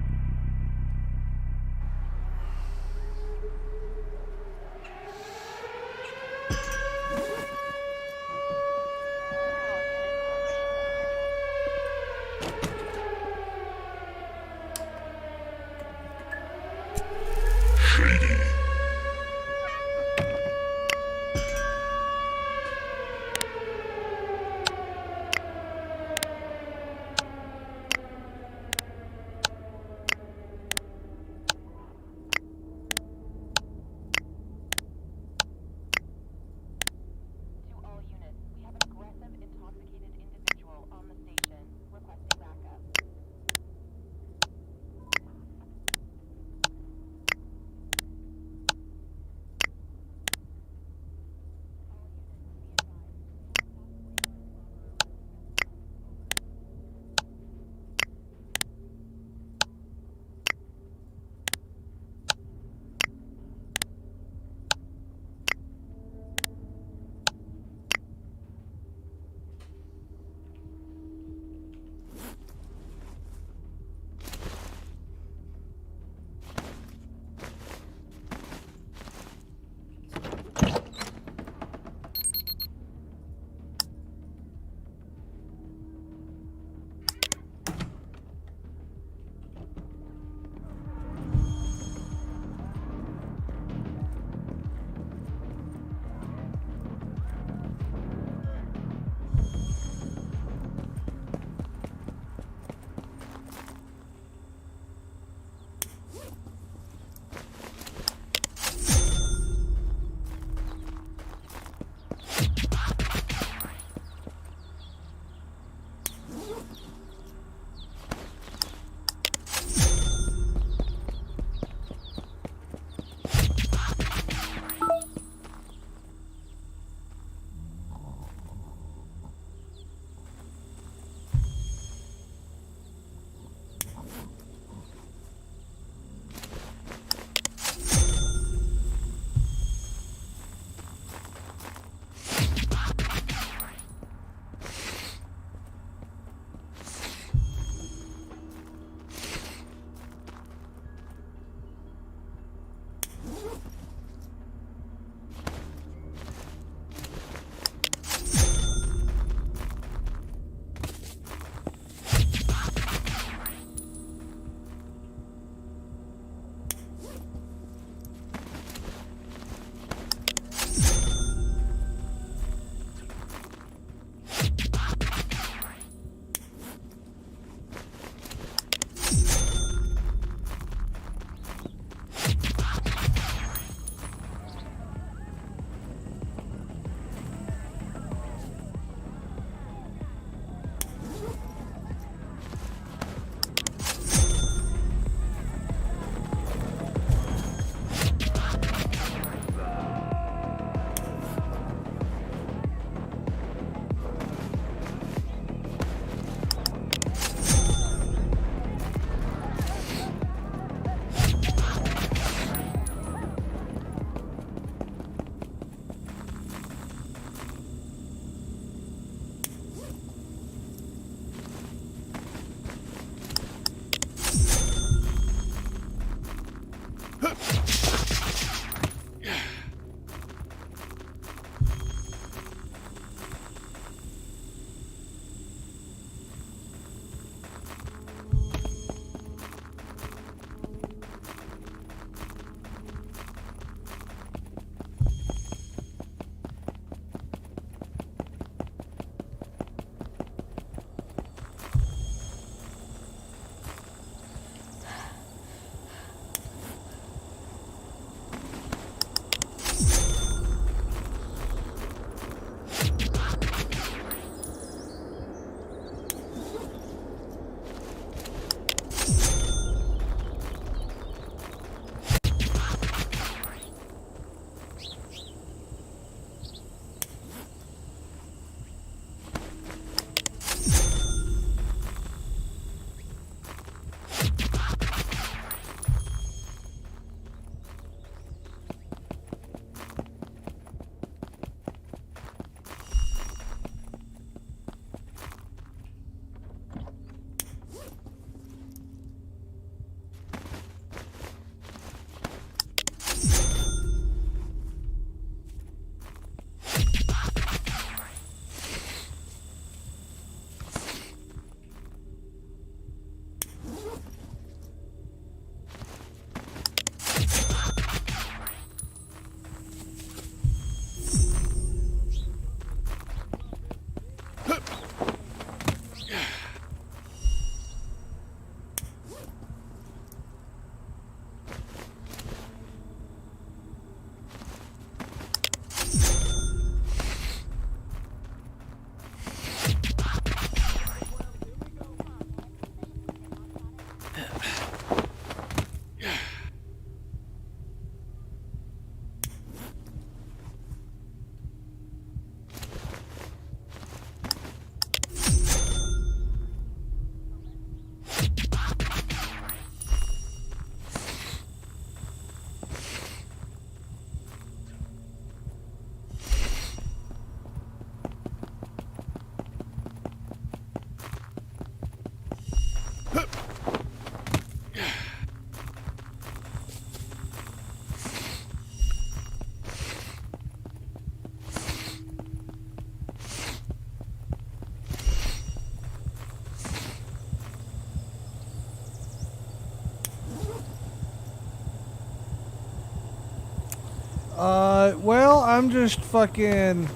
Well, I'm just fucking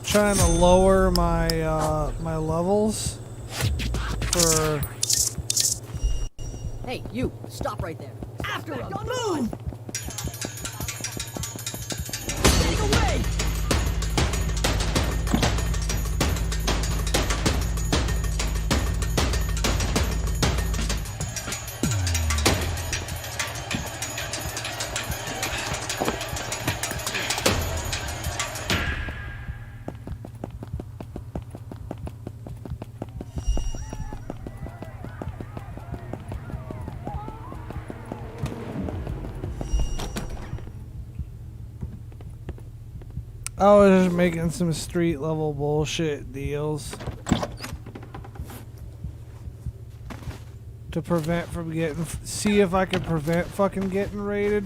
trying to lower my my levels for. Hey, you! Stop right there. After him! Move! Getting away! I was just making some street level bullshit deals to prevent from getting, see if I could prevent fucking getting raided.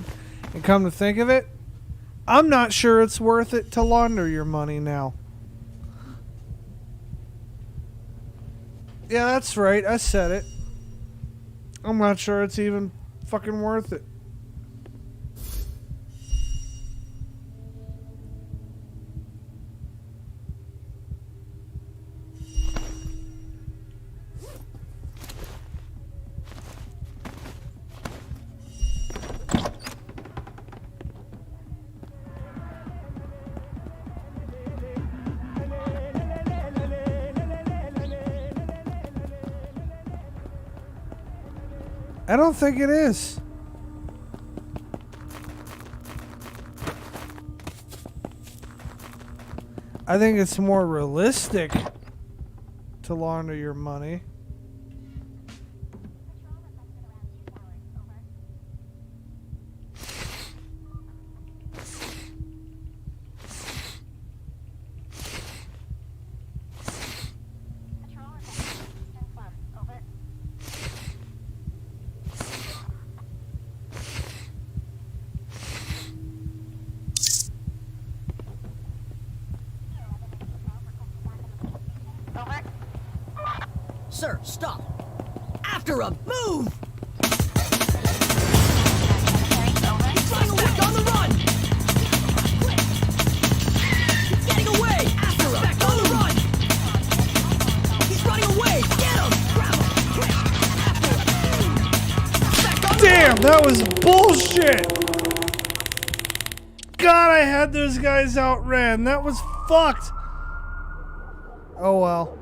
And come to think of it, I'm not sure it's worth it to launder your money now. Yeah, that's right. I said it. I'm not sure it's even fucking worth it. I don't think it is. I think it's more realistic to launder your money. Sir, stop! After him! Move! He's running away! On the run! He's getting away! After him! Back on the run! He's running away! Get him! Grab him! Quick! After him! Back on the Damn, that was bullshit! God, I had those guys outran. That was fucked. Oh well.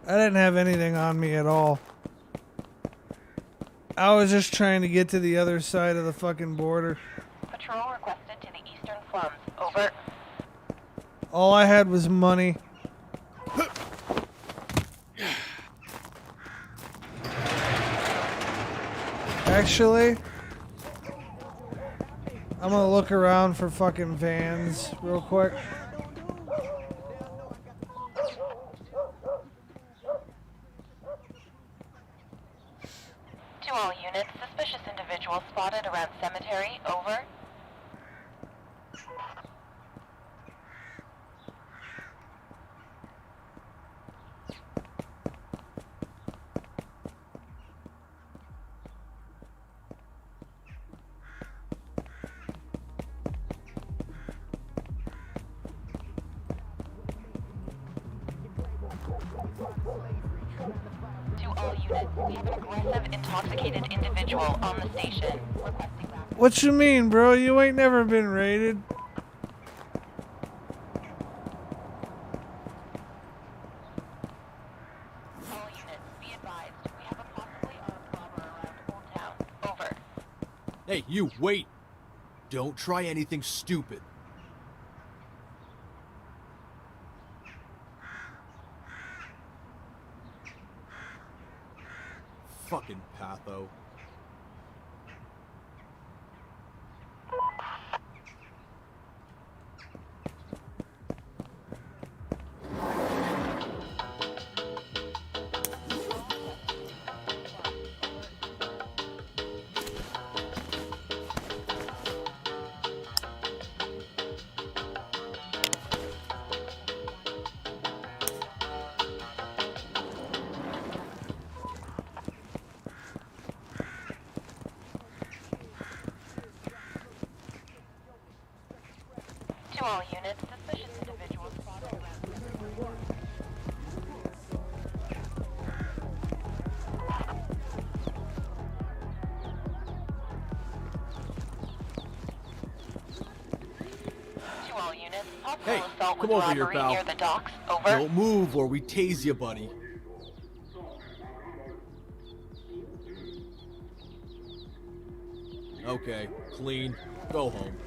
I didn't have anything on me at all. I was just trying to get to the other side of the fucking border. Patrol requested to the eastern slums. Over. All I had was money. Actually, I'm gonna look around for fucking vans real quick. To all units, suspicious individual spotted around cemetery. Over. To all units, we have an aggressive, intoxicated individual on the station. Requesting backup. What you mean, bro? You ain't never been raided. All units, be advised. We have a possibly armed robber around Old Town. Over. Hey, you, wait! Don't try anything stupid. Fucking patho. To all units, suspicious individuals spotted around. To all units, possible Hey, assault come with over here, robbery pal. near the docks. Over. Don't move or we tase you, buddy. Okay, clean. Go home.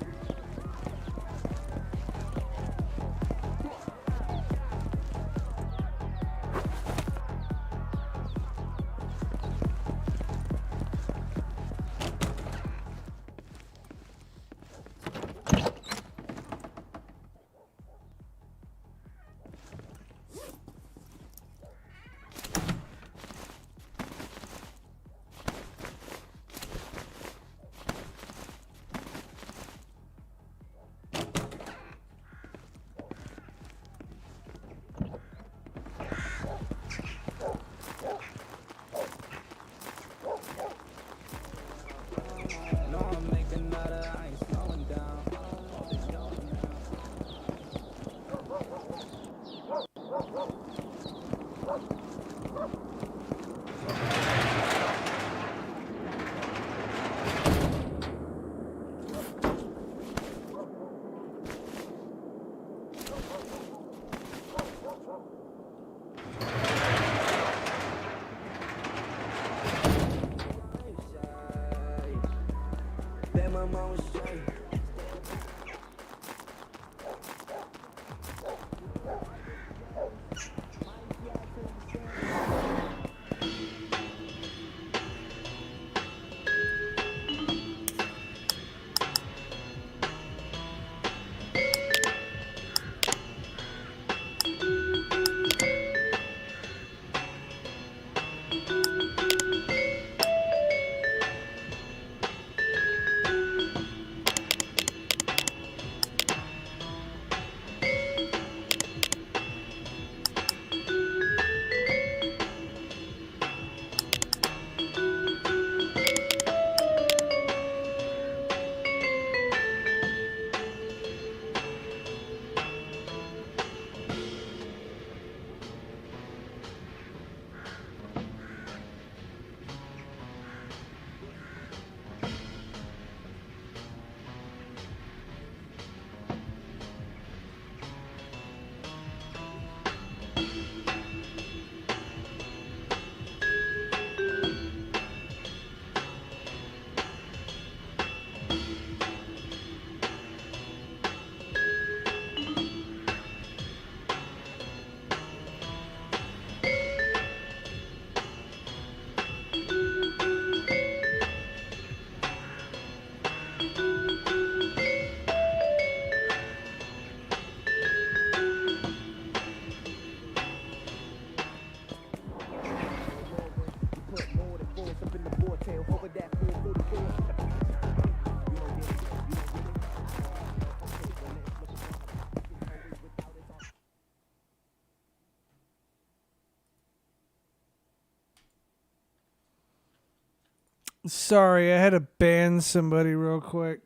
Sorry, I had to ban somebody real quick.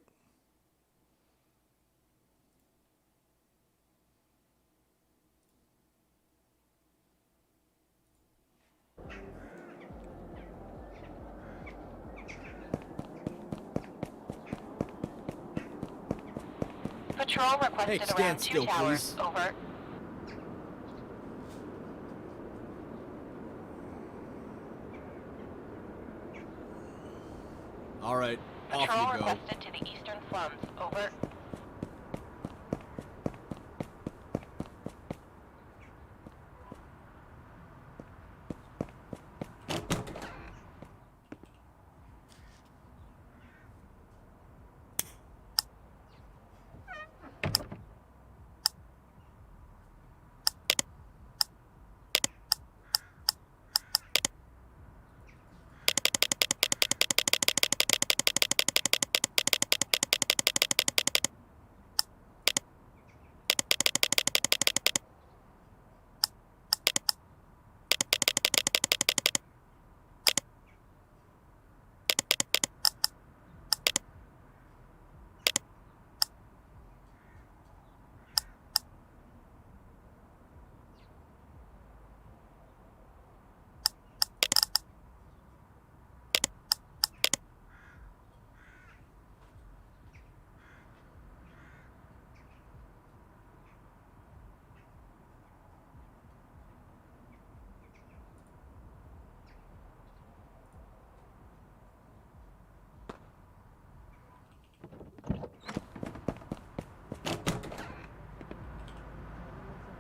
Patrol requested Hey, stand around still, 2 towers. please. Over. All right, off Patrol you go. requested to the eastern slums. Over.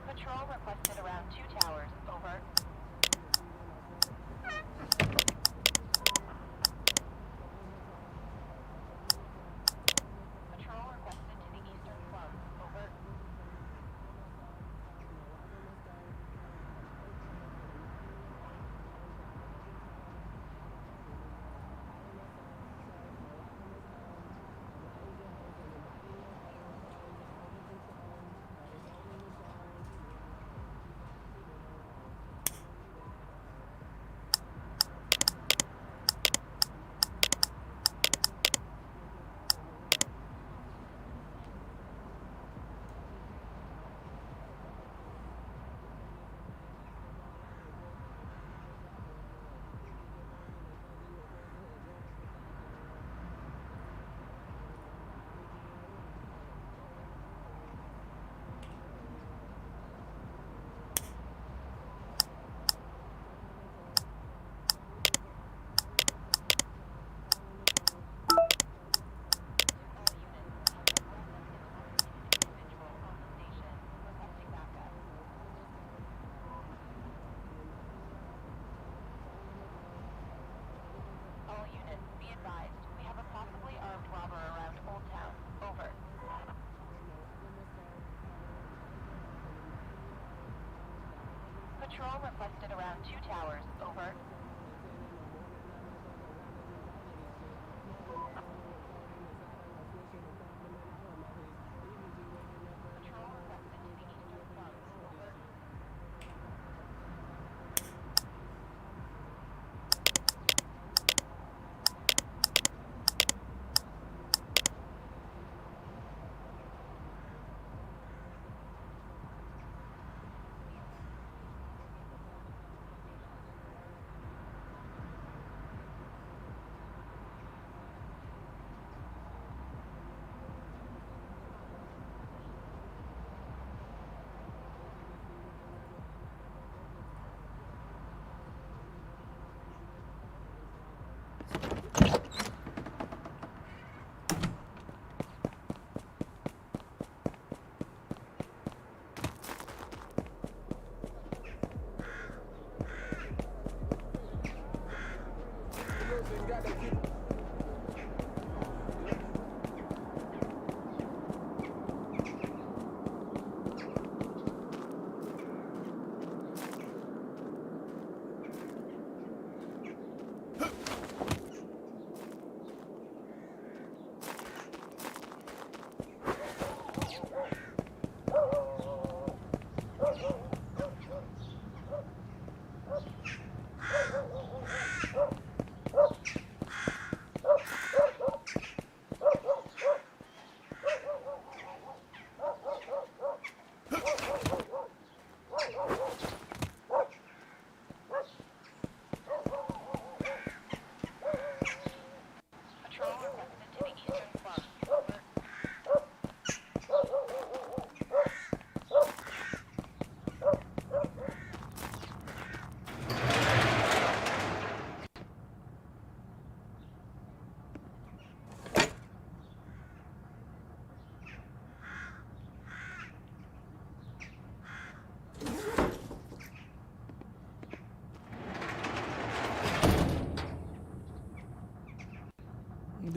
Patrol requested around 2 towers. Over. Patrol requested to the eastern slums. Over. All units, be advised. We have a possibly armed robber around Old Town. Over. Patrol requested around 2 towers. Over. Patrol requested to the eastern slums. Over. Patrol requested to the eastern slums.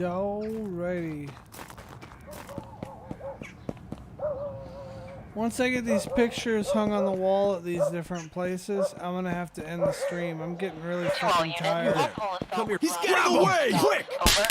Over. Alrighty. Once I get these pictures hung on the wall at these different places, I'm gonna have to end the stream. I'm getting really To all fucking units, tired. multiple assault with He's robots. getting away! Quick! Over.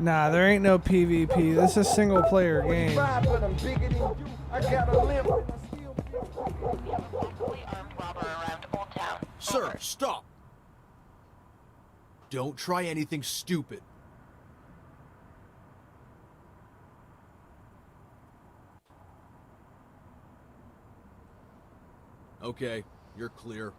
Nah, there ain't no PvP. This is a single player game. We have a possibly armed robber around Old Town. Sir, Over. stop! Don't try anything stupid. Okay, you're clear.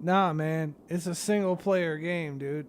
Nah, man. It's a single player game, dude.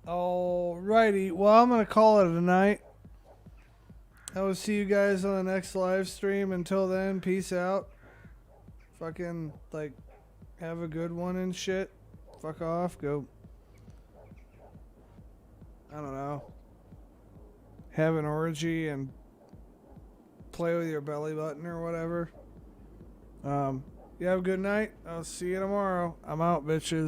Alrighty, well, I'm gonna call it a night. I will see you guys on the next live stream. Until then, peace out. Fucking, like, have a good one and shit. Fuck off, go. I don't know. Have an orgy and play with your belly button or whatever. You have a good night. I'll see you tomorrow. I'm out, bitches.